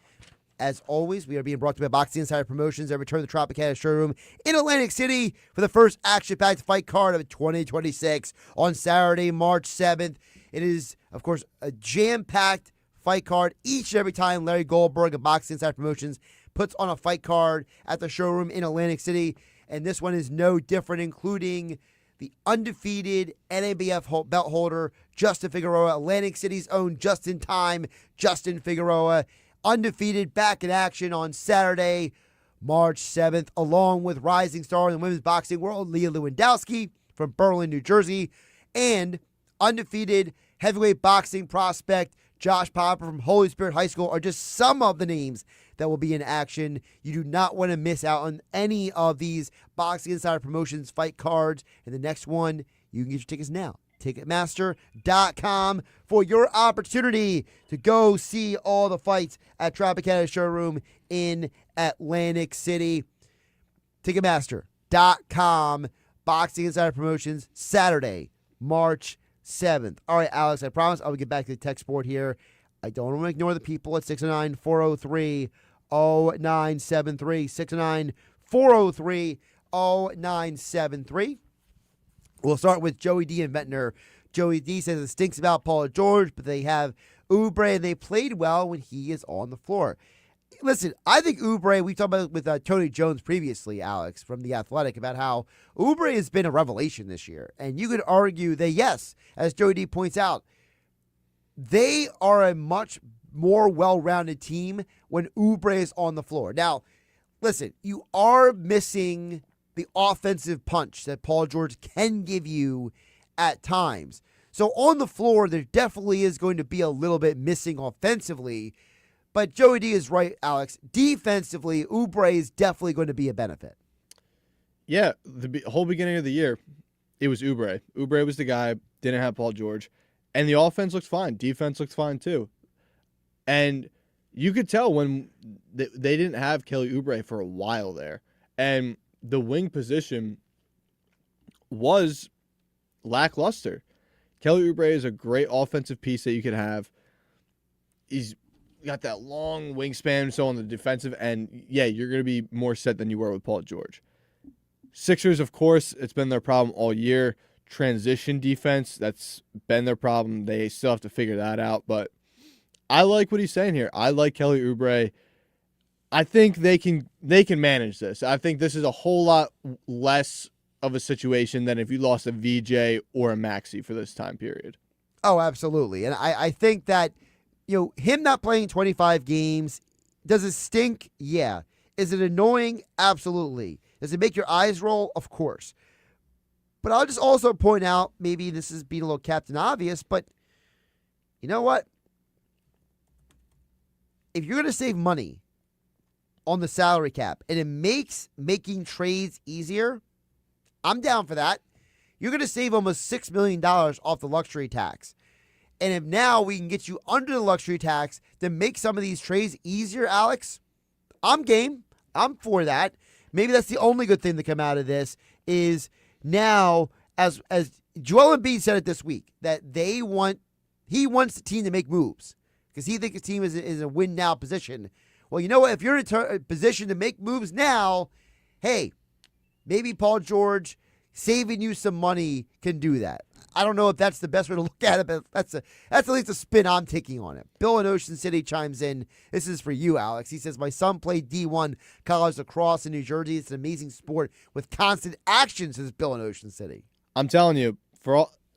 As always, we are being brought to you by Boxing Insider Promotions and return to the Tropicana Showroom in Atlantic City for the first action-packed fight card of 2026 on Saturday, March 7th. It is, of course, a jam-packed fight card each and every time Larry Goldberg of Boxing Insider Promotions puts on a fight card at the showroom in Atlantic City. And this one is no different, including the undefeated NABF belt holder, Justin Figueroa, Atlantic City's own just-in-time Justin Figueroa, undefeated, back in action on Saturday, March 7th, along with rising star in the women's boxing world, Leah Lewandowski from Berlin, New Jersey, and undefeated heavyweight boxing prospect Josh Popper from Holy Spirit High School are just some of the names that will be in action. You do not want to miss out on any of these Boxing Insider Promotions fight cards. And the next one, you can get your tickets now. Ticketmaster.com for your opportunity to go see all the fights at Tropicana Showroom in Atlantic City. Ticketmaster.com, Boxing Insider Promotions, Saturday, March 7th. All right, Alex, I promise I will get back to the text board here. I don't want to ignore the people at 609-403-0973. 609-403-0973. We'll start with Joey D. in Ventnor. Joey D. says it stinks about Paul George, but they have Oubre, and they played well when he is on the floor. Listen, I think Oubre, we talked about it with Tony Jones previously, Alex, from The Athletic, about how Oubre has been a revelation this year. And you could argue that, yes, as Joey D points out, they are a much more well-rounded team when Oubre is on the floor. Now, listen, you are missing the offensive punch that Paul George can give you at times. So on the floor, there definitely is going to be a little bit missing offensively. But Joey D is right, Alex. Defensively, Oubre is definitely going to be a benefit. Yeah, the whole beginning of the year, it was Oubre. Oubre was the guy, didn't have Paul George. And the offense looks fine. Defense looks fine, too. And you could tell when they didn't have Kelly Oubre for a while there. And the wing position was lackluster. Kelly Oubre is a great offensive piece that you could have. He's got that long wingspan, so on the defensive end, yeah, you're going to be more set than you were with Paul George. Sixers, of course, it's been their problem all year. Transition defense, that's been their problem. They still have to figure that out, but I like what he's saying here. I like Kelly Oubre. I think they can manage this. I think this is a whole lot less of a situation than if you lost a VJ or a Maxey for this time period. Oh, absolutely. And I think that, him not playing 25 games, does it stink? Yeah. Is it annoying? Absolutely. Does it make your eyes roll? Of course. But I'll just also point out, maybe this is being a little Captain Obvious, but you know what? If you're going to save money on the salary cap and it makes making trades easier, I'm down for that. You're going to save almost $6 million off the luxury tax. And if now we can get you under the luxury tax to make some of these trades easier, Alex, I'm game. I'm for that. Maybe that's the only good thing to come out of this is now, as Joel Embiid said it this week, that he wants the team to make moves because he thinks his team is in a win-now position. Well, you know what? If you're in a position to make moves now, hey, maybe Paul George saving you some money can do that. I don't know if that's the best way to look at it, but that's at least a spin I'm taking on it. Bill in Ocean City chimes in. This is for you, Alex. He says, my son played D1 college lacrosse in New Jersey. It's an amazing sport with constant action, says Bill in Ocean City. I'm telling you,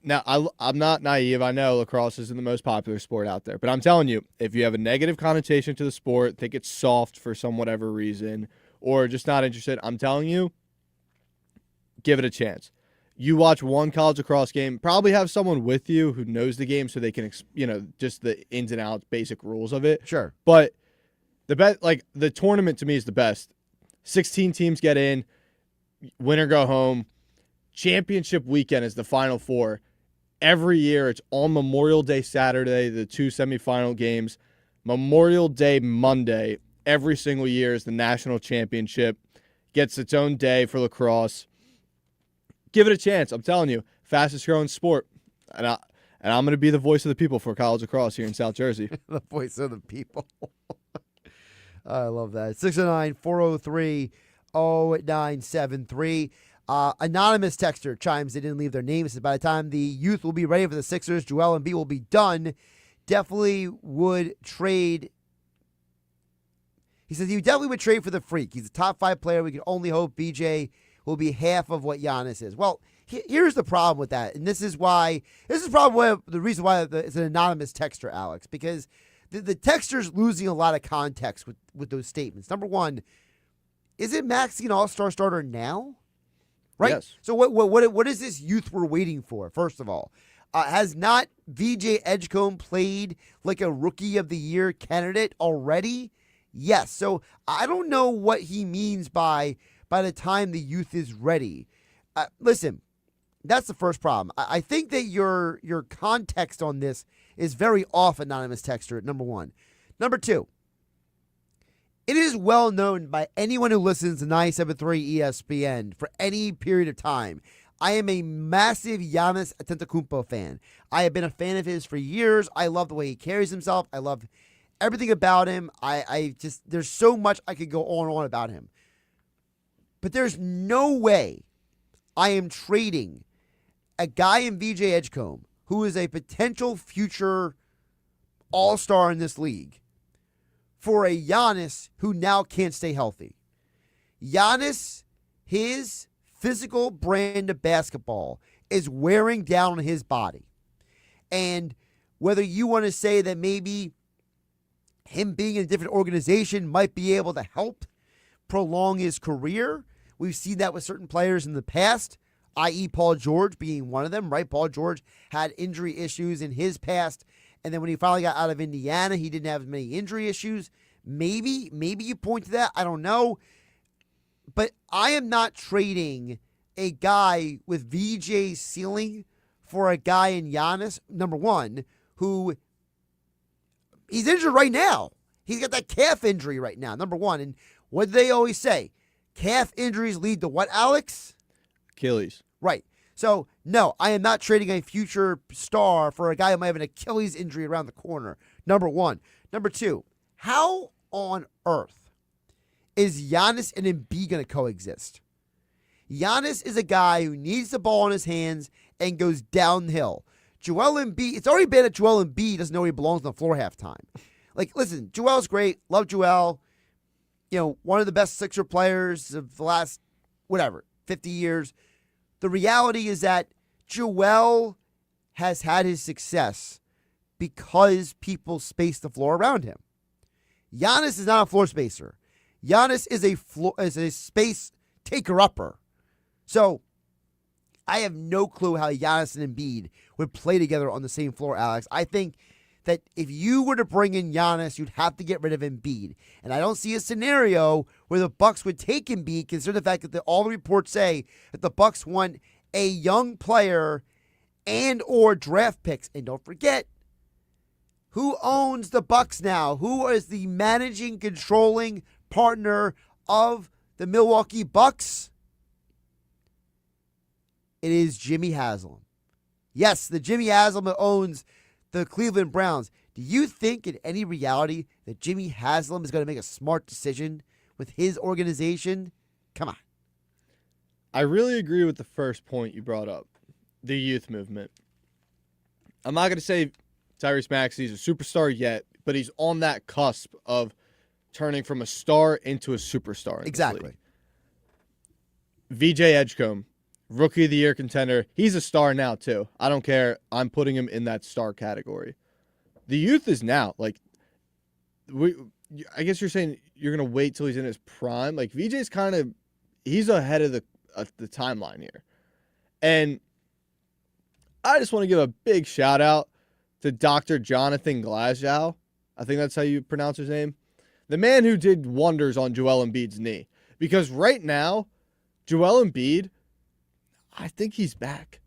now I'm not naive. I know lacrosse isn't the most popular sport out there, but I'm telling you, if you have a negative connotation to the sport, think it's soft for some whatever reason, or just not interested, I'm telling you, give it a chance. You watch one college lacrosse game, probably have someone with you who knows the game so they can, just the ins and outs, basic rules of it. Sure. But the tournament to me is the best. 16 teams get in, winner go home. Championship weekend is the Final Four. Every year, it's on Memorial Day Saturday, the 2 semifinal games. Memorial Day Monday, every single year is the national championship. Gets its own day for lacrosse. Give it a chance. I'm telling you, fastest growing sport. And I'm going to be the voice of the people for college lacrosse here in South Jersey. The voice of the people. I love that. 609-403-0973. Anonymous texter chimes. They didn't leave their name. Says, by the time the youth will be ready for the Sixers, Joel Embiid will be done. Definitely would trade. He says he definitely would trade for the freak. He's a top 5 player. We can only hope BJ will be half of what Giannis is. Well, here's the problem with that, and this is probably the reason why it's an anonymous texter, Alex, because the texter's losing a lot of context with those statements. Number one, isn't Maxey an all-star starter now? Right? Yes. So what is this youth we're waiting for, first of all? Has not VJ Edgecombe played like a Rookie of the Year candidate already? Yes. So I don't know what he means by the time the youth is ready. Listen, that's the first problem. I think that your context on this is very off, anonymous texter, number one. Number two, it is well known by anyone who listens to 97.3 ESPN for any period of time. I am a massive Giannis Antetokounmpo fan. I have been a fan of his for years. I love the way he carries himself. I love everything about him. There's so much I could go on and on about him. But there's no way I am trading a guy in VJ Edgecombe who is a potential future all-star in this league for a Giannis who now can't stay healthy. Giannis, his physical brand of basketball is wearing down on his body. And whether you want to say that maybe him being in a different organization might be able to help prolong his career, we've seen that with certain players in the past, i.e. Paul George being one of them, right? Paul George had injury issues in his past, and then when he finally got out of Indiana, he didn't have as many injury issues. Maybe you point to that. I don't know. But I am not trading a guy with VJ's ceiling for a guy in Giannis, number one, who he's injured right now. He's got that calf injury right now, number one. And what do they always say? Calf injuries lead to what, Alex? Achilles. Right. So, no, I am not trading a future star for a guy who might have an Achilles injury around the corner, number one. Number two, how on earth is Giannis and Embiid going to coexist? Giannis is a guy who needs the ball in his hands and goes downhill. Joel Embiid, it's already bad that Joel Embiid doesn't know where he belongs on the floor half time. Like, listen, Joel's great. Love Joel. One of the best Sixer players of the last, 50 years. The reality is that Joel has had his success because people space the floor around him. Giannis is not a floor spacer. Giannis is a space taker-upper. So I have no clue how Giannis and Embiid would play together on the same floor, Alex. I think that if you were to bring in Giannis, you'd have to get rid of Embiid. And I don't see a scenario where the Bucks would take Embiid, considering the fact that all the reports say that the Bucks want a young player and or draft picks. And don't forget, who owns the Bucks now? Who is the managing, controlling partner of the Milwaukee Bucks? It is Jimmy Haslam. Yes, the Jimmy Haslam that owns the Cleveland Browns. Do you think in any reality that Jimmy Haslam is going to make a smart decision with his organization? Come on. I really agree with the first point you brought up, the youth movement. I'm not going to say Tyrese Maxey's a superstar yet, but he's on that cusp of turning from a star into a superstar. Exactly. VJ Edgecombe, Rookie of the Year contender. He's a star now, too. I don't care. I'm putting him in that star category. The youth is now. Like, I guess you're saying you're going to wait till he's in his prime. Like, VJ's kind of, he's ahead of the timeline here. And I just want to give a big shout out to Dr. Jonathan Glasgow. I think that's how you pronounce his name. The man who did wonders on Joel Embiid's knee. Because right now, Joel Embiid, I think he's back.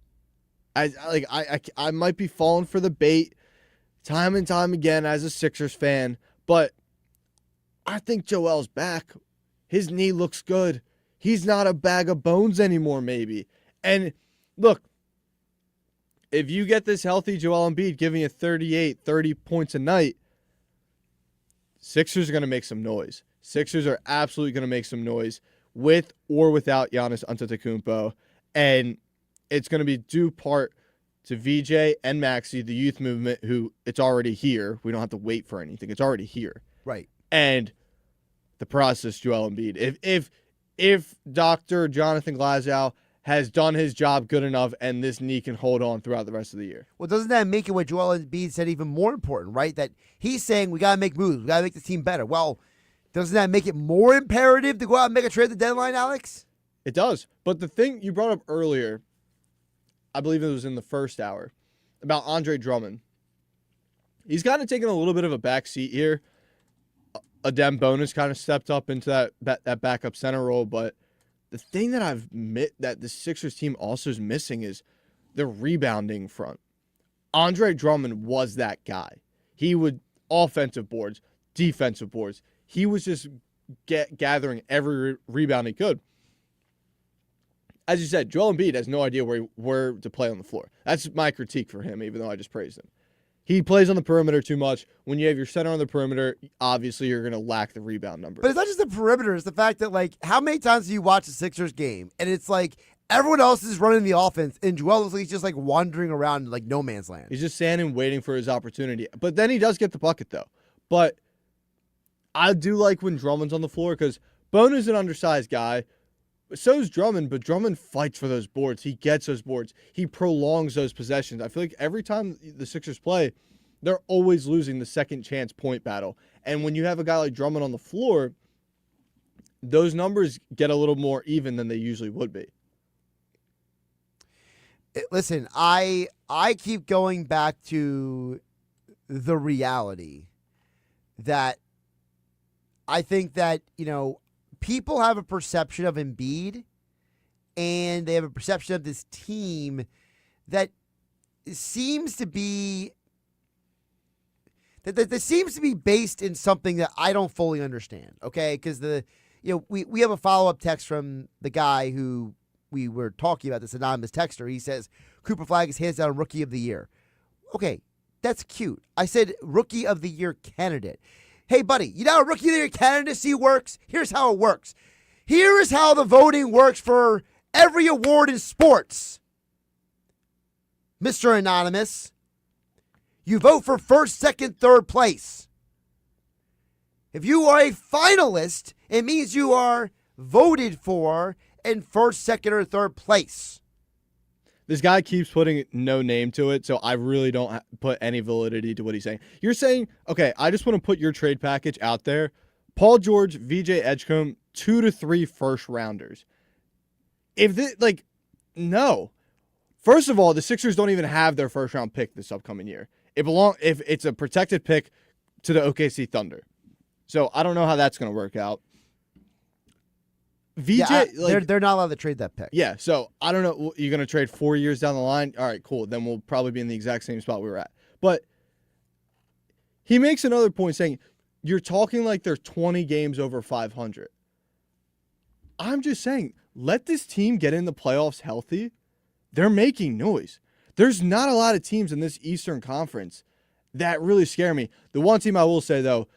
I might be falling for the bait time and time again as a Sixers fan, but I think Joel's back. His knee looks good. He's not a bag of bones anymore, maybe. And look, if you get this healthy Joel Embiid giving you 38, 30 points a night, Sixers are going to make some noise. Sixers are absolutely going to make some noise with or without Giannis Antetokounmpo. And it's going to be due part to VJ and Maxey, the youth movement, who it's already here. We don't have to wait for anything. It's already here. Right. And the process, Joel Embiid. If Dr. Jonathan Glasgow has done his job good enough and this knee can hold on throughout the rest of the year. Well, doesn't that make it what Joel Embiid said even more important, right? That he's saying we got to make moves. We got to make the team better. Well, doesn't that make it more imperative to go out and make a trade at the deadline, Alex? It does. But the thing you brought up earlier, I believe it was in the first hour, about Andre Drummond. He's kind of taken a little bit of a back seat here. Adem Bonus kind of stepped up into that backup center role, but the thing that the Sixers team also is missing is the rebounding front. Andre Drummond was that guy. He would offensive boards, defensive boards. He was just gathering every rebound he could. As you said, Joel Embiid has no idea where to play on the floor. That's my critique for him, even though I just praised him. He plays on the perimeter too much. When you have your center on the perimeter, obviously you're going to lack the rebound number. But it's not just the perimeter. It's the fact that, like, how many times do you watch a Sixers game and it's like everyone else is running the offense and Joel looks like he's just like wandering around like no man's land. He's just standing waiting for his opportunity. But then he does get the bucket, though. But I do like when Drummond's on the floor because Bone is an undersized guy. So is Drummond, but Drummond fights for those boards. He gets those boards. He prolongs those possessions. I feel like every time the Sixers play, they're always losing the second chance point battle. And when you have a guy like Drummond on the floor, those numbers get a little more even than they usually would be. Listen, I keep going back to the reality that I think that, people have a perception of Embiid and they have a perception of this team that seems to be that seems to be based in something that I don't fully understand. Okay, because we have a follow-up text from the guy who we were talking about, this anonymous texter. He says Cooper Flag is hands down Rookie of the Year. Okay, that's cute. I said Rookie of the Year candidate. Hey, buddy, you know how Rookie of the Year candidacy works? Here's how it works. Here is how the voting works for every award in sports. Mr. Anonymous, you vote for first, second, third place. If you are a finalist, it means you are voted for in first, second, or third place. This guy keeps putting no name to it, so I really don't put any validity to what he's saying. You're saying, okay, I just want to put your trade package out there. Paul George, VJ Edgecombe, 2 to 3 first rounders. No. First of all, the Sixers don't even have their first round pick this upcoming year. If it's a protected pick to the OKC Thunder. So I don't know how that's going to work out. VJ, they're not allowed to trade that pick. Yeah, so I don't know. You're going to trade 4 years down the line? All right, cool. Then we'll probably be in the exact same spot we were at. But he makes another point saying, you're talking like they're 20 games over 500. I'm just saying, let this team get in the playoffs healthy. They're making noise. There's not a lot of teams in this Eastern Conference that really scare me. The one team I will say, though,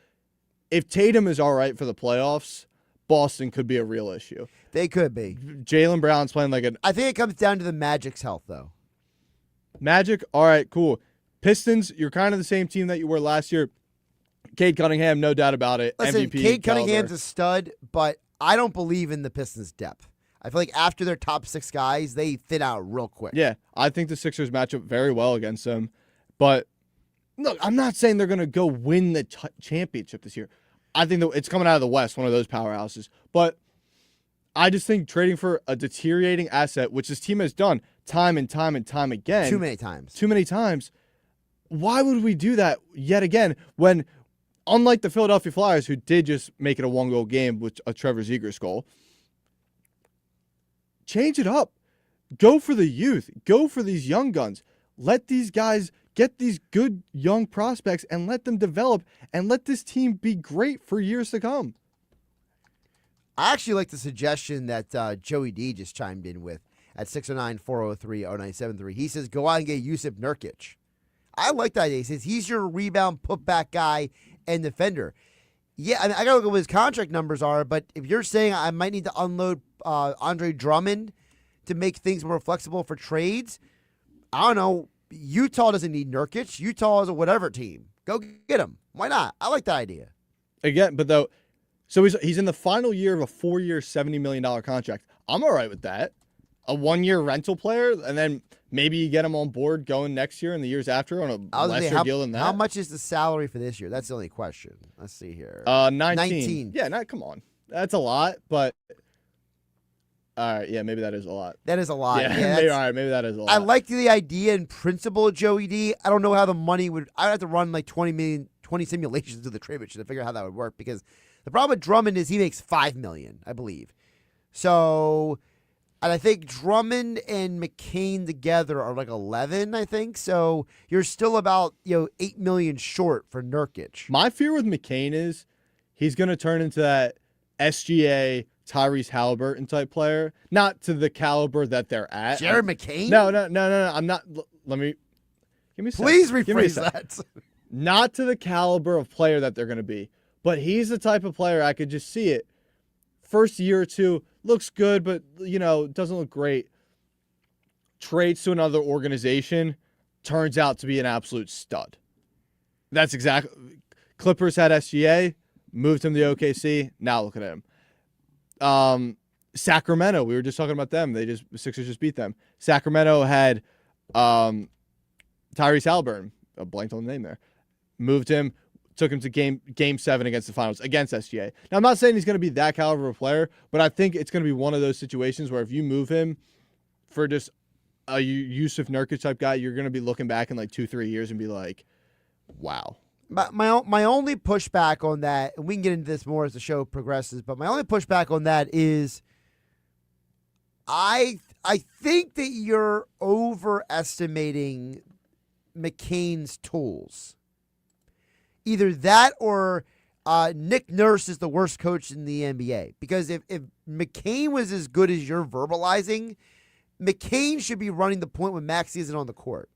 if Tatum is all right for the playoffs, Boston could be a real issue. They could be. Jaylen Brown's playing like I think it comes down to the Magic's health, though. Magic, all right, cool. Pistons, you're kind of the same team that you were last year. Cade Cunningham, no doubt about it. Listen, MVP. Cade caliber. Cunningham's a stud, but I don't believe in the Pistons' depth. I feel like after their top 6 guys, they thin out real quick. Yeah, I think the Sixers match up very well against them. But look, I'm not saying they're going to go win the championship this year. I think that it's coming out of the West, one of those powerhouses. But I just think trading for a deteriorating asset, which this team has done time and time and time again. Too many times. Too many times. Why would we do that yet again when, unlike the Philadelphia Flyers, who did just make it a 1-goal game with a Trevor Zegras goal, change it up. Go for the youth. Go for these young guns. Let these guys get these good young prospects and let them develop and let this team be great for years to come. I actually like the suggestion that Joey D just chimed in with at 609-403-0973. He says, go out and get Yusuf Nurkic. I like that idea. He says he's your rebound, putback guy, and defender. Yeah, I mean, I got to look at what his contract numbers are, but if you're saying I might need to unload Andre Drummond to make things more flexible for trades, I don't know. Utah doesn't need Nurkic. Utah is a whatever team. Go get him. Why not? I like that idea. Again, but though, so he's in the final year of a 4-year, $70 million contract. I'm all right with that. A 1-year rental player, and then maybe you get him on board going next year and the years after on a lesser deal than that. How much is the salary for this year? That's the only question. Let's see here. 19. Yeah, come on. That's a lot, but all right, yeah, maybe that is a lot. That is a lot. Yeah, maybe, all right, maybe that is a lot. I like the idea in principle, Joey D. I don't know how the money would. I'd have to run like 20 simulations to the trade machine to figure out how that would work, because the problem with Drummond is he makes $5 million, I believe. So, and I think Drummond and McCain together are like 11, I think. So you're still about $8 million short for Nurkic. My fear with McCain is he's going to turn into that SGA Tyrese Halliburton type player, not to the caliber that they're at. Jared McCain? No. I'm not. Give me a second. Please rephrase that. Not to the caliber of player that they're going to be, but he's the type of player I could just see it. First year or two looks good, but doesn't look great. Trades to another organization, turns out to be an absolute stud. That's exactly. Clippers had SGA, moved him to OKC. Now look at him. Sacramento, we were just talking about them. The Sixers just beat them. Sacramento had Tyrese Halliburton. I blanked on the name there. Moved him, took him to game 7 against the finals against SGA. Now I'm not saying he's going to be that caliber of player, but I think it's going to be one of those situations where if you move him for just a Yusuf Nurkic type guy, you're going to be looking back in like 2-3 years and be like, wow. My only pushback on that, and we can get into this more as the show progresses, but my only pushback on that is I think that you're overestimating McCain's tools. Either that or Nick Nurse is the worst coach in the NBA. Because if McCain was as good as you're verbalizing, McCain should be running the point when Maxey isn't on the court.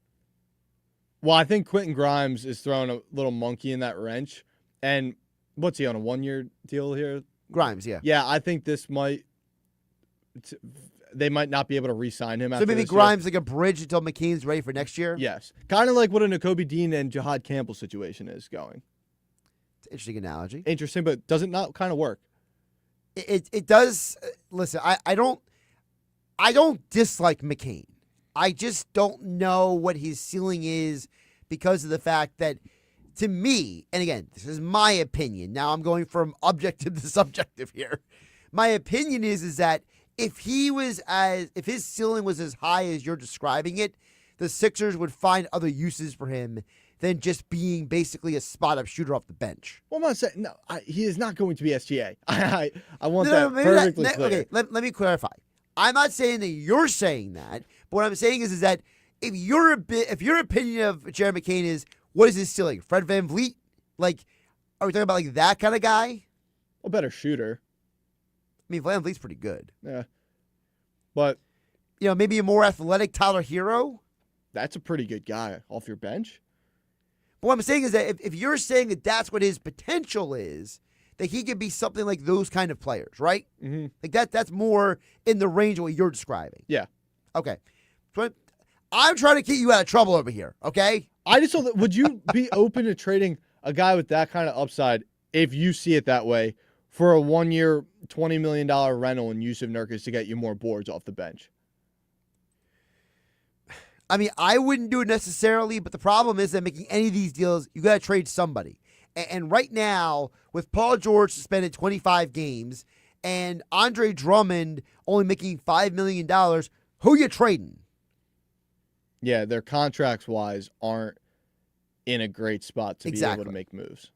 Well, I think Quentin Grimes is throwing a little monkey in that wrench. And what's he on, a 1-year deal here? Grimes, yeah. Yeah, I think they might not be able to re-sign him after So maybe Grimes like a bridge until McCain's ready for next year? Yes. Kind of like what a Nakobe Dean and Jahad Campbell situation is going. It's an interesting analogy. Interesting, but does it not kind of work? It does. Listen, I don't dislike McCain. I just don't know what his ceiling is because of the fact that, to me, and again, this is my opinion. Now I'm going from objective to subjective here. My opinion is that if his ceiling was as high as you're describing it, the Sixers would find other uses for him than just being basically a spot-up shooter off the bench. Well, I'm not saying he is not going to be SGA. I want that perfectly clear. Okay, let me clarify. I'm not saying that you're saying that, but what I'm saying is that if your opinion of Jared McCain is what is his ceiling, Fred VanVleet? Like, are we talking about like that kind of guy? A better shooter. I mean, VanVleet's pretty good. Yeah, but maybe a more athletic Tyler Hero. That's a pretty good guy off your bench. But what I'm saying is that if you're saying that that's what his potential is, that he could be something like those kind of players, right? Mm-hmm. Like that's more in the range of what you're describing. Yeah. Okay. So I'm trying to keep you out of trouble over here, okay? I just don't. Would you be open to trading a guy with that kind of upside if you see it that way for a 1-year, $20 million rental in Yusuf Nurkic to get you more boards off the bench? I mean, I wouldn't do it necessarily, but the problem is that making any of these deals, you got to trade somebody. And right now, with Paul George suspended 25 games and Andre Drummond only making $5 million, who you trading? Yeah, their contracts-wise aren't in a great spot to be able to make moves.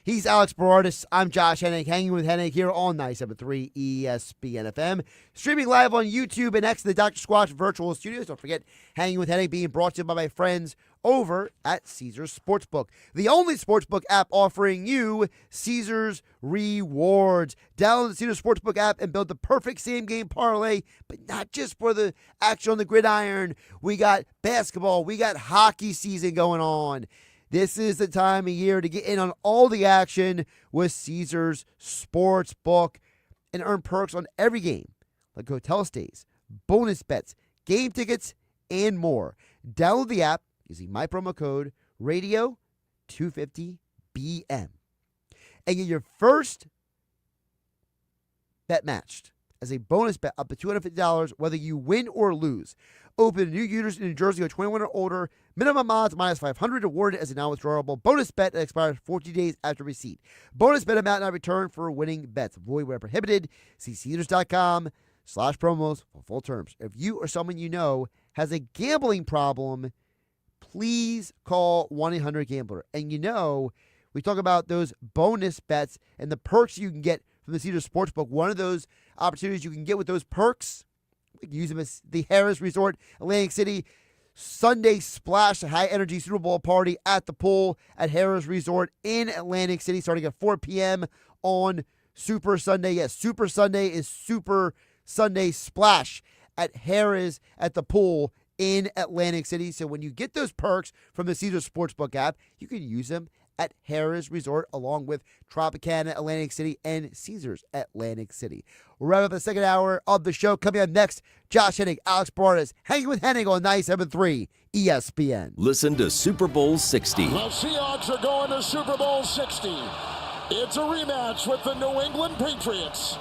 He's Alex Berardis. I'm Josh Hennig, hanging with Hennig here on 97.3 ESPN FM. Streaming live on YouTube and X to the Dr. Squatch Virtual Studios. Don't forget, Hanging with Hennig being brought to you by my friends over at Caesars Sportsbook, the only sportsbook app offering you Caesars rewards. Download the Caesars Sportsbook app and build the perfect same-game parlay, but not just for the action on the gridiron. We got basketball. We got hockey season going on. This is the time of year to get in on all the action with Caesars Sportsbook and earn perks on every game, like hotel stays, bonus bets, game tickets, and more. Download the app using my promo code radio250BM and get your first bet matched as a bonus bet up to $250 whether you win or lose. Open to new users in New Jersey who are 21 or older. Minimum odds minus 500. Awarded as a non-withdrawable bonus bet that expires 14 days after receipt. Bonus bet amount not returned for winning bets. Void where prohibited. See Caesars.com/promos for full terms. If you or someone you know has a gambling problem, please call 1-800-GAMBLER. And we talk about those bonus bets and the perks you can get from the Caesars Sportsbook. One of those opportunities you can get with those perks, use them as the Harrah's Resort, Atlantic City. Sunday Splash, a high-energy Super Bowl party at the pool at Harrah's Resort in Atlantic City, starting at 4 p.m. on Super Sunday. Yes, Super Sunday is Super Sunday Splash at Harrah's at the pool in Atlantic City. So when you get those perks from the Caesars Sportsbook app, you can use them at Harrah's Resort along with Tropicana Atlantic City and Caesars Atlantic City. We'll wrap up the second hour of the show. Coming up next, Josh Hennig, Alex Berardis, hanging with Hennig on 97.3 ESPN. Listen to Super Bowl 60. The Seahawks are going to Super Bowl 60. It's a rematch with the New England Patriots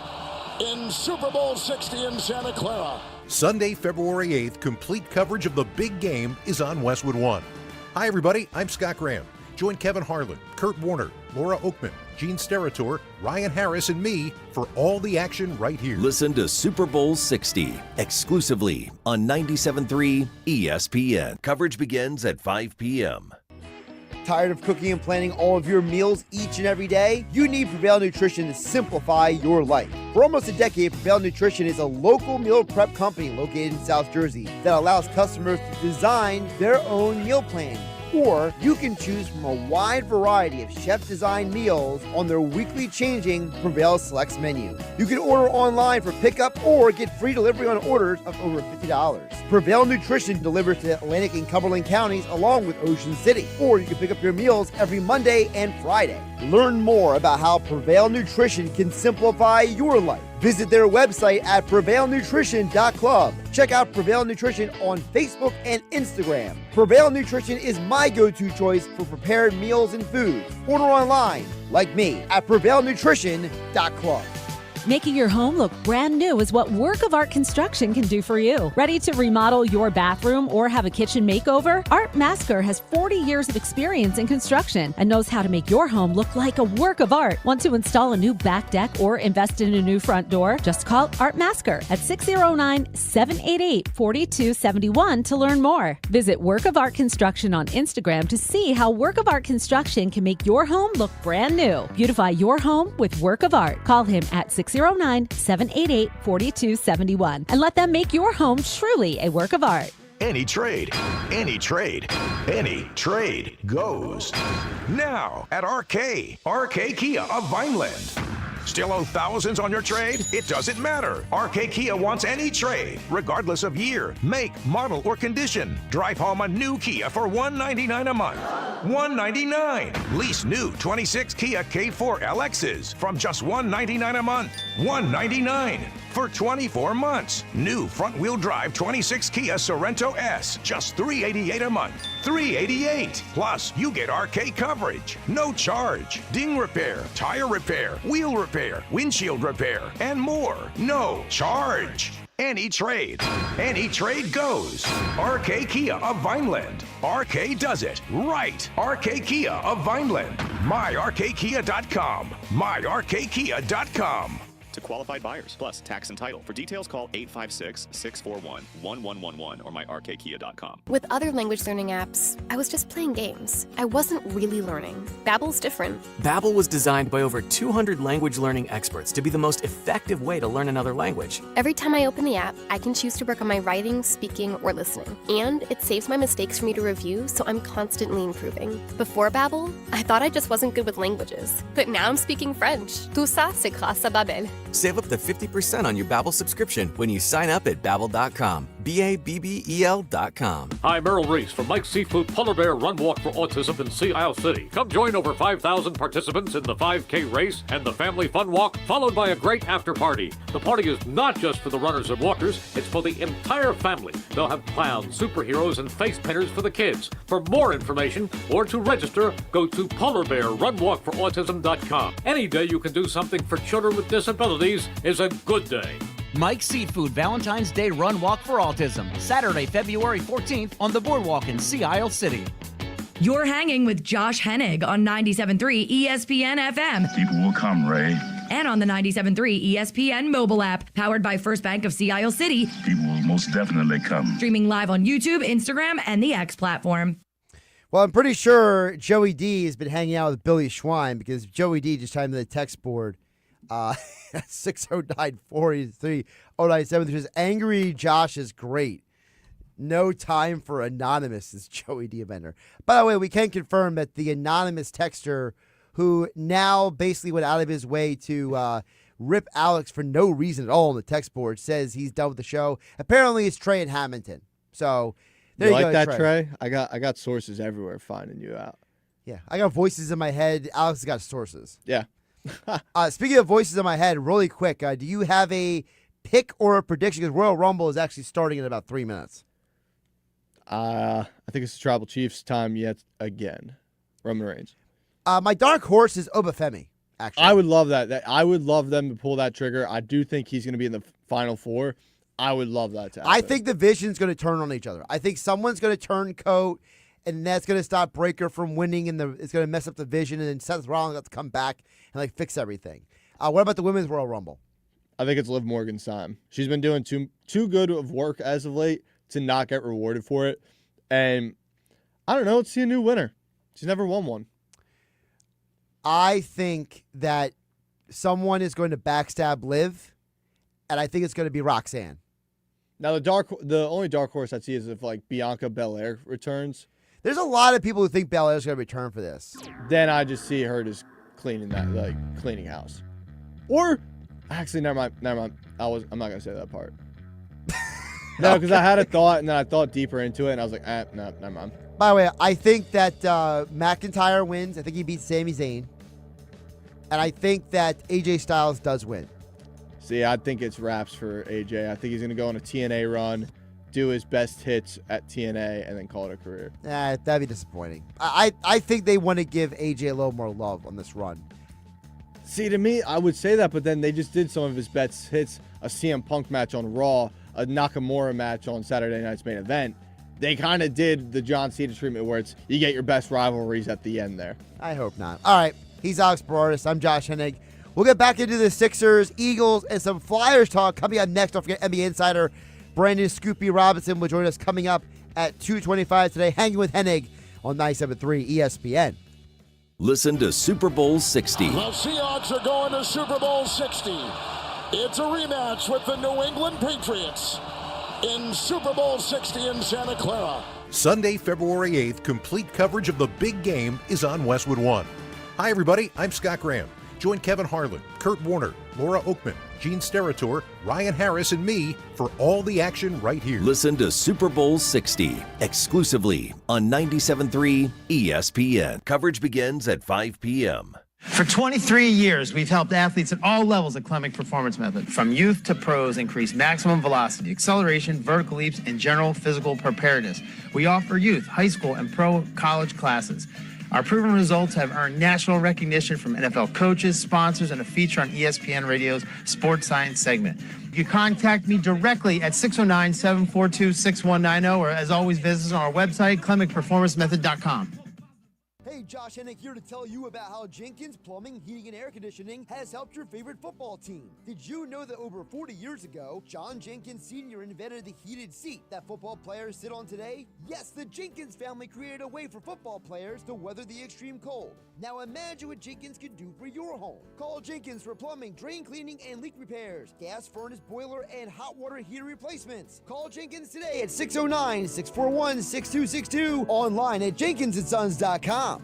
in Super Bowl 60 in Santa Clara. Sunday, February 8th, complete coverage of the big game is on Westwood One. Hi, everybody. I'm Scott Graham. Join Kevin Harlan, Kurt Warner, Laura Oakman, Gene Steratore, Ryan Harris, and me for all the action right here. Listen to Super Bowl 60 exclusively on 97.3 ESPN. Coverage begins at 5 p.m. Tired of cooking and planning all of your meals each and every day? You need Prevail Nutrition to simplify your life. For almost a decade, Prevail Nutrition is a local meal prep company located in South Jersey that allows customers to design their own meal plan. Or you can choose from a wide variety of chef-designed meals on their weekly changing Prevail Selects menu. You can order online for pickup or get free delivery on orders of over $50. Prevail Nutrition delivers to Atlantic and Cumberland counties along with Ocean City. Or you can pick up your meals every Monday and Friday. Learn more about how Prevail Nutrition can simplify your life. Visit their website at prevailnutrition.club. Check out Prevail Nutrition on Facebook and Instagram. Prevail Nutrition is my go-to choice for prepared meals and food. Order online, like me, at prevailnutrition.club. Making your home look brand new is what Work of Art Construction can do for you. Ready to remodel your bathroom or have a kitchen makeover? Art Masker has 40 years of experience in construction and knows how to make your home look like a work of art. Want to install a new back deck or invest in a new front door? Just call Art Masker at 609-788-4271 to learn more. Visit Work of Art Construction on Instagram to see how Work of Art Construction can make your home look brand new. Beautify your home with Work of Art. Call him at 609-788-4271 and let them make your home truly a work of art. Any trade goes now at RK Kia of Vineland. Still owe thousands on your trade? It doesn't matter. RK Kia wants any trade, regardless of year, make, model, or condition. Drive home a new Kia for $199 a month. $199. Lease new 26 Kia K4 LXs from just $199 a month. $199. for 24 months. New front-wheel drive 26 Kia Sorento S, just $388 a month. $388. Plus, you get RK coverage, no charge, ding repair, tire repair, wheel repair, windshield repair, and more. No charge. Any trade goes. RK Kia of Vineland. RK does it right. RK Kia of Vineland. MyRKKia.com. MyRKKia.com. To qualified buyers, plus tax and title. For details, call 856-641-1111 or myrkkia.com. With other language learning apps, I was just playing games. I wasn't really learning. Babbel's different. Babbel was designed by over 200 language learning experts to be the most effective way to learn another language. Every time I open the app, I can choose to work on my writing, speaking, or listening. And it saves my mistakes for me to review, so I'm constantly improving. Before Babbel, I thought I just wasn't good with languages. But now I'm speaking French. Tout ça, c'est grâce à Babbel. Save up to 50% on your Babbel subscription when you sign up at Babbel.com. BABBEL.com. Hi, Merrill Reese from Mike's Seafood Polar Bear Run Walk for Autism in Sea Isle City. Come join over 5,000 participants in the 5K race and the Family Fun Walk, followed by a great after party. The party is not just for the runners and walkers, it's for the entire family. They'll have clowns, superheroes, and face painters for the kids. For more information or to register, go to polarbearrunwalkforautism.com. Any day you can do something for children with disabilities is a good day. Mike's Seafood Valentine's Day Run Walk for Autism, Saturday, February 14th on the Boardwalk in Sea Isle City. You're hanging with Josh Hennig on 97.3 ESPN FM. People will come, Ray. And on the 97.3 ESPN mobile app, powered by First Bank of Sea Isle City. People will most definitely come. Streaming live on YouTube, Instagram, and the X platform. Well, I'm pretty sure Joey D has been hanging out with Billy Schwein because Joey D just chimed in the text board. 609-483-0973 says, angry Josh is great. No time for anonymous, is Joey D. Bender. By the way, we can confirm that the anonymous texter who now basically went out of his way to rip Alex for no reason at all on the text board says he's done with the show. Apparently it's Trey in Hamilton. So there you go, like that, Trey? I got sources everywhere finding you out. Yeah, I got voices in my head. Alex has got sources. Yeah. Speaking of voices in my head, really quick, do you have a pick or a prediction? Because Royal Rumble is actually starting in about 3 minutes. I think it's the Tribal Chiefs time yet again. Roman Reigns. My dark horse is Obafemi, actually. I would love that. I would love them to pull that trigger. I do think he's going to be in the Final Four. I would love that to happen. I think the vision's going to turn on each other. I think someone's going to turn coat, and that's going to stop Breaker from winning, and it's going to mess up the vision, and then Seth Rollins has to come back and fix everything. What about the Women's Royal Rumble? I think it's Liv Morgan's time. She's been doing too good of work as of late to not get rewarded for it. And I don't know, let's see a new winner. She's never won one. I think that someone is going to backstab Liv, and I think it's going to be Roxanne. Now, the only dark horse I see is if Bianca Belair returns. There's a lot of people who think Belair's going to return for this. Then I just see her just cleaning cleaning house. Or actually, never mind. I'm not going to say that part. No, because I had a thought, and then I thought deeper into it, and I was like, no, never mind. By the way, I think that McIntyre wins. I think he beats Sami Zayn. And I think that AJ Styles does win. See, I think it's wraps for AJ. I think he's going to go on a TNA run, do his best hits at TNA, and then call it a career. That'd be disappointing. I think they want to give AJ a little more love on this run. See, to me, I would say that, but then they just did some of his best hits, a CM Punk match on Raw, a Nakamura match on Saturday Night's Main Event. They kind of did the John Cena treatment where it's you get your best rivalries at the end there. I hope not. All right, he's Alex Berardis. I'm Josh Hennig. We'll get back into the Sixers, Eagles, and some Flyers talk coming up next. Don't forget NBA Insider Brandon Scoopy Robinson will join us coming up at 2:25 today, hanging with Hennig on 97.3 ESPN. Listen to Super Bowl 60. The Seahawks are going to Super Bowl 60. It's a rematch with the New England Patriots in Super Bowl 60 in Santa Clara. Sunday, February 8th, complete coverage of the big game is on Westwood One. Hi, everybody. I'm Scott Graham. Join Kevin Harlan, Kurt Warner, Laura Oakman, Gene Steratore, Ryan Harris, and me for all the action right here. Listen to Super Bowl 60 exclusively on 97.3 ESPN. Coverage begins at 5 p.m. For 23 years, we've helped athletes at all levels at Clemic Performance Method, from youth to pros, increase maximum velocity, acceleration, vertical leaps, and general physical preparedness. We offer youth, high school, and pro college classes. Our proven results have earned national recognition from NFL coaches, sponsors, and a feature on ESPN Radio's Sports Science segment. You can contact me directly at 609-742-6190, or as always, visit us on our website, clemicperformancemethod.com. Hey, Josh Hennig here to tell you about how Jenkins Plumbing, Heating, and Air Conditioning has helped your favorite football team. Did you know that over 40 years ago, John Jenkins Sr. invented the heated seat that football players sit on today? Yes, the Jenkins family created a way for football players to weather the extreme cold. Now imagine what Jenkins can do for your home. Call Jenkins for plumbing, drain cleaning, and leak repairs, gas furnace boiler, and hot water heater replacements. Call Jenkins today at 609-641-6262, online at jenkinsandsons.com.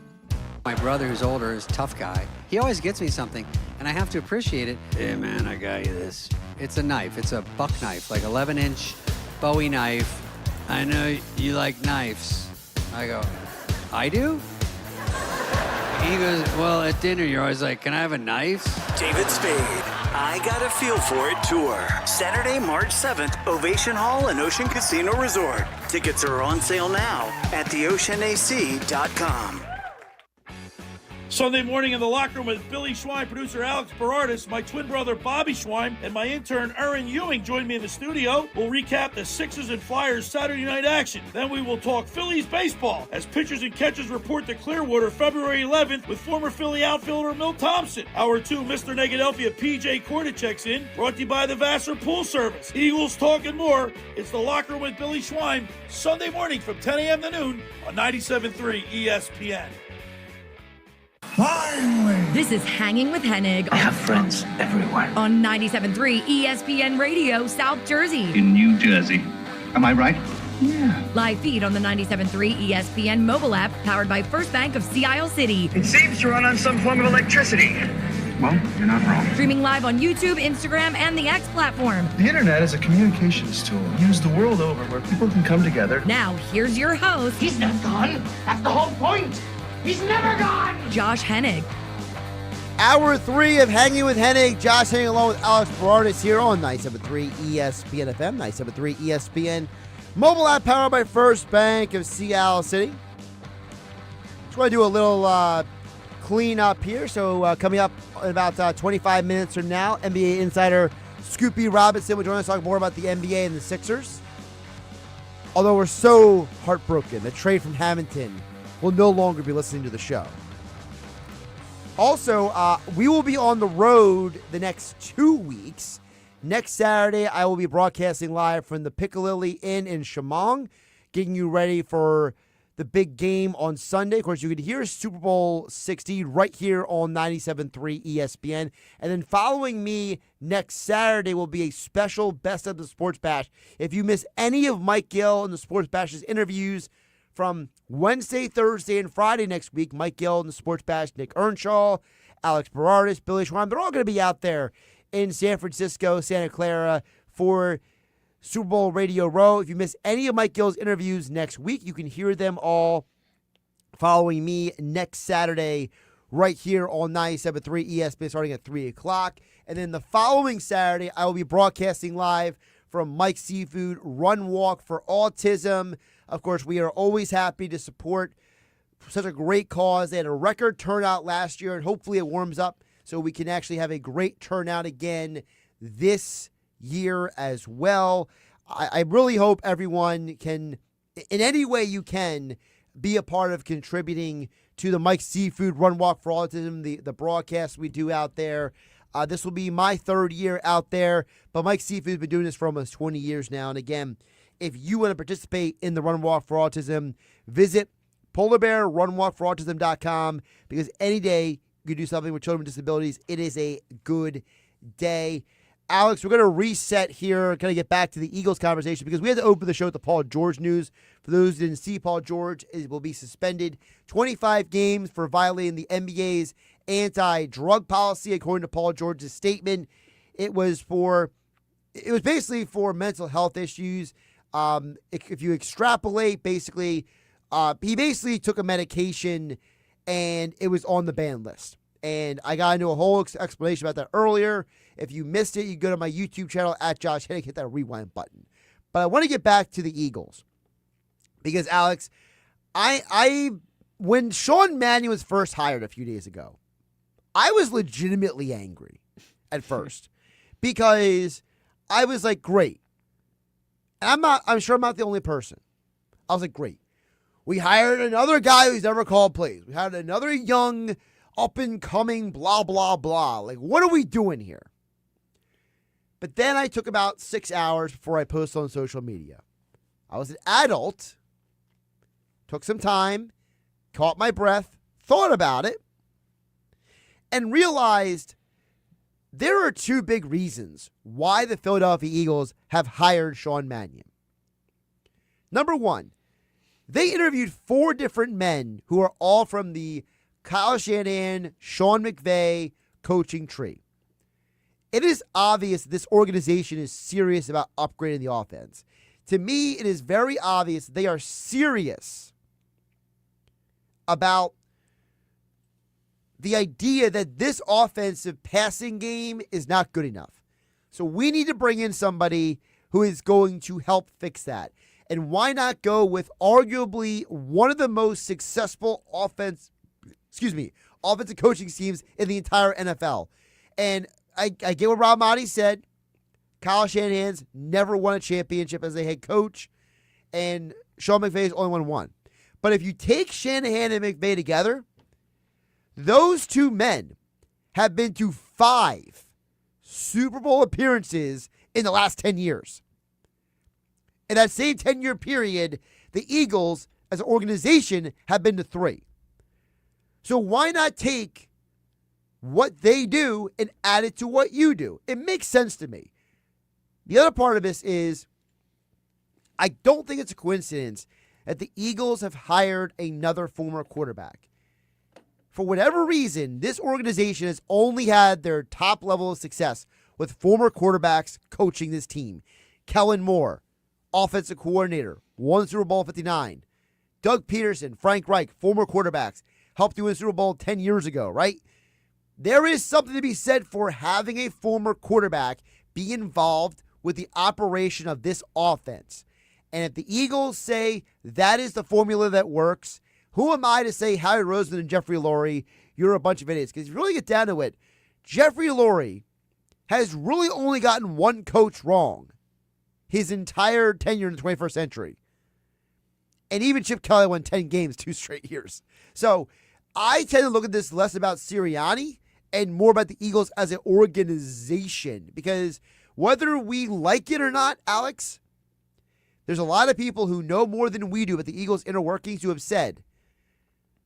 My brother, who's older, is a tough guy. He always gets me something, and I have to appreciate it. Hey, man, I got you this. It's a knife. It's a buck knife, like 11-inch Bowie knife. I know you like knives. I go, I do? He goes, well, at dinner, you're always like, can I have a knife? David Spade, I Got a Feel For It tour. Saturday, March 7th, Ovation Hall and Ocean Casino Resort. Tickets are on sale now at theoceanac.com. Sunday morning in the locker room with Billy Schwein, producer Alex Berardis, my twin brother Bobby Schwein, and my intern Erin Ewing join me in the studio. We'll recap the Sixers and Flyers Saturday night action. Then we will talk Phillies baseball as pitchers and catchers report to Clearwater February 11th with former Philly outfielder Milt Thompson. Hour 2, Mr. Negadelphia PJ Korda checks in, brought to you by the Vassar Pool Service. Eagles talk and more. It's the locker room with Billy Schwein, Sunday morning from 10 a.m. to noon on 97.3 ESPN. Finally! This is Hanging with Hennig. I have friends everywhere. On 97.3 ESPN Radio, South Jersey. In New Jersey. Am I right? Yeah. Live feed on the 97.3 ESPN mobile app, powered by First Bank of Sea Isle City. It seems to run on some form of electricity. Well, you're not wrong. Streaming live on YouTube, Instagram, and the X platform. The internet is a communications tool used the world over where people can come together. Now, here's your host. He's not gone. That's the whole point. He's never gone! Josh Hennig. Hour 3 of Hanging with Hennig. Josh Hennig along with Alex Berardis here on 97.3 ESPN FM, 97.3 ESPN. Mobile app powered by First Bank of Sea Isle City. Just want to do a little clean up here. So coming up in about 25 minutes from now, NBA insider Scoopy Robinson will join us to talk more about the NBA and the Sixers. Although we're so heartbroken, the trade from Hamilton will no longer be listening to the show. Also, we will be on the road the next 2 weeks. Next Saturday, I will be broadcasting live from the Piccalilli Inn in Shamong, getting you ready for the big game on Sunday. Of course, you can hear Super Bowl 60 right here on 97.3 ESPN. And then following me next Saturday will be a special Best of the Sports Bash. If you miss any of Mike Gill and the Sports Bash's interviews from Wednesday, Thursday, and Friday next week, Mike Gill and the Sports Bash, Nick Earnshaw, Alex Berardis, Billy Schwein, they're all going to be out there in San Francisco, Santa Clara for Super Bowl Radio Row. If you miss any of Mike Gill's interviews next week, you can hear them all following me next Saturday right here on 97.3 ESPN starting at 3 o'clock. And then the following Saturday, I will be broadcasting live from Mike's Seafood Run Walk for Autism. Of course, we are always happy to support such a great cause. They had a record turnout last year, and hopefully it warms up so we can actually have a great turnout again this year as well. I really hope everyone can, in any way you can, be a part of contributing to the Mike's Seafood Run Walk for Autism, the broadcast we do out there. This will be my third year out there, but Mike's Seafood has been doing this for almost 20 years now. And again, if you want to participate in the Run Walk for Autism, visit polarbearrunwalkforautism.com, because any day you can do something with children with disabilities, it is a good day. Alex, we're going to reset here, kind of get back to the Eagles conversation, because we had to open the show with the Paul George news. For those who didn't see, Paul George will be suspended 25 games for violating the NBA's anti-drug policy, according to Paul George's statement. It was basically for mental health issues. If you extrapolate, basically, he basically took a medication and it was on the ban list. And I got into a whole explanation about that earlier. If you missed it, you go to my YouTube channel at Josh Hennig, hit that rewind button. But I want to get back to the Eagles. Because, Alex, when Sean Mannion was first hired a few days ago, I was legitimately angry at first. Because I was like, great. And I'm sure I'm not the only person. I was like, great. We hired another guy who's never called plays. We hired another young, up-and-coming, blah, blah, blah. Like, what are we doing here? But then I took about 6 hours before I posted on social media. I was an adult, took some time, caught my breath, thought about it, and realized there are two big reasons why the Philadelphia Eagles have hired Sean Mannion. Number one, they interviewed 4 different men who are all from the Kyle Shanahan, Sean McVay coaching tree. It is obvious this organization is serious about upgrading the offense. To me, it is very obvious they are serious about the idea that this offensive passing game is not good enough. So we need to bring in somebody who is going to help fix that. And why not go with arguably one of the most successful offensive coaching teams in the entire NFL. And I get what Rob Maaddi said. Kyle Shanahan's never won a championship as a head coach, and Sean McVay's only won one. But if you take Shanahan and McVay together, those two men have been to 5 Super Bowl appearances in the last 10 years. In that same 10-year period, the Eagles, as an organization, have been to 3. So why not take what they do and add it to what you do? It makes sense to me. The other part of this is I don't think it's a coincidence that the Eagles have hired another former quarterback. For whatever reason, this organization has only had their top level of success with former quarterbacks coaching this team. Kellen Moore, offensive coordinator, won Super Bowl 59. Doug Peterson, Frank Reich, former quarterbacks, helped you win Super Bowl 10 years ago, right? There is something to be said for having a former quarterback be involved with the operation of this offense. And if the Eagles say that is the formula that works, who am I to say Howie Roseman and Jeffrey Lurie, you're a bunch of idiots? Because if you really get down to it, Jeffrey Lurie has really only gotten one coach wrong his entire tenure in the 21st century. And even Chip Kelly won 10 games 2 straight years. So I tend to look at this less about Sirianni and more about the Eagles as an organization. Because whether we like it or not, Alex, there's a lot of people who know more than we do about the Eagles' inner workings who have said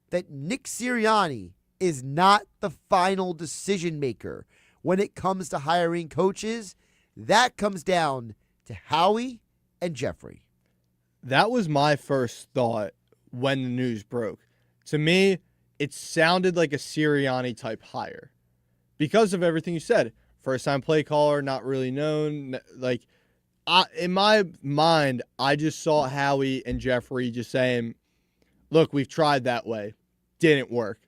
that Nick Sirianni is not the final decision maker when it comes to hiring coaches. That comes down to Howie and Jeffrey. That was my first thought when the news broke. To me, it sounded like a Sirianni type hire because of everything you said. First-time play caller, not really known. In my mind, I just saw Howie and Jeffrey just saying, look, we've tried that way. Didn't work.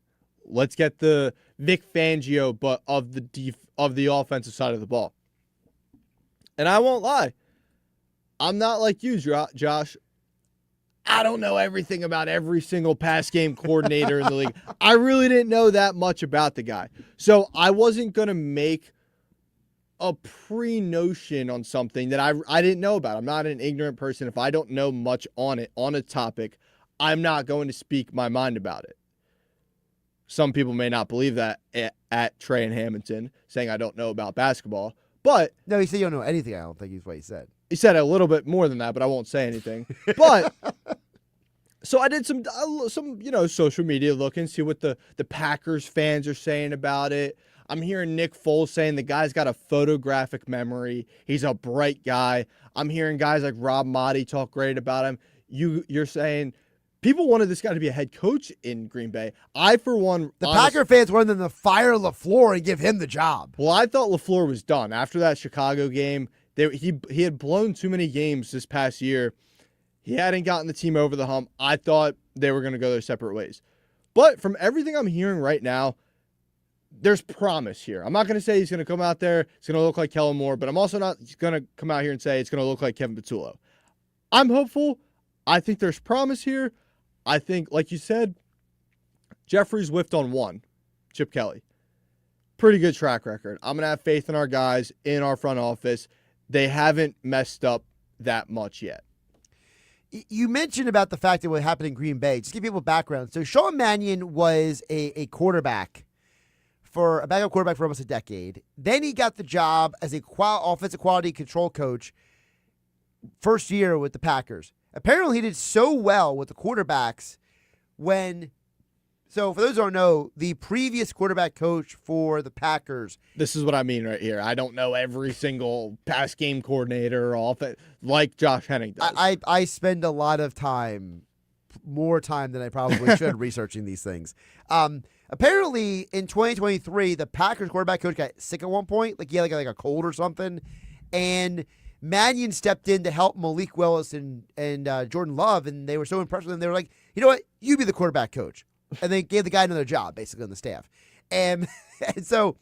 Let's get the Vic Fangio, but of the offensive side of the ball. And I won't lie. I'm not like you, Josh. I don't know everything about every single pass game coordinator in the league. I really didn't know that much about the guy. So I wasn't going to make a pre-notion on something that I didn't know about. I'm not an ignorant person. If I don't know much on a topic, I'm not going to speak my mind about it. Some people may not believe that at Trey and Hamilton, saying I don't know about basketball. But no, he said you don't know anything. I don't think is what he said. He said a little bit more than that, but I won't say anything. But so I did some social media look and see what the Packers fans are saying about it. I'm hearing Nick Foles saying the guy's got a photographic memory. He's a bright guy. I'm hearing guys like Rob Maaddi talk great about him. You're saying people wanted this guy to be a head coach in Green Bay. I, for one... Packer fans wanted them to fire LaFleur and give him the job. Well, I thought LaFleur was done. After that Chicago game, he had blown too many games this past year. He hadn't gotten the team over the hump. I thought they were going to go their separate ways. But from everything I'm hearing right now, there's promise here. I'm not going to say he's going to come out there, it's going to look like Kellen Moore, but I'm also not going to come out here and say it's going to look like Kevin Patullo. I'm hopeful. I think there's promise here. I think, like you said, Jeffrey's whiffed on one, Chip Kelly. Pretty good track record. I'm going to have faith in our guys, in our front office. They haven't messed up that much yet. You mentioned about the fact that what happened in Green Bay. Just to give people background. So Sean Mannion was a quarterback, a backup quarterback for almost a decade. Then he got the job as a offensive quality control coach first year with the Packers. Apparently he did so well with the quarterbacks so for those who don't know, the previous quarterback coach for the Packers. This is what I mean right here. I don't know every single pass game coordinator or offense like Josh Hennig does. I spend a lot of time, more time than I probably should, researching these things. Apparently in 2023, the Packers quarterback coach got sick at one point. Like he had like a cold or something. And Mannion stepped in to help Malik Willis and Jordan Love, and they were so impressed with him. They were like, you know what? You be the quarterback coach. And they gave the guy another job, basically, on the staff. And so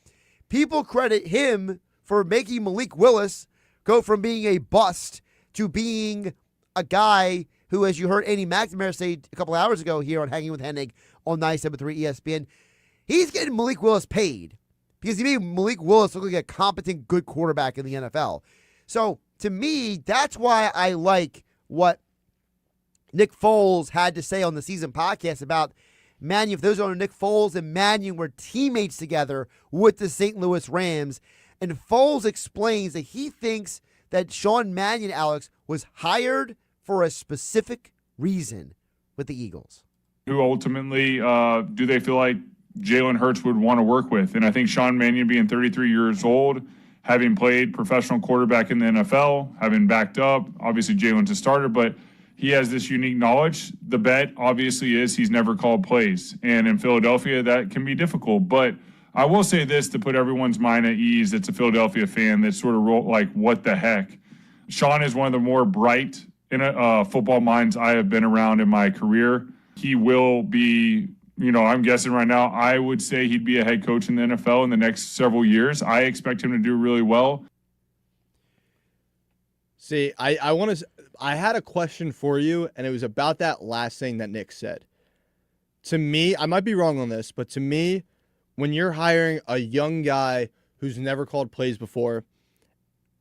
people credit him for making Malik Willis go from being a bust to being a guy who, as you heard Andy McNamara say a couple hours ago here on Hanging with Hennig on 97.3 ESPN, he's getting Malik Willis paid because he made Malik Willis look like a competent, good quarterback in the NFL. So, to me, that's why I like what Nick Foles had to say on the season podcast about Mannion. For those who don't know, Nick Foles and Mannion were teammates together with the St. Louis Rams. And Foles explains that he thinks that Sean Mannion, Alex, was hired for a specific reason with the Eagles. Who ultimately do they feel like Jalen Hurts would want to work with? And I think Sean Mannion, being 33 years old, having played professional quarterback in the NFL, having backed up, obviously Jalen's a starter, but he has this unique knowledge. The bet obviously is he's never called plays. And in Philadelphia, that can be difficult. But I will say this to put everyone's mind at ease that's a Philadelphia fan that's sort of like, what the heck? Sean is one of the more bright football minds I have been around in my career. He will be, I'm guessing right now, I would say he'd be a head coach in the NFL in the next several years. I expect him to do really well. See, I had a question for you, and it was about that last thing that Nick said. To me, I might be wrong on this, but to me, when you're hiring a young guy who's never called plays before,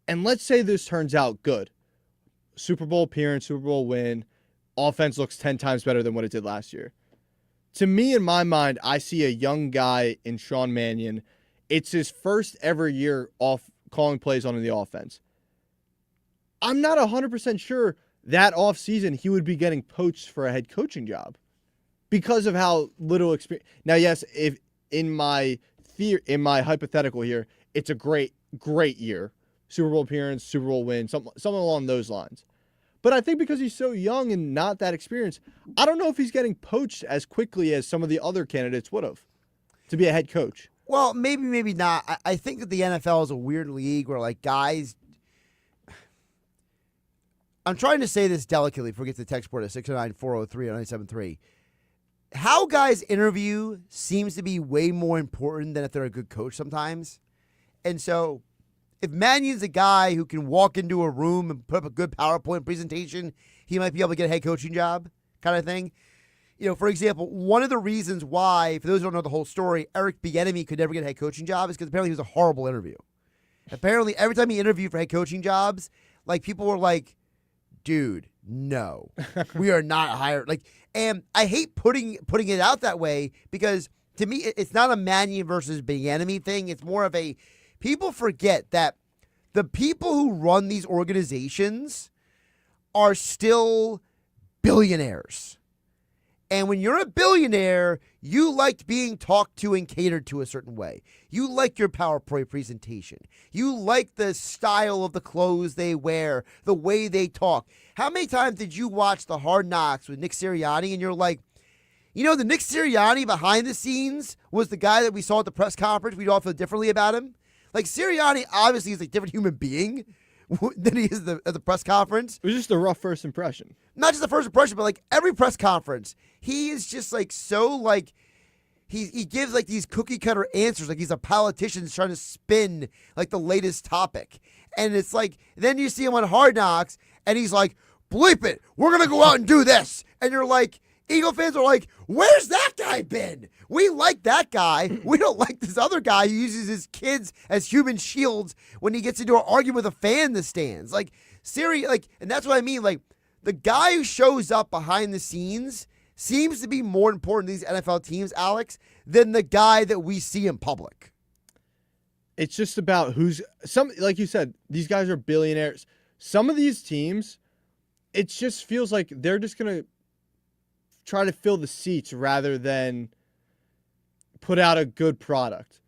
and let's say this turns out good, Super Bowl appearance, Super Bowl win, offense looks 10 times better than what it did last year. To me, in my mind, I see a young guy in Sean Mannion. It's his first ever year off calling plays on the offense. I'm not 100% sure that offseason he would be getting poached for a head coaching job because of how little experience. Now, yes, if in my hypothetical here, it's a great year. Super Bowl appearance, Super Bowl win, something along those lines. But I think because he's so young and not that experienced, I don't know if he's getting poached as quickly as some of the other candidates would have to be a head coach. Well, maybe not. I think that the NFL is a weird league where, like, guys... I'm trying to say this delicately before we get to the text board at 609-403-973. How guys interview seems to be way more important than if they're a good coach sometimes. And so if Mannion's a guy who can walk into a room and put up a good PowerPoint presentation, he might be able to get a head coaching job kind of thing. For example, one of the reasons why, for those who don't know the whole story, Eric Bieniemy could never get a head coaching job is because apparently he was a horrible interview. Apparently, every time he interviewed for head coaching jobs, like, people were like, dude, no, we are not hired. And I hate putting it out that way because to me, it's not a Mannion versus Bieniemy thing. It's more of a, people forget that the people who run these organizations are still billionaires. And when you're a billionaire, you liked being talked to and catered to a certain way. You like your PowerPoint presentation. You like the style of the clothes they wear, the way they talk. How many times did you watch the Hard Knocks with Nick Sirianni and you're like, the Nick Sirianni behind the scenes was the guy that we saw at the press conference. We'd all feel differently about him. Like, Sirianni obviously is a different human being than he is at the press conference. It was just a rough first impression. Not just the first impression, but like every press conference, he is just like so like he gives like these cookie cutter answers, like he's a politician trying to spin like the latest topic. And it's like, then you see him on Hard Knocks, and he's like, bleep it, we're going to go out and do this. And you're like, Eagle fans are like, where's that guy been? We like that guy. We don't like this other guy who uses his kids as human shields when he gets into an argument with a fan in the stands. Like, Siri, like, and that's what I mean. Like, the guy who shows up behind the scenes seems to be more important to these NFL teams, Alex, than the guy that we see in public. It's just about like you said, these guys are billionaires. Some of these teams, it just feels like they're just going to try to fill the seats rather than put out a good product.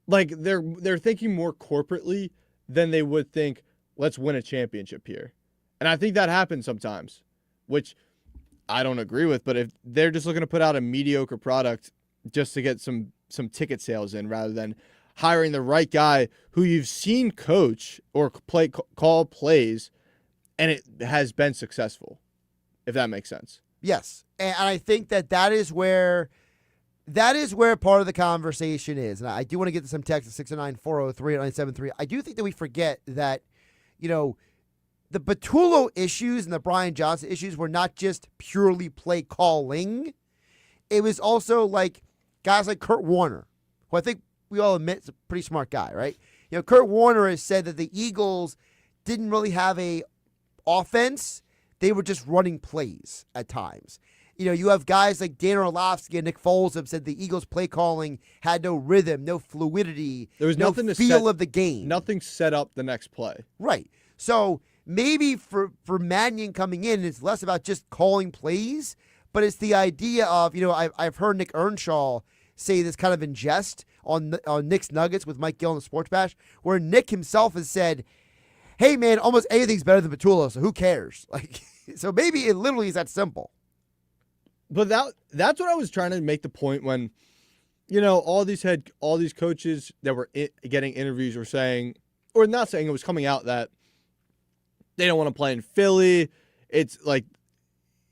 Like they're thinking more corporately than they would think, let's win a championship here. And I think that happens sometimes, which I don't agree with, but if they're just looking to put out a mediocre product just to get some ticket sales in rather than hiring the right guy who you've seen coach or call plays and it has been successful, if that makes sense. Yes. And I think that is where part of the conversation is. And I do want to get to some text at 609-403-973. I do think that we forget that, the Patullo issues and the Brian Johnson issues were not just purely play calling. It was also like guys like Kurt Warner, who I think we all admit is a pretty smart guy, right? Kurt Warner has said that the Eagles didn't really have a offense. They were just running plays at times. You have guys like Dan Orlovsky and Nick Foles have said the Eagles' play calling had no rhythm, no fluidity, there was nothing no feel of the game. Nothing set up the next play. Right. So maybe for Mannion coming in, it's less about just calling plays, but it's the idea of, I've heard Nick Earnshaw say this kind of in jest on Nick's Nuggets with Mike Gill in the Sports Bash, where Nick himself has said, hey, man, almost anything's better than Patullo, so who cares? Like, so maybe it literally is that simple. But that's what I was trying to make the point when, all these coaches that were getting interviews were saying, or not saying, it was coming out that they don't want to play in Philly. It's like,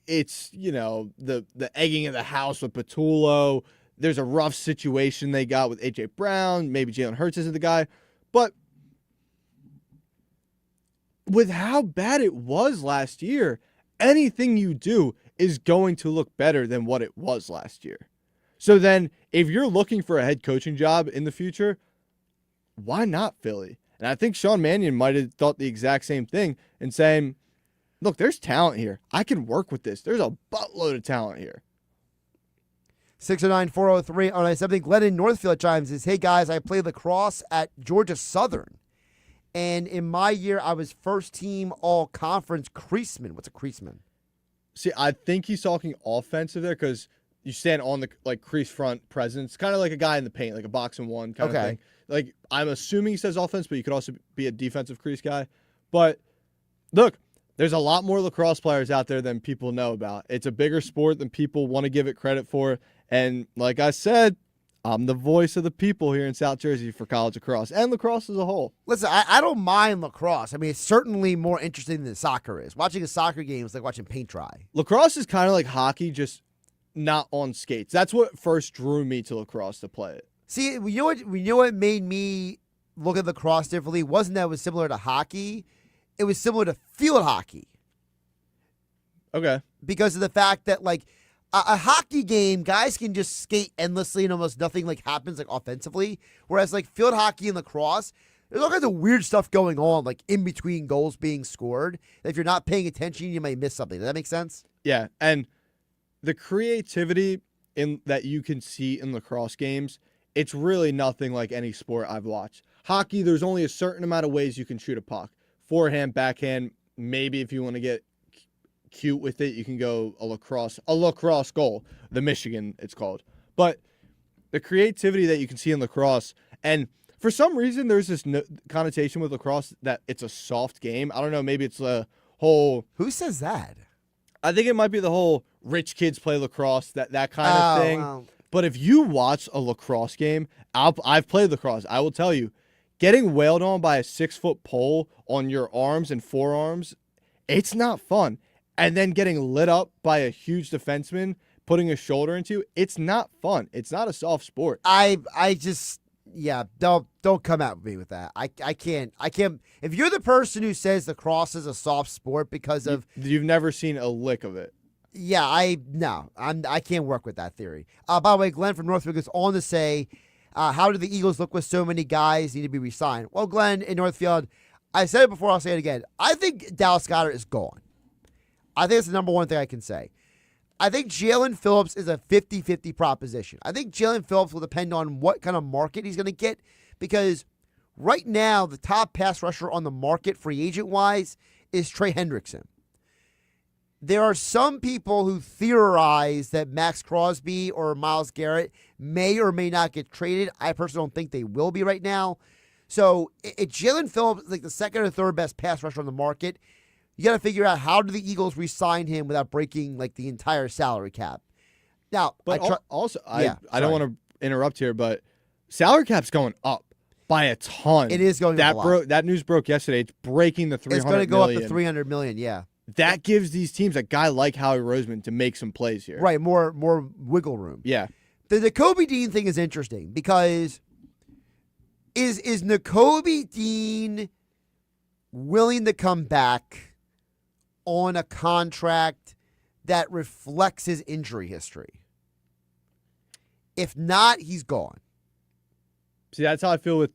the egging of the house with Patullo. There's a rough situation they got with A.J. Brown. Maybe Jalen Hurts isn't the guy. But with how bad it was last year, anything you do is going to look better than what it was last year. So then if you're looking for a head coaching job in the future, why not Philly? And I think Sean Mannion might have thought the exact same thing and saying, look, there's talent here. I can work with this. There's a buttload of talent here. 609-403-0970. Glenn in Northfield chimes is, hey, guys, I played lacrosse at Georgia Southern. And in my year, I was first team all-conference creaseman. What's a creaseman? See, I think he's talking offensive there because you stand on the crease front presence, kind of like a guy in the paint, like a box and one kind of thing. Like, I'm assuming he says offense, but you could also be a defensive crease guy. But look, there's a lot more lacrosse players out there than people know about. It's a bigger sport than people want to give it credit for. And like I said, I'm the voice of the people here in South Jersey for college lacrosse and lacrosse as a whole. Listen, I don't mind lacrosse. I mean, it's certainly more interesting than soccer is. Watching a soccer game is like watching paint dry. Lacrosse is kind of like hockey, just not on skates. That's what first drew me to lacrosse to play it. See, we know what made me look at lacrosse differently wasn't that it was similar to hockey. It was similar to field hockey. Okay. Because of the fact that, like, a hockey game, guys can just skate endlessly and almost nothing, like, happens, like, offensively. Whereas, like, field hockey and lacrosse, there's all kinds of weird stuff going on, like, in between goals being scored. If you're not paying attention, you might miss something. Does that make sense? Yeah, and the creativity that you can see in lacrosse games, it's really nothing like any sport I've watched. Hockey, there's only a certain amount of ways you can shoot a puck. Forehand, backhand, maybe if you want to get cute with it, you can go a lacrosse goal. The Michigan, it's called. But the creativity that you can see in lacrosse, and for some reason, there's this connotation with lacrosse that it's a soft game. I don't know, maybe it's a whole... Who says that? I think it might be the whole rich kids play lacrosse, that kind of thing. Wow. But if you watch a lacrosse game, I've played lacrosse, I will tell you, getting wailed on by a 6-foot pole on your arms and forearms, it's not fun. And then getting lit up by a huge defenseman putting a shoulder into, it's not fun. It's not a soft sport. I just, don't come at me with that. I can't. If you're the person who says lacrosse is a soft sport because of, You've never seen a lick of it. yeah, I can't work with that theory. By the way, Glenn from Northfield goes on to say, how do the Eagles look with so many guys need to be re-signed? Well, Glenn in Northfield, I said it before, I'll say it again. I think Dallas Goedert is gone. I think it's the number one thing I can say. I think Jalen Phillips is a 50-50 proposition. I think Jalen Phillips will depend on what kind of market he's going to get, because right now the top pass rusher on the market free agent-wise is Trey Hendrickson. There are some people who theorize that Max Crosby or Myles Garrett may or may not get traded. I personally don't think they will be right now. So if Jalen Phillips is like the second or third best pass rusher on the market, you got to figure out how do the Eagles re-sign him without breaking like the entire salary cap. Now, I don't want to interrupt here, but salary cap's going up by a ton. It is going up a lot. That news broke yesterday. It's breaking the $300 million. It's going to go up to $300 million, yeah. That gives these teams a guy like Howie Roseman to make some plays here. Right, more wiggle room. Yeah. The Nakobe Dean thing is interesting because is Nakobe Dean willing to come back on a contract that reflects his injury history? If not, he's gone. See, that's how I feel with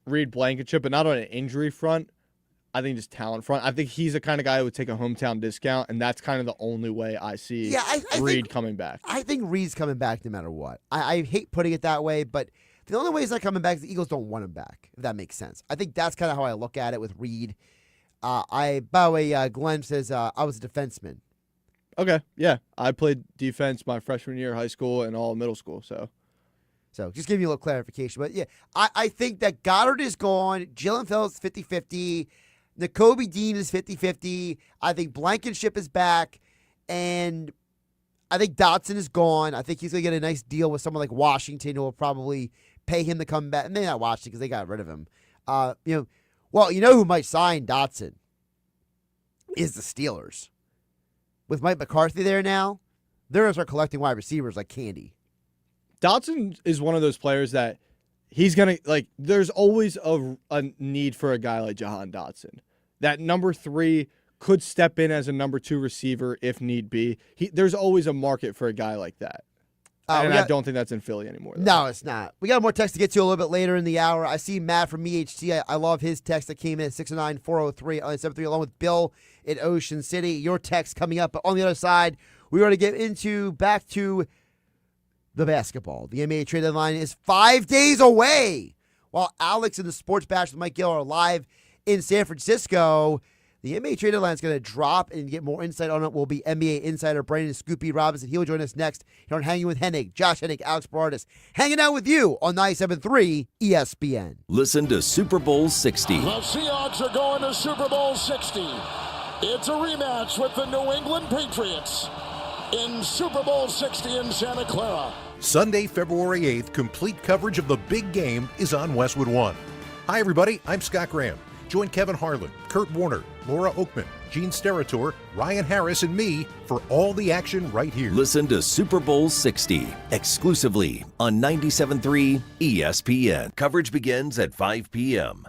Reed Blankenship, but not on an injury front. I think just talent front. I think he's the kind of guy who would take a hometown discount, and that's kind of the only way I see Reed coming back. I think Reed's coming back no matter what. I hate putting it that way, but the only way he's not coming back is the Eagles don't want him back, if that makes sense. I think that's kind of how I look at it with Reed. By the way, Glenn says I was a defenseman. Okay, yeah. I played defense my freshman year of high school and all middle school, so just give you a little clarification. But, yeah, I think that Goddard is gone. Jalen Phillips 50-50. Nakobe Dean is 50-50. I think Blankenship is back. And I think Dotson is gone. I think he's going to get a nice deal with someone like Washington who will probably pay him to come back. Maybe not Washington because they got rid of him. You know who might sign Dotson is the Steelers. With Mike McCarthy there now, they're going to start collecting wide receivers like candy. Dotson is one of those players that he's going to, there's always a need for a guy like Jahan Dotson. That number 3 could step in as a number 2 receiver if need be. There's always a market for a guy like that. I don't think that's in Philly anymore. Though. No, it's not. We got more text to get to a little bit later in the hour. I see Matt from EHT. I love his text that came in at 609-403-73 along with Bill in Ocean City. Your text coming up. But on the other side, we're going to get back to the basketball. The NBA trade deadline is 5 days away. While Alex and the Sports Bash with Mike Gill are live in San Francisco, the NBA trade deadline is going to drop, and get more insight on it will be NBA insider Brandon Scoopy Robinson. He'll join us next here on Hanging with Hennig. Josh Hennig, Alex Berardis, hanging out with you on 97.3 ESPN. Listen to Super Bowl 60. The Seahawks are going to Super Bowl 60. It's a rematch with the New England Patriots in Super Bowl 60 in Santa Clara. Sunday, February 8th, complete coverage of the big game is on Westwood One. Hi, everybody. I'm Scott Graham. Join Kevin Harlan, Kurt Warner, Laura Oakman, Gene Steratore, Ryan Harris, and me for all the action right here. Listen to Super Bowl 60 exclusively on 97.3 ESPN. Coverage begins at 5 p.m.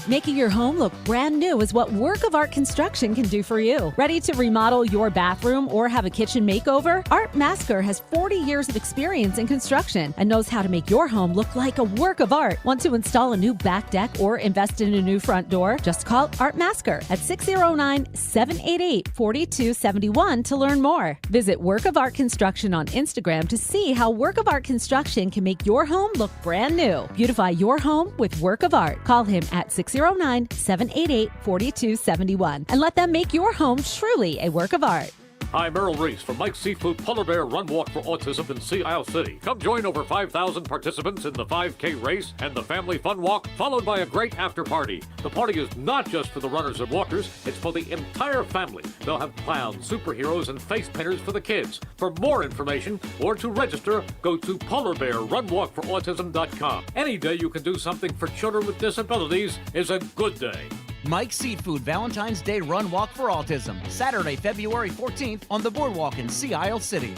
Making your home look brand new is what Work of Art Construction can do for you. Ready to remodel your bathroom or have a kitchen makeover? Art Masker has 40 years of experience in construction and knows how to make your home look like a work of art. Want to install a new back deck or invest in a new front door? Just call Art Masker at 609-788-4271 to learn more. Visit Work of Art Construction on Instagram to see how Work of Art Construction can make your home look brand new. Beautify your home with Work of Art. Call him at 609-788-4271 and let them make your home truly a work of art. Hi, Merrill Reese from Mike's Seafood Polar Bear Run Walk for Autism in Sea Isle City. Come join over 5,000 participants in the 5K race and the family fun walk, followed by a great after party. The party is not just for the runners and walkers, it's for the entire family. They'll have clowns, superheroes, and face painters for the kids. For more information or to register, go to polarbearrunwalkforautism.com. Any day you can do something for children with disabilities is a good day. Mike's Seafood Valentine's Day Run Walk for Autism, Saturday, February 14th on the Boardwalk in Sea Isle City.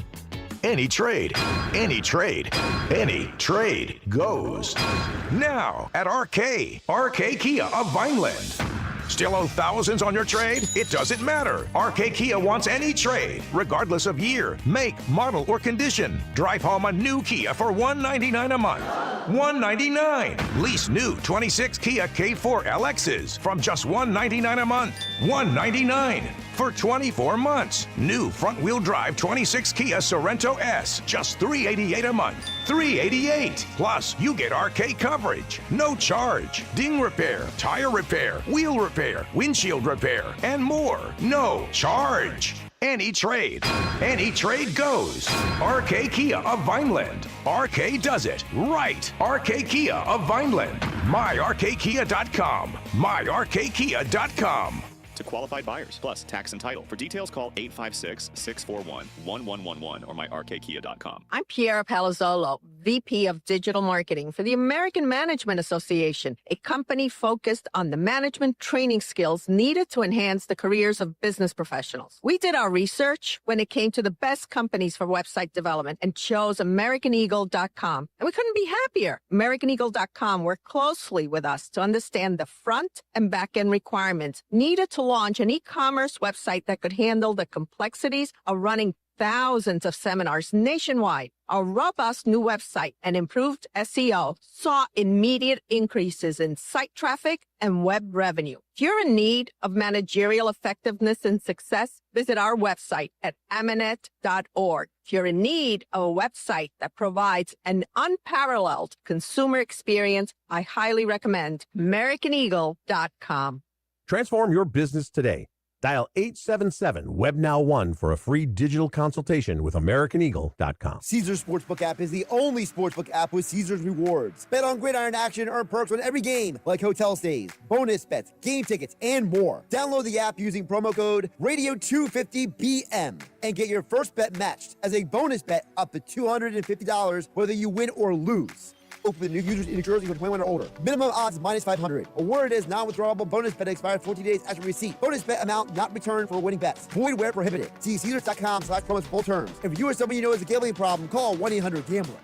any trade, any trade, any trade goes. Now at RK Kia of Vineland. Still owe thousands on your trade? It doesn't matter. RK Kia wants any trade, regardless of year, make, model, or condition. Drive home a new Kia for $199 a month. $199. Lease new 26 Kia K4 LXs from just $199 a month. $199 for 24 months. New front-wheel drive 26 Kia Sorento S, just $388 a month. $388. Plus, you get RK coverage. No charge. Ding repair, tire repair, wheel repair, windshield repair, and more. No charge. Any trade goes. RK Kia of Vineland. RK does it right. RK Kia of Vineland. MyRKKia.com. MyRKKia.com. To qualified buyers, plus tax and title. For details, call 856-641-1111 or myrkkia.com. I'm Piera Palazzolo, VP of Digital Marketing for the American Management Association, a company focused on the management training skills needed to enhance the careers of business professionals. We did our research when it came to the best companies for website development and chose AmericanEagle.com. And we couldn't be happier. AmericanEagle.com worked closely with us to understand the front and back end requirements needed to launch an e-commerce website that could handle the complexities of running thousands of seminars nationwide. Our robust new website and improved SEO saw immediate increases in site traffic and web revenue. If you're in need of managerial effectiveness and success, visit our website at amanet.org. If you're in need of a website that provides an unparalleled consumer experience, I highly recommend AmericanEagle.com. Transform your business today. Dial 877-WebNow1 for a free digital consultation with AmericanEagle.com. Caesars Sportsbook app is the only sportsbook app with Caesars Rewards. Bet on gridiron action, earn perks on every game, like hotel stays, bonus bets, game tickets, and more. Download the app using promo code Radio250BM and get your first bet matched as a bonus bet up to $250 whether you win or lose. Open new users in New Jersey for 21 or older. Minimum odds minus 500. Award is non-withdrawable bonus bet expires 14 days after receipt. Bonus bet amount not returned for winning bets. Void where prohibited. See Caesars.com/promos for full terms. If you or someone you know has a gambling problem, call 1-800-GAMBLER.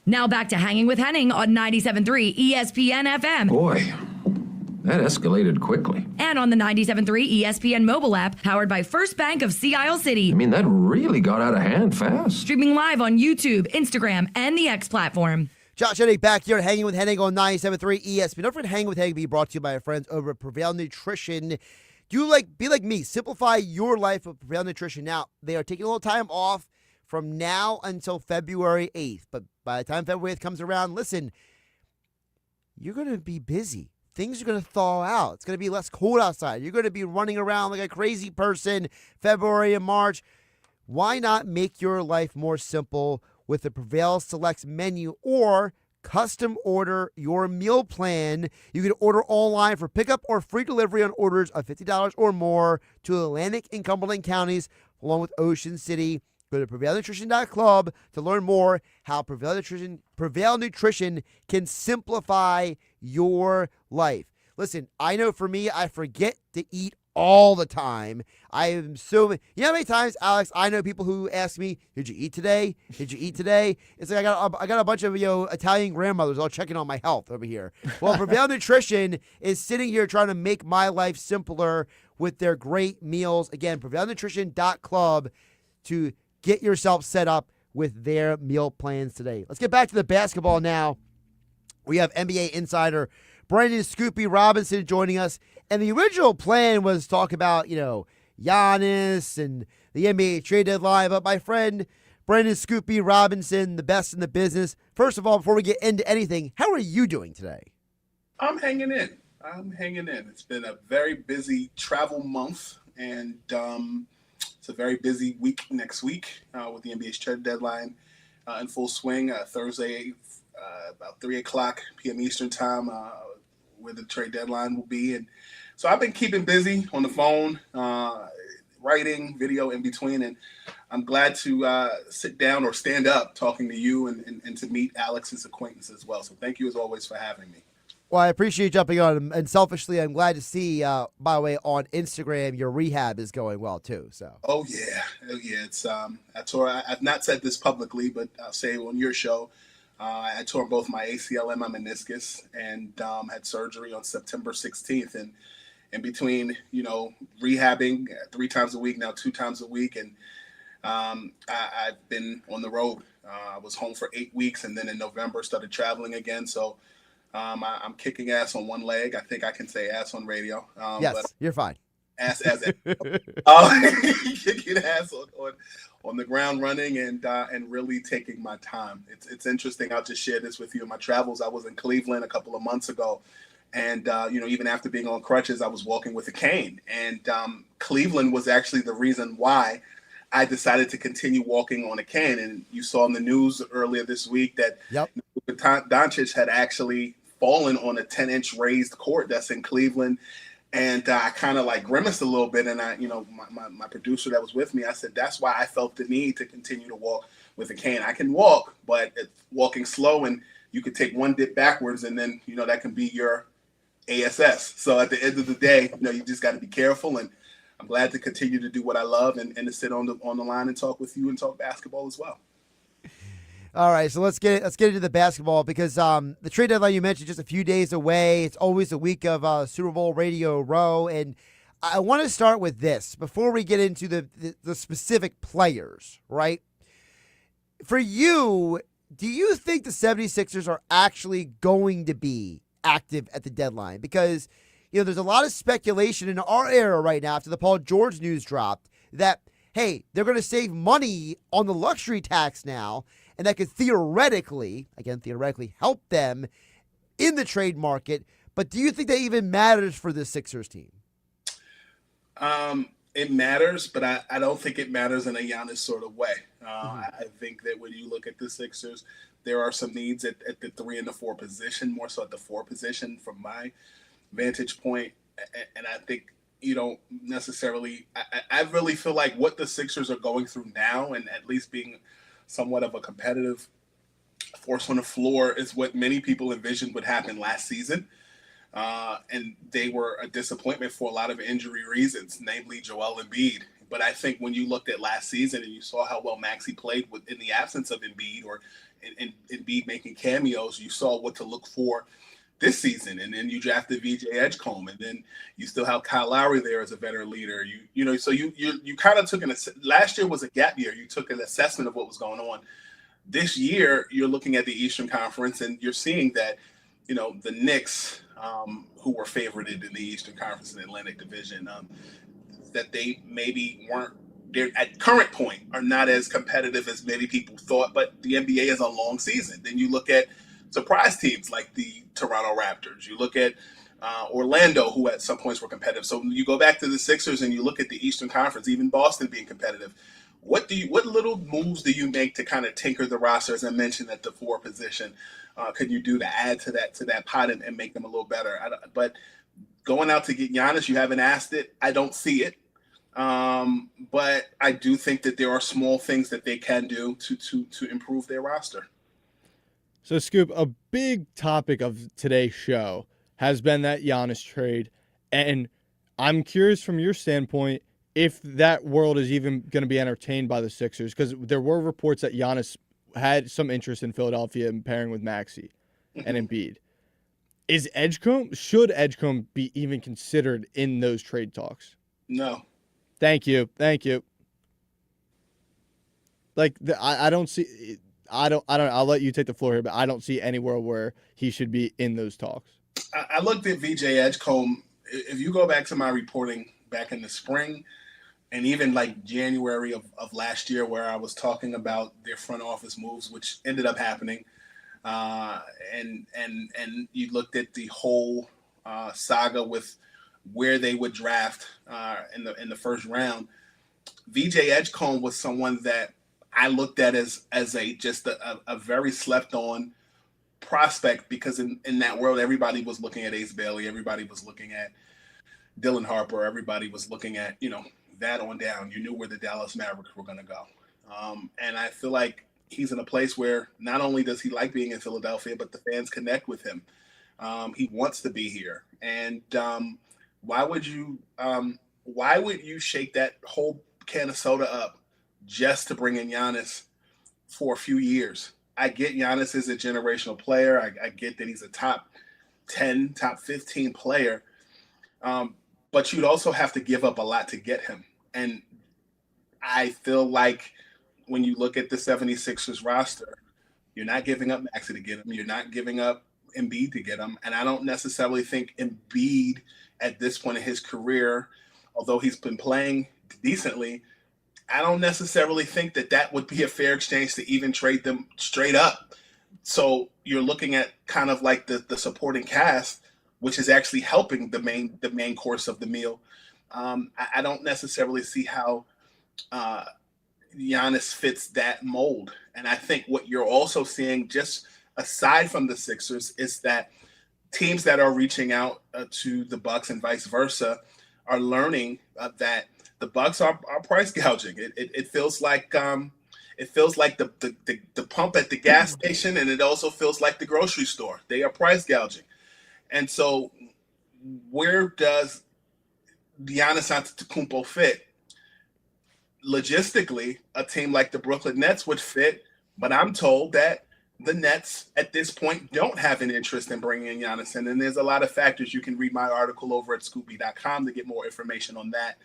Now back to Hanging with Hennig on 97.3 ESPN FM. Boy, that escalated quickly. And on the 97.3 ESPN mobile app, powered by First Bank of Sea Isle City. I mean, that really got out of hand fast. Streaming live on YouTube, Instagram, and the X platform. Josh Hennig back here at Hanging with Hennig on 97.3 ESPN. Don't forget, Hanging with Hennig be brought to you by our friends over at Prevail Nutrition. Be like me. Simplify your life with Prevail Nutrition. Now, they are taking a little time off from now until February 8th. But by the time February 8th comes around, listen, you're going to be busy. Things are going to thaw out. It's going to be less cold outside. You're going to be running around like a crazy person February and March. Why not make your life more simple with the Prevail Selects menu or custom order your meal plan? You can order online for pickup or free delivery on orders of $50 or more to Atlantic and Cumberland counties, along with Ocean City. Go to PrevailNutrition.club to learn more how Prevail Nutrition can simplify your life. Listen, I know for me, I forget to eat all the time. I am so, you know how many times, Alex, I know people who ask me, did you eat today? Did you eat today? It's like I got a bunch of Italian grandmothers all checking on my health over here. Well, Prevail Nutrition is sitting here trying to make my life simpler with their great meals. Again, PrevailNutrition.club to get yourself set up with their meal plans today. Let's get back to the basketball now. We have NBA insider Brandon Scoopy Robinson joining us. And the original plan was to talk about, Giannis and the NBA trade deadline. But my friend, Brandon Scoopy Robinson, the best in the business. First of all, before we get into anything, how are you doing today? I'm hanging in. It's been a very busy travel month, and it's a very busy week next week with the NBA's trade deadline in full swing. Thursday, about 3 o'clock p.m. Eastern time, where the trade deadline will be. And so I've been keeping busy on the phone, writing, video in between, and I'm glad to sit down or stand up talking to you and to meet Alex's acquaintance as well. So thank you as always for having me. Well, I appreciate you jumping on, and selfishly, I'm glad to see, by the way, on Instagram, your rehab is going well too. So. Oh yeah. It's I tore. I've not said this publicly, but I'll say it on your show. I tore both my ACL and my meniscus, and had surgery on September 16th. And in between, rehabbing 3 times a week, now 2 times a week, and I've been on the road. I was home for 8 weeks, and then in November started traveling again. So. I'm kicking ass on one leg. I think I can say ass on radio. Yes, but you're fine. Ass kicking ass on the ground running and really taking my time. It's interesting. I'll just share this with you. In my travels, I was in Cleveland a couple of months ago, and even after being on crutches, I was walking with a cane. And Cleveland was actually the reason why I decided to continue walking on a cane. And you saw in the news earlier this week that Doncic had actually fallen on a 10-inch raised court that's in Cleveland. And I kind of like grimaced a little bit. And my producer that was with me, I said, that's why I felt the need to continue to walk with a cane. I can walk, but it's walking slow, and you could take one dip backwards, and then, that can be your ASS. So at the end of the day, you just got to be careful. And I'm glad to continue to do what I love and to sit on the line and talk with you and talk basketball as well. All right, so let's get into the basketball, because the trade deadline you mentioned just a few days away. It's always a week of Super Bowl Radio Row, and I want to start with this before we get into the specific players, right? For you, do you think the 76ers are actually going to be active at the deadline? Because, there's a lot of speculation in our era right now after the Paul George news dropped that, hey, they're going to save money on the luxury tax now, and that could theoretically help them in the trade market. But do you think that even matters for the Sixers team? It matters, but I don't think it matters in a Giannis sort of way. I think that when you look at the Sixers, there are some needs at the 3 and the 4 position, more so at the 4 position from my vantage point. And I think you don't necessarily – I really feel like what the Sixers are going through now, and at least being – somewhat of a competitive force on the floor, is what many people envisioned would happen last season. And they were a disappointment for a lot of injury reasons, namely Joel Embiid. But I think when you looked at last season and you saw how well Maxey played in the absence of Embiid, or in Embiid making cameos, you saw what to look for this season. And then you drafted VJ Edgecombe, and then you still have Kyle Lowry there as a veteran leader. So you kind of took last year was a gap year. You took an assessment of what was going on. This year, you're looking at the Eastern Conference, and you're seeing that, the Knicks, who were favorited in the Eastern Conference and Atlantic Division, that they maybe weren't, they're at current point are not as competitive as many people thought, but the NBA is a long season. Then you look at surprise teams like the Toronto Raptors. You look at Orlando, who at some points were competitive. So you go back to the Sixers and you look at the Eastern Conference, even Boston being competitive. What little moves do you make to kind of tinker the roster, as I mentioned, at the 4 position? Could you do to add to that pot and make them a little better? But going out to get Giannis, you haven't asked it. I don't see it. But I do think that there are small things that they can do to improve their roster. So, Scoop, a big topic of today's show has been that Giannis trade. And I'm curious from your standpoint if that world is even going to be entertained by the Sixers, because there were reports that Giannis had some interest in Philadelphia and pairing with Maxey and Embiid. Should Edgecombe be even considered in those trade talks? No. Thank you. Like, I don't see... I don't. I'll let you take the floor here, but I don't see anywhere where he should be in those talks. I looked at VJ Edgecombe. If you go back to my reporting back in the spring, and even like January of last year, where I was talking about their front office moves, which ended up happening, and you looked at the whole saga with where they would draft in the first round. VJ Edgecombe was someone that I looked at as a very slept on prospect, because in that world, everybody was looking at Ace Bailey. Everybody was looking at Dylan Harper. Everybody was looking at, that on down. You knew where the Dallas Mavericks were going to go. And I feel like he's in a place where not only does he like being in Philadelphia, but the fans connect with him. He wants to be here. And why would you shake that whole can of soda up just to bring in Giannis for a few years? I get Giannis is a generational player. I get that he's a top 10, top 15 player. But you'd also have to give up a lot to get him. And I feel like when you look at the 76ers roster, you're not giving up Maxey to get him. You're not giving up Embiid to get him. And I don't necessarily think Embiid at this point in his career, although he's been playing decently, I don't necessarily think that would be a fair exchange to even trade them straight up. So you're looking at kind of like the supporting cast, which is actually helping the main course of the meal. I don't necessarily see how Giannis fits that mold. And I think what you're also seeing, just aside from the Sixers, is that teams that are reaching out to the Bucks and vice versa are learning that the Bucks are price gouging. It feels like the pump at the gas station, and it also feels like the grocery store. They are price gouging. And so where does Giannis Antetokounmpo fit? Logistically, a team like the Brooklyn Nets would fit, but I'm told that the Nets at this point don't have an interest in bringing in Giannis in. And there's a lot of factors. You can read my article over at scoopy.com to get more information on that.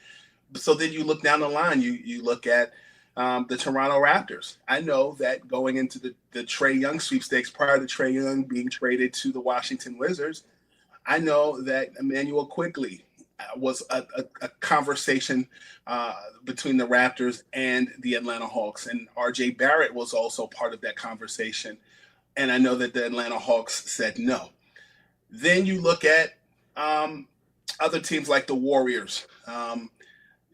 So then you look down the line, you look at the Toronto Raptors. I know that going into the Trae Young sweepstakes prior to Trae Young being traded to the Washington Wizards, I know that Emmanuel Quigley was a conversation between the Raptors and the Atlanta Hawks. And RJ Barrett was also part of that conversation. And I know that the Atlanta Hawks said no. Then you look at other teams like the Warriors.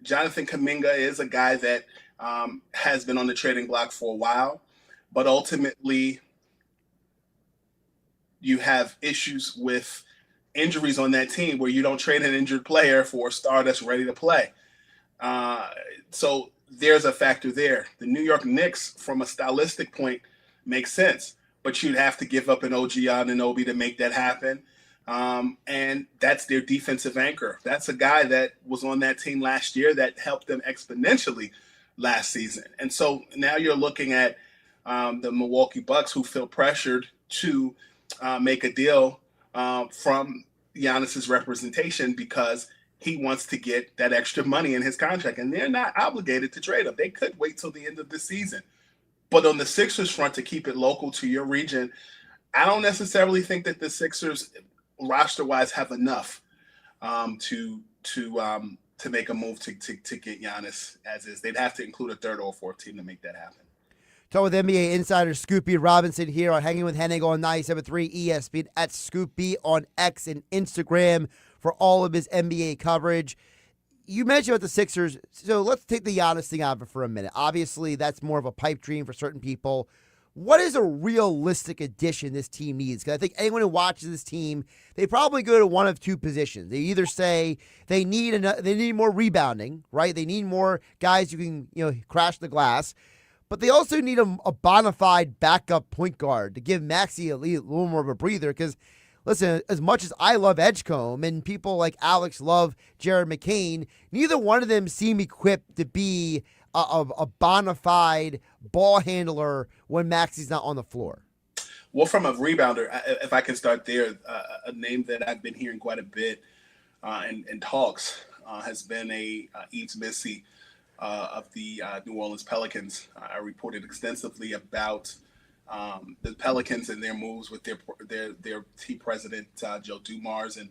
Jonathan Kuminga is a guy that has been on the trading block for a while, but ultimately you have issues with injuries on that team where you don't trade an injured player for a star that's ready to play. So there's a factor there. The New York Knicks, from a stylistic point, makes sense, but you'd have to give up an OG Anunoby to make that happen. And that's their defensive anchor. That's a guy that was on that team last year that helped them exponentially last season. And so now you're looking at the Milwaukee Bucks, who feel pressured to make a deal from Giannis's representation because he wants to get that extra money in his contract. And they're not obligated to trade him. They could wait till the end of the season. But on the Sixers front, to keep it local to your region, I don't necessarily think that the Sixers roster-wise have enough to make a move to get Giannis as is. They'd have to include a third or fourth team to make that happen. Talking with NBA insider Scoopy Robinson here on Hanging with Hennig on 97.3 ESPN, at Scoopy on X and Instagram for all of his NBA coverage. You mentioned about the Sixers, so let's take the Giannis thing out of it for a minute. Obviously, that's more of a pipe dream for certain people. What is a realistic addition this team needs? Because I think anyone who watches this team, they probably go to one of two positions. They either say they need more rebounding, right? They need more guys who can crash the glass, but they also need a bona fide backup point guard to give Maxey a little more of a breather. Because listen, as much as I love Edgecombe and people like Alex love Jared McCain, neither one of them seem equipped to be a bona fide ball handler when Maxey's not on the floor. Well, from a rebounder, if I can start there, a name that I've been hearing quite a bit in talks has been Yves Missi of the New Orleans Pelicans. I reported extensively about the Pelicans and their moves with their team president, Joe Dumars, and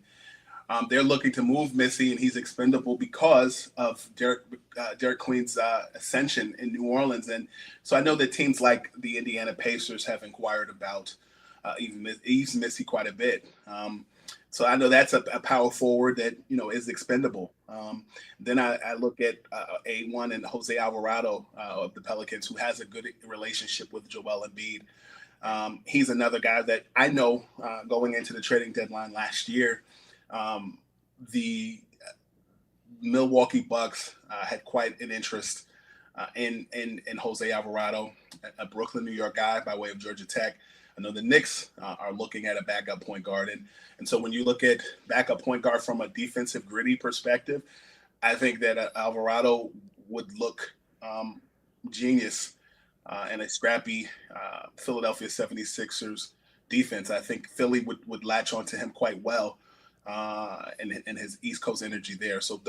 they're looking to move Missy, and he's expendable because of Derek Queen's ascension in New Orleans. And so I know that teams like the Indiana Pacers have inquired about Yves Missy quite a bit. So I know that's a power forward that is expendable. Then I look at A1 and Jose Alvarado of the Pelicans, who has a good relationship with Joel Embiid. He's another guy that I know going into the trading deadline last year. The Milwaukee Bucks had quite an interest in Jose Alvarado, a Brooklyn, New York guy by way of Georgia Tech. I know the Knicks are looking at a backup point guard. And so when you look at backup point guard from a defensive gritty perspective, I think that Alvarado would look genius in a scrappy Philadelphia 76ers defense. I think Philly would latch onto him quite well and his East Coast energy there. So,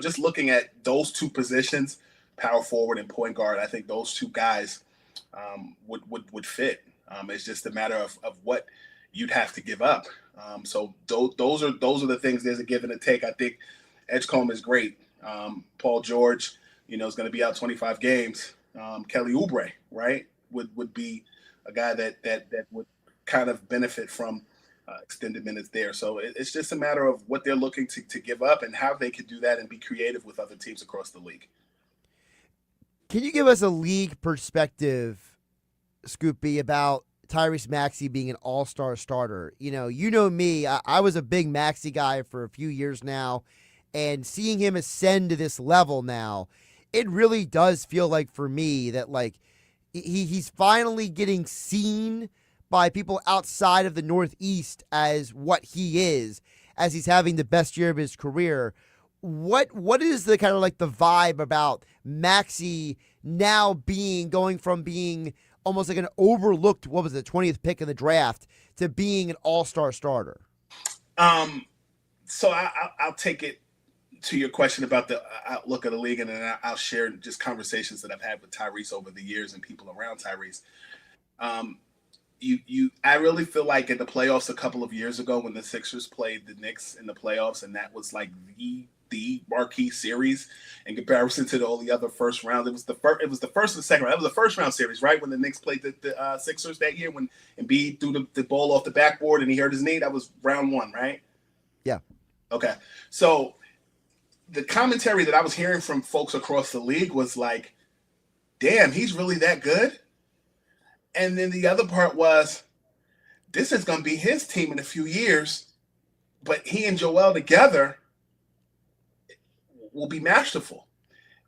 just looking at those two positions, power forward and point guard, I think those two guys would fit. It's just a matter of what you'd have to give up. So those are the things. There's a give and a take. I think Edgecombe is great. Paul George, is going to be out 25 games. Kelly Oubre, right, would be a guy that would kind of benefit from extended minutes there. So it's just a matter of what they're looking to give up and how they could do that and be creative with other teams across the league. Can you give us a league perspective, Scoopy, about Tyrese Maxey being an all-star starter? You know me, I was a big Maxey guy for a few years now, and seeing him ascend to this level now, it really does feel like for me that he's finally getting seen by people outside of the Northeast as what he is, as he's having the best year of his career. What is the kind of the vibe about Maxey now going from being almost like an overlooked, 20th pick in the draft, to being an all-star starter? So I'll take it to your question about the outlook of the league, and then I'll share just conversations that I've had with Tyrese over the years and people around Tyrese. I really feel like in the playoffs a couple of years ago when the Sixers played the Knicks in the playoffs, and that was like the marquee series in comparison to all the other first round. It was the first and second round. That was the first round series, right? When the Knicks played the Sixers that year, when Embiid threw the ball off the backboard and he hurt his knee. That was round one, right? Yeah. Okay. So the commentary that I was hearing from folks across the league was like, damn, he's really that good? And then the other part was, this is going to be his team in a few years, but he and Joel together will be masterful.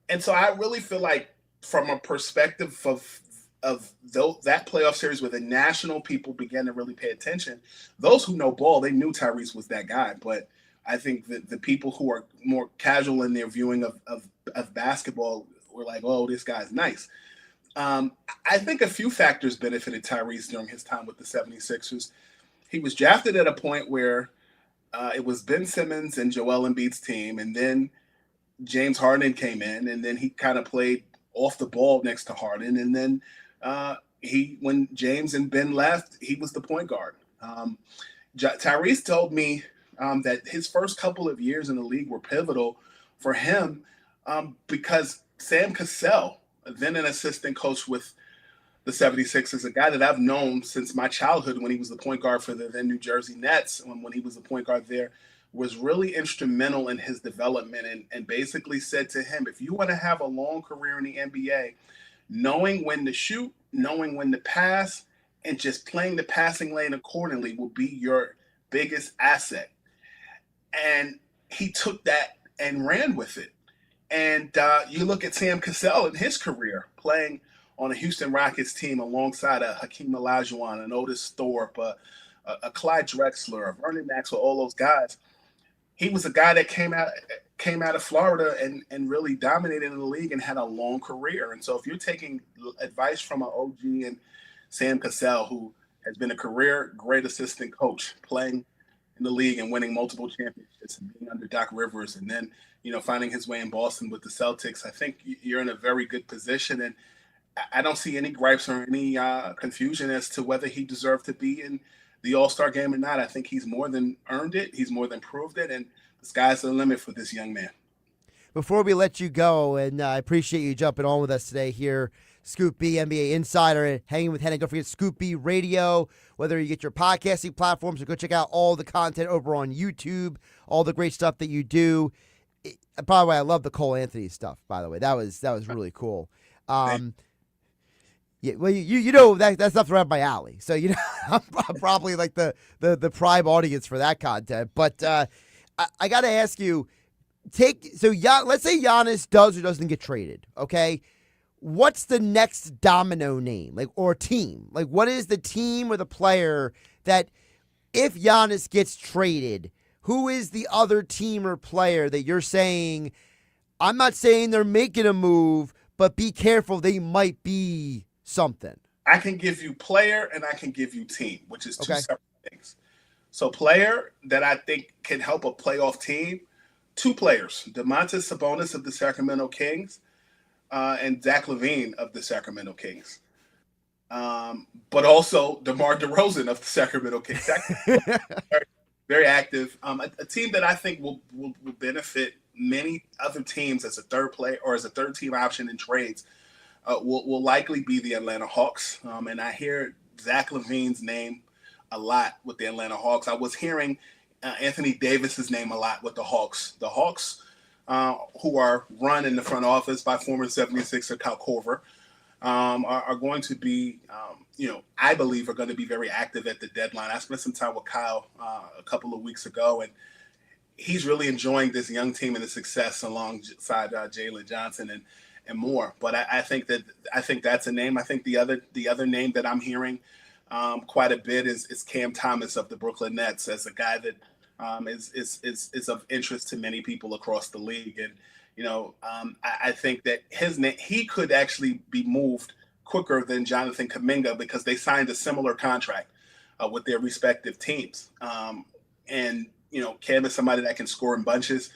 And so I really feel like from a perspective of that playoff series where the national people began to really pay attention, those who know ball, they knew Tyrese was that guy. But I think that the people who are more casual in their viewing of basketball were like, oh, this guy's nice. I think a few factors benefited Tyrese during his time with the 76ers. He was drafted at a point where it was Ben Simmons and Joel Embiid's team, and then James Harden came in, and then he kind of played off the ball next to Harden, and then when James and Ben left, he was the point guard. Tyrese told me that his first couple of years in the league were pivotal for him because Sam Cassell, then an assistant coach with the 76ers, a guy that I've known since my childhood when he was the point guard for the then New Jersey Nets, when he was the point guard there, was really instrumental in his development and basically said to him, if you want to have a long career in the NBA, knowing when to shoot, knowing when to pass, and just playing the passing lane accordingly will be your biggest asset. And he took that and ran with it. And you look at Sam Cassell in his career, playing on a Houston Rockets team alongside a Hakeem Olajuwon, an Otis Thorpe, a Clyde Drexler, a Vernon Maxwell, all those guys. He was a guy that came out of Florida and really dominated in the league and had a long career. And so if you're taking advice from an OG and Sam Cassell, who has been a career great assistant coach, playing in the league and winning multiple championships and being under Doc Rivers, and then finding his way in Boston with the Celtics, I think you're in a very good position. And I don't see any gripes or any confusion as to whether he deserved to be in the All-Star game or not. I think he's more than earned it. He's more than proved it. And the sky's the limit for this young man. Before we let you go, and I appreciate you jumping on with us today here, Scoop B, NBA Insider, hanging with Hennig. Don't forget Scoop B Radio, whether you get your podcasting platforms or go check out all the content over on YouTube, all the great stuff that you do. By the way, I love the Cole Anthony stuff, by the way. That was really cool. Yeah, well, you know that stuff's right up my alley. So I'm probably like the prime audience for that content. But I got to ask you, let's say Giannis does or doesn't get traded. Okay, what's the next domino name, like, or team? Like, what is the team or the player that if Giannis gets traded, who is the other team or player that you're saying, I'm not saying they're making a move, but be careful, they might be something? I can give you player and I can give you team, which is two Okay. separate things. So player that I think can help a playoff team, two players, Domantas Sabonis of the Sacramento Kings and Zach LaVine of the Sacramento Kings. But also DeMar DeRozan of the Sacramento Kings. very, very active. A team that I think will benefit many other teams as a third player or as a third team option in trades will likely be the Atlanta Hawks. And I hear Zach LaVine's name a lot with the Atlanta Hawks. I was hearing Anthony Davis's name a lot with the Hawks. The Hawks, who are run in the front office by former 76er Kyle Korver, are going to be, I believe are going to be very active at the deadline. I spent some time with Kyle a couple of weeks ago, and he's really enjoying this young team and the success alongside Jalen Johnson and more. But I think that's a name. I think the other name that I'm hearing quite a bit is Cam Thomas of the Brooklyn Nets, as a guy that is of interest to many people across the league. And I think that his name, he could actually be moved quicker than Jonathan Kuminga because they signed a similar contract with their respective teams. And Cam is somebody that can score in bunches,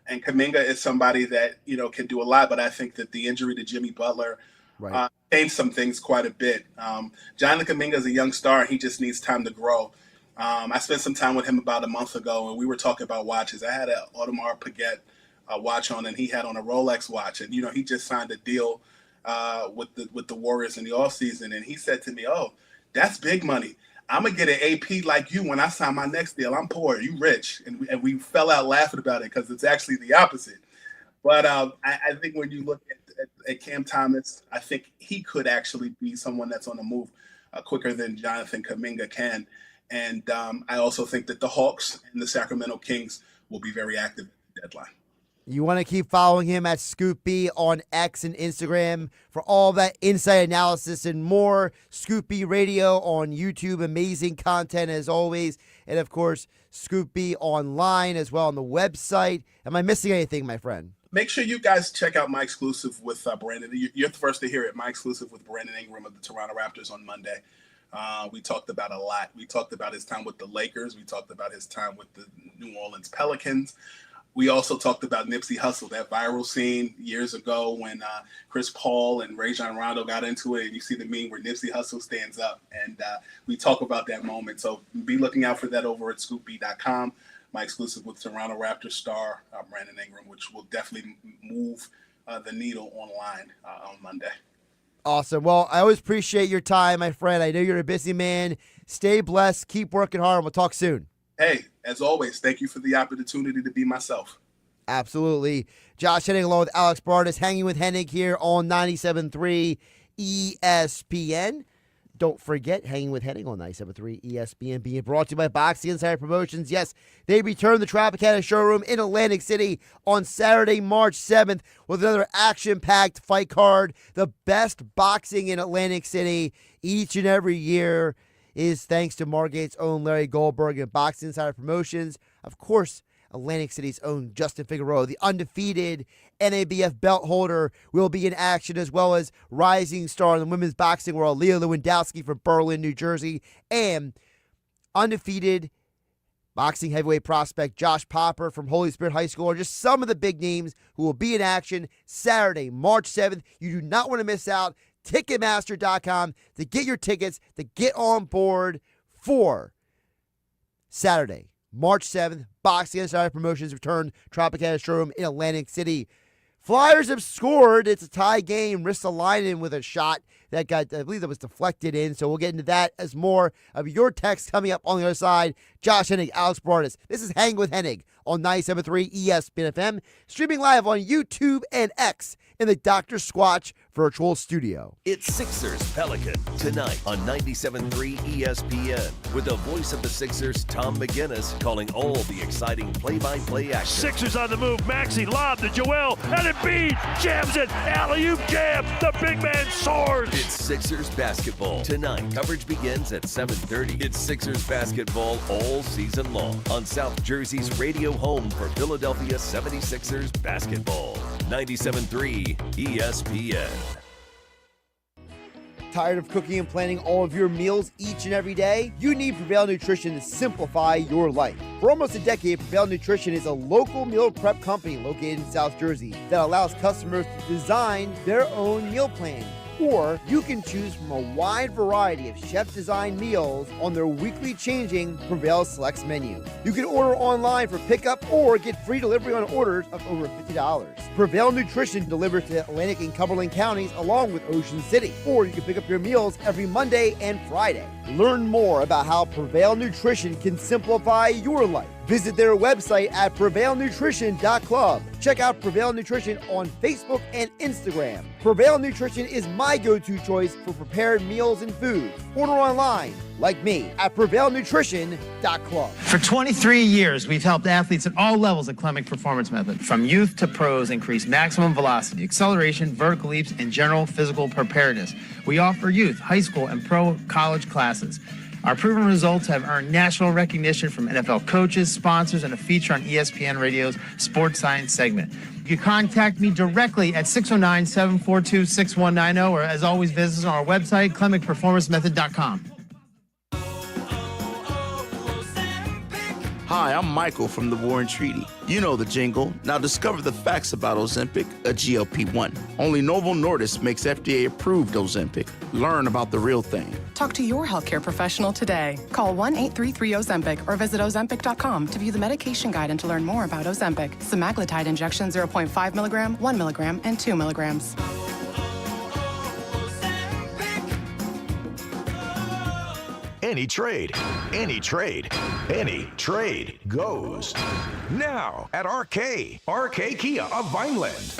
and Kuminga is somebody that can do a lot. But I think that the injury to Jimmy Butler changed some things quite a bit. Jonathan Kuminga is a young star, and he just needs time to grow. I spent some time with him about a month ago, and we were talking about watches. I had an Audemars Piguet watch on, and he had on a Rolex watch. And he just signed a deal with the Warriors in the offseason, and he said to me, "Oh, that's big money. I'm gonna get an AP like you when I sign my next deal. I'm poor, you rich." And we fell out laughing about it because it's actually the opposite. But I think when you look at Cam Thomas, I think he could actually be someone that's on the move quicker than Jonathan Kuminga can. And I also think that the Hawks and the Sacramento Kings will be very active at the deadline. You want to keep following him at Scoop B on X and Instagram for all that insight analysis and more. Scoop B Radio on YouTube, amazing content as always. And of course, Scoop B online as well on the website. Am I missing anything, my friend? Make sure you guys check out my exclusive with Brandon. You're the first to hear it. My exclusive with Brandon Ingram of the Toronto Raptors on Monday. We talked about a lot. We talked about his time with the Lakers. We talked about his time with the New Orleans Pelicans. We also talked about Nipsey Hussle, that viral scene years ago when Chris Paul and Rajon Rondo got into it. And you see the meme where Nipsey Hussle stands up. And we talk about that moment. So be looking out for that over at scoopb.com. My exclusive with Toronto Raptors star Brandon Ingram, which will definitely move the needle online on Monday. Awesome. Well, I always appreciate your time, my friend. I know you're a busy man. Stay blessed. Keep working hard. We'll talk soon. Hey, as always, thank you for the opportunity to be myself. Absolutely. Josh Hennig along with Alex Berardis, hanging with Hennig here on 97.3 ESPN. Don't forget, hanging with Hennig on 97.3 ESPN, being brought to you by Boxing Insider Promotions. Yes, they return the Tropicana showroom in Atlantic City on Saturday, March 7th with another action-packed fight card. The best boxing in Atlantic City each and every year is thanks to Margate's own Larry Goldberg and Boxing Insider Promotions. Of course, Atlantic City's own Justin Figueroa, the undefeated NABF belt holder, will be in action, as well as rising star in the women's boxing world, Leah Lewandowski from Berlin, New Jersey, and undefeated boxing heavyweight prospect Josh Popper from Holy Spirit High School are just some of the big names who will be in action Saturday, March 7th. You do not want to miss out. Ticketmaster.com to get your tickets, to get on board for Saturday, March 7th. Boxing Insider Promotions return Tropicana showroom in Atlantic City. Flyers have scored. It's a tie game. Ristolainen with a shot that got, I believe that was deflected in. So we'll get into that as more of your text coming up on the other side. Josh Hennig, Alex Berardis. This is Hang with Hennig on 97.3 ESPN FM. Streaming live on YouTube and X in the Dr. Squatch Virtual Studio. It's Sixers Pelican tonight on 97.3 ESPN with the voice of the Sixers, Tom McGinnis, calling all the exciting play-by-play action. Sixers on the move. Maxey lob to Joel, and Embiid jams it. Alley-oop jam. The big man soars. It's Sixers basketball tonight. Coverage begins at 7:30. It's Sixers basketball all season long on South Jersey's radio home for Philadelphia 76ers basketball. 97.3 ESPN. Tired of cooking and planning all of your meals each and every day? You need Prevail Nutrition to simplify your life. For almost a decade, Prevail Nutrition is a local meal prep company located in South Jersey that allows customers to design their own meal plan. Or you can choose from a wide variety of chef-designed meals on their weekly changing Prevail Selects menu. You can order online for pickup or get free delivery on orders of over $50. Prevail Nutrition delivers to Atlantic and Cumberland counties along with Ocean City. Or you can pick up your meals every Monday and Friday. Learn more about how Prevail Nutrition can simplify your life. Visit their website at prevailnutrition.club. Check out Prevail Nutrition on Facebook and Instagram. Prevail Nutrition is my go-to choice for prepared meals and foods. Order online, like me, at prevailnutrition.club. For 23 years, we've helped athletes at all levels at Clemic Performance Method. From youth to pros, increase maximum velocity, acceleration, vertical leaps, and general physical preparedness. We offer youth, high school, and pro college classes. Our proven results have earned national recognition from NFL coaches, sponsors, and a feature on ESPN Radio's Sports Science segment. You can contact me directly at 609-742-6190, or as always, visit us on our website, clemicperformancemethod.com. Hi, I'm Michael from the War and Treaty. You know the jingle. Now discover the facts about Ozempic, a GLP-1. Only Novo Nordisk makes FDA-approved Ozempic. Learn about the real thing. Talk to your healthcare professional today. Call 1-833-OZEMPIC or visit Ozempic.com to view the medication guide and to learn more about Ozempic. Semaglutide injection 0.5 milligram, 1 milligram, and 2 milligrams. Any trade goes. Now at RK Kia of Vineland.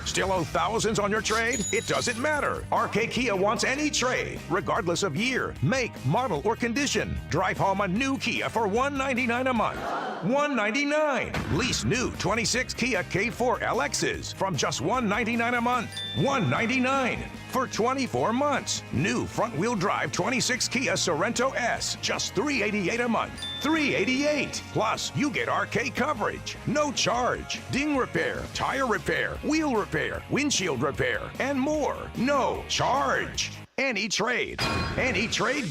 Still owe thousands on your trade? It doesn't matter. RK Kia wants any trade, regardless of year, make, model, or condition. Drive home a new Kia for $199 a month. $199. Lease new 26 Kia K4 LXs from just $199 a month. $199 for 24 months. New front-wheel drive 26 Kia Sorento S, just $388 a month. $388. Plus, you get RK coverage. No charge. Ding repair, tire repair, wheel repair, windshield repair, and more. No charge. Any trade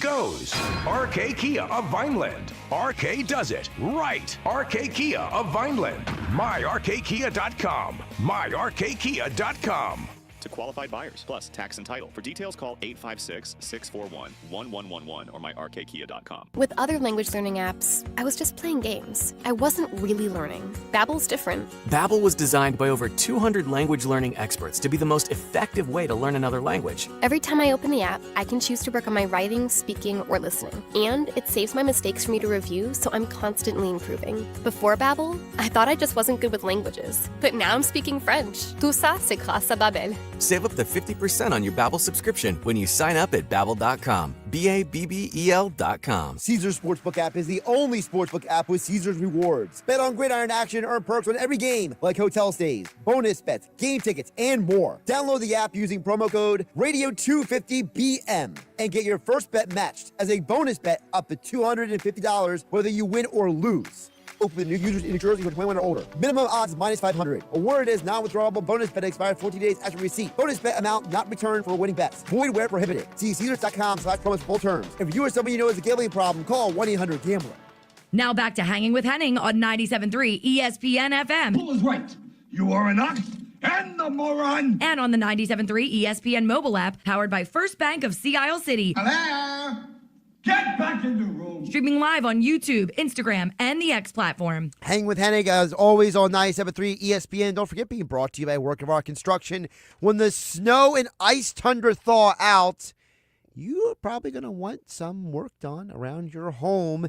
goes. RK Kia of Vineland. RK does it right. RK Kia of Vineland. MyRKKia.com. MyRKKia.com. To qualified buyers, plus tax and title. For details, call 856-641-1111 or myrkkia.com. With other language learning apps, I was just playing games. I wasn't really learning. Babbel's different. Babbel was designed by over 200 language learning experts to be the most effective way to learn another language. Every time I open the app, I can choose to work on my writing, speaking, or listening. And it saves my mistakes for me to review, so I'm constantly improving. Before Babbel, I thought I just wasn't good with languages. But now I'm speaking French. Tout ça, c'est grâce à Babbel. Save up to 50% on your Babbel subscription when you sign up at Babbel.com. Babbel.com. Caesars Sportsbook app is the only sportsbook app with Caesars rewards. Bet on gridiron action, earn perks on every game, like hotel stays, bonus bets, game tickets, and more. Download the app using promo code Radio250BM and get your first bet matched as a bonus bet up to $250 whether you win or lose. Open new users in New Jersey for 21 or older. Minimum odds minus 500. Award is non-withdrawable bonus bet expired 14 days after receipt. Bonus bet amount not returned for winning bets. Void where prohibited. See Caesars.com/promos for full terms. If you or somebody you know has a gambling problem, call 1-800-GAMBLER. Now back to Hanging with Hennig on 97.3 ESPN FM. Who is right? You are an ox and a moron. And on the 97.3 ESPN mobile app, powered by First Bank of Sea Isle City. Hello? Get back in the room. Streaming live on YouTube, Instagram, and the X platform. Hang with Hennig, as always, on 97.3 ESPN. Don't forget, being brought to you by Work of Art Construction. When the snow and ice tundra thaw out, you're probably going to want some work done around your home.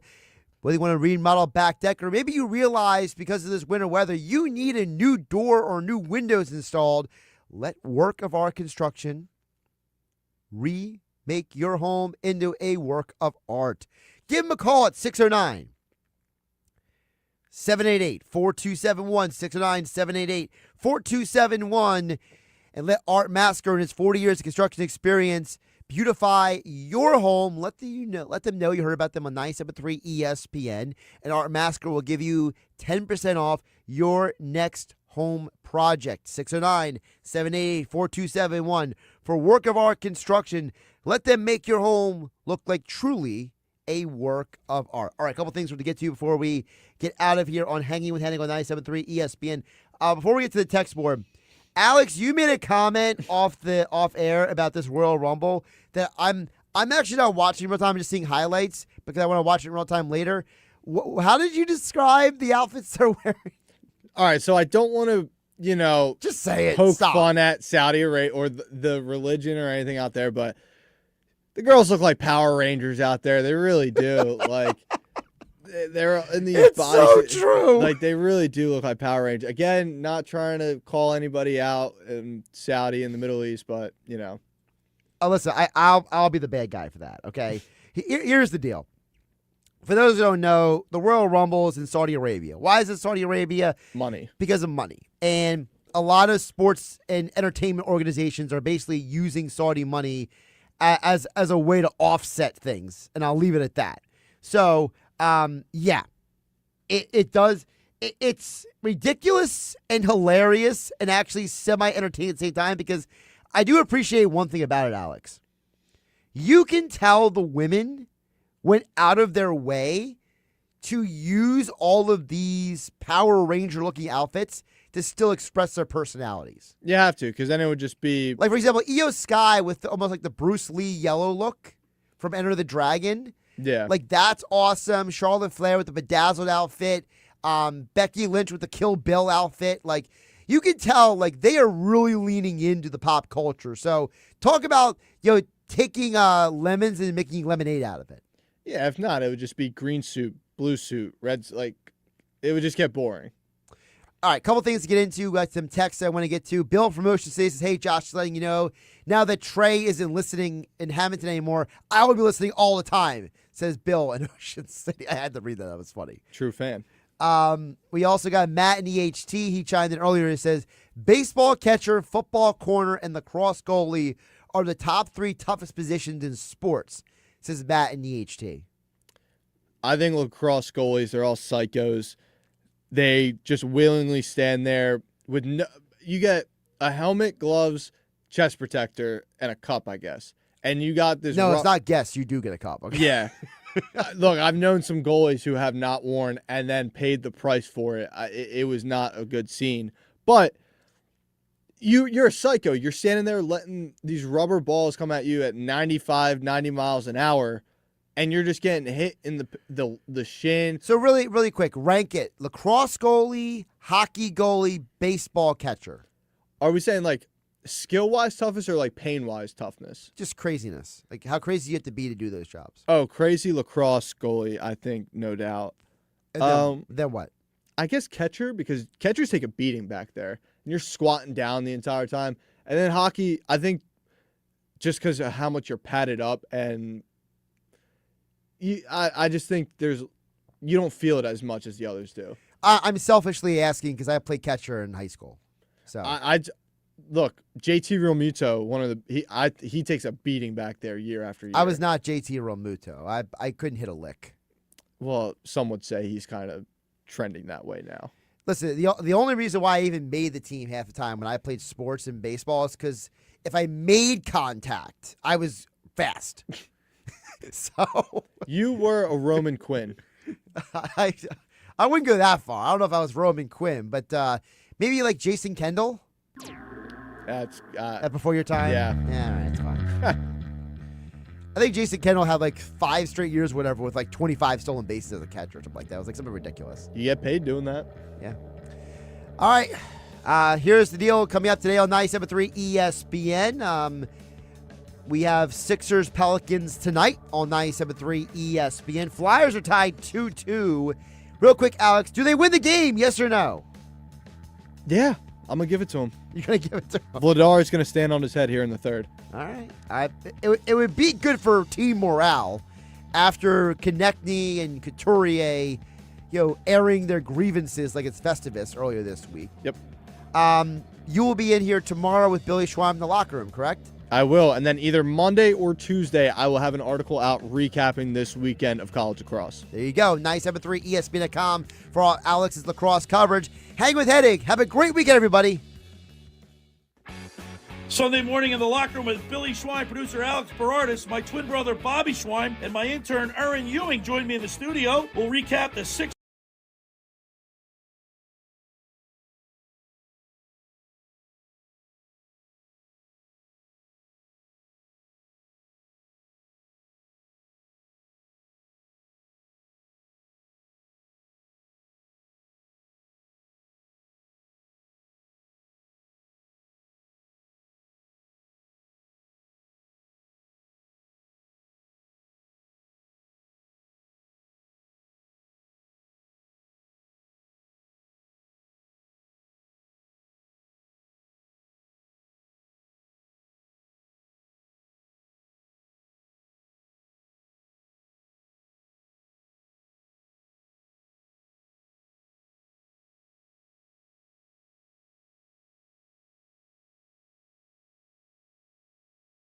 Whether you want to remodel back deck, or maybe you realize because of this winter weather, you need a new door or new windows installed. Let work of art construction remake your home into a work of art. Give them a call at 609 788-4271, 609-788-4271, and let Art Masker and his 40 years of construction experience beautify your home. Let them know you heard about them on 97.3 ESPN, and Art Masker will give you 10% off your next home project. 609-788-4271 for work of art construction. Let them make your home look like truly a work of art. All right, a couple things to get to before we get out of here on Hanging with Hennig on 97.3 ESPN. Before we get to the text board, Alex, you made a comment off air about this Royal Rumble that I'm actually not watching in real time. I'm just seeing highlights because I want to watch it in real time later. How did you describe the outfits they're wearing? All right, so I don't want to, just say it. Poke Stop. fun at Saudi Arabia or the religion or anything out there, but the girls look like Power Rangers out there. They really do. Like they're in these it's bodies. So true. Like they really do look like Power Rangers. Again, not trying to call anybody out in Saudi in the Middle East, but listen, I'll be the bad guy for that. Okay, here's the deal. For those who don't know, the Royal Rumble is in Saudi Arabia. Why is it Saudi Arabia? Money. Because of money. And a lot of sports and entertainment organizations are basically using Saudi money as a way to offset things. And I'll leave it at that. So, it's ridiculous and hilarious and actually semi-entertaining at the same time because I do appreciate one thing about it, Alex. You can tell the women went out of their way to use all of these Power Ranger-looking outfits to still express their personalities. you have to, because then it would just be Like, for example, Io Sky with almost like the Bruce Lee yellow look from Enter the Dragon. yeah. Like, that's awesome. Charlotte Flair with the bedazzled outfit. Becky Lynch with the Kill Bill outfit. Like, you can tell, like, they are really leaning into the pop culture. So, talk about, taking lemons and making lemonade out of it. Yeah, if not, it would just be green suit, blue suit, red. Like, it would just get boring. All right, couple things to get into. Got some texts I want to get to. Bill from Ocean City says, hey, Josh, just letting you know, now that Trey isn't listening in Hamilton anymore, I will be listening all the time, says Bill in Ocean City. I had to read that. That was funny. True fan. We also got Matt in EHT. He chimed in earlier and says, baseball catcher, football corner, and lacrosse goalie are the top 3 toughest positions in sports, says Matt in EHT. I think lacrosse goalies, they're all psychos. They just willingly stand there with you get a helmet, gloves, chest protector, and a cup, I guess. And you got this. No, it's not guess. You do get a cup. Okay. Yeah. Look, I've known some goalies who have not worn and then paid the price for it. It was not a good scene. But you're a psycho. You're standing there letting these rubber balls come at you at 95, 90 miles an hour. And you're just getting hit in the shin. So really, really quick, rank it. Lacrosse goalie, hockey goalie, baseball catcher. Are we saying like skill-wise toughness or like pain-wise toughness? Just craziness. Like how crazy you have to be to do those jobs. Oh, crazy lacrosse goalie, I think, no doubt. And then what? I guess catcher, because catchers take a beating back there. And you're squatting down the entire time. And then hockey, I think just because of how much you're padded up and I just think you don't feel it as much as the others do. I'm selfishly asking because I played catcher in high school. So look, JT Realmuto, he takes a beating back there year after year. I was not JT Realmuto. I couldn't hit a lick. Well, some would say he's kind of trending that way now. Listen, the only reason why I even made the team half the time when I played sports and baseball is because if I made contact, I was fast. So you were a Roman Quinn. I wouldn't go that far. I don't know if I was Roman Quinn, but maybe like Jason Kendall. That's before your time. Yeah, all right, it's fine. I think Jason Kendall had like 5 straight years, whatever, with like 25 stolen bases as a catcher or something like that. It was like something ridiculous. You get paid doing that. Yeah. All right. Here's the deal coming up today on 97.3 ESPN. We have Sixers Pelicans tonight on 97.3 ESPN. Flyers are tied 2-2. Real quick, Alex, do they win the game? Yes or no? Yeah. I'm going to give it to him. You're going to give it to him? Vladar is going to stand on his head here in the third. All right. It would be good for team morale after Konechny and Couturier, airing their grievances like it's Festivus earlier this week. Yep. You will be in here tomorrow with Billy Schweim in the locker room, correct? I will. And then either Monday or Tuesday, I will have an article out recapping this weekend of college lacrosse. There you go. 97.3 ESPN.com for all Alex's lacrosse coverage. Hang with Hennig. Have a great weekend, everybody. Sunday morning in the locker room with Billy Schweim, producer Alex Berardis, my twin brother Bobby Schweim, and my intern Erin Ewing joined me in the studio. We'll recap the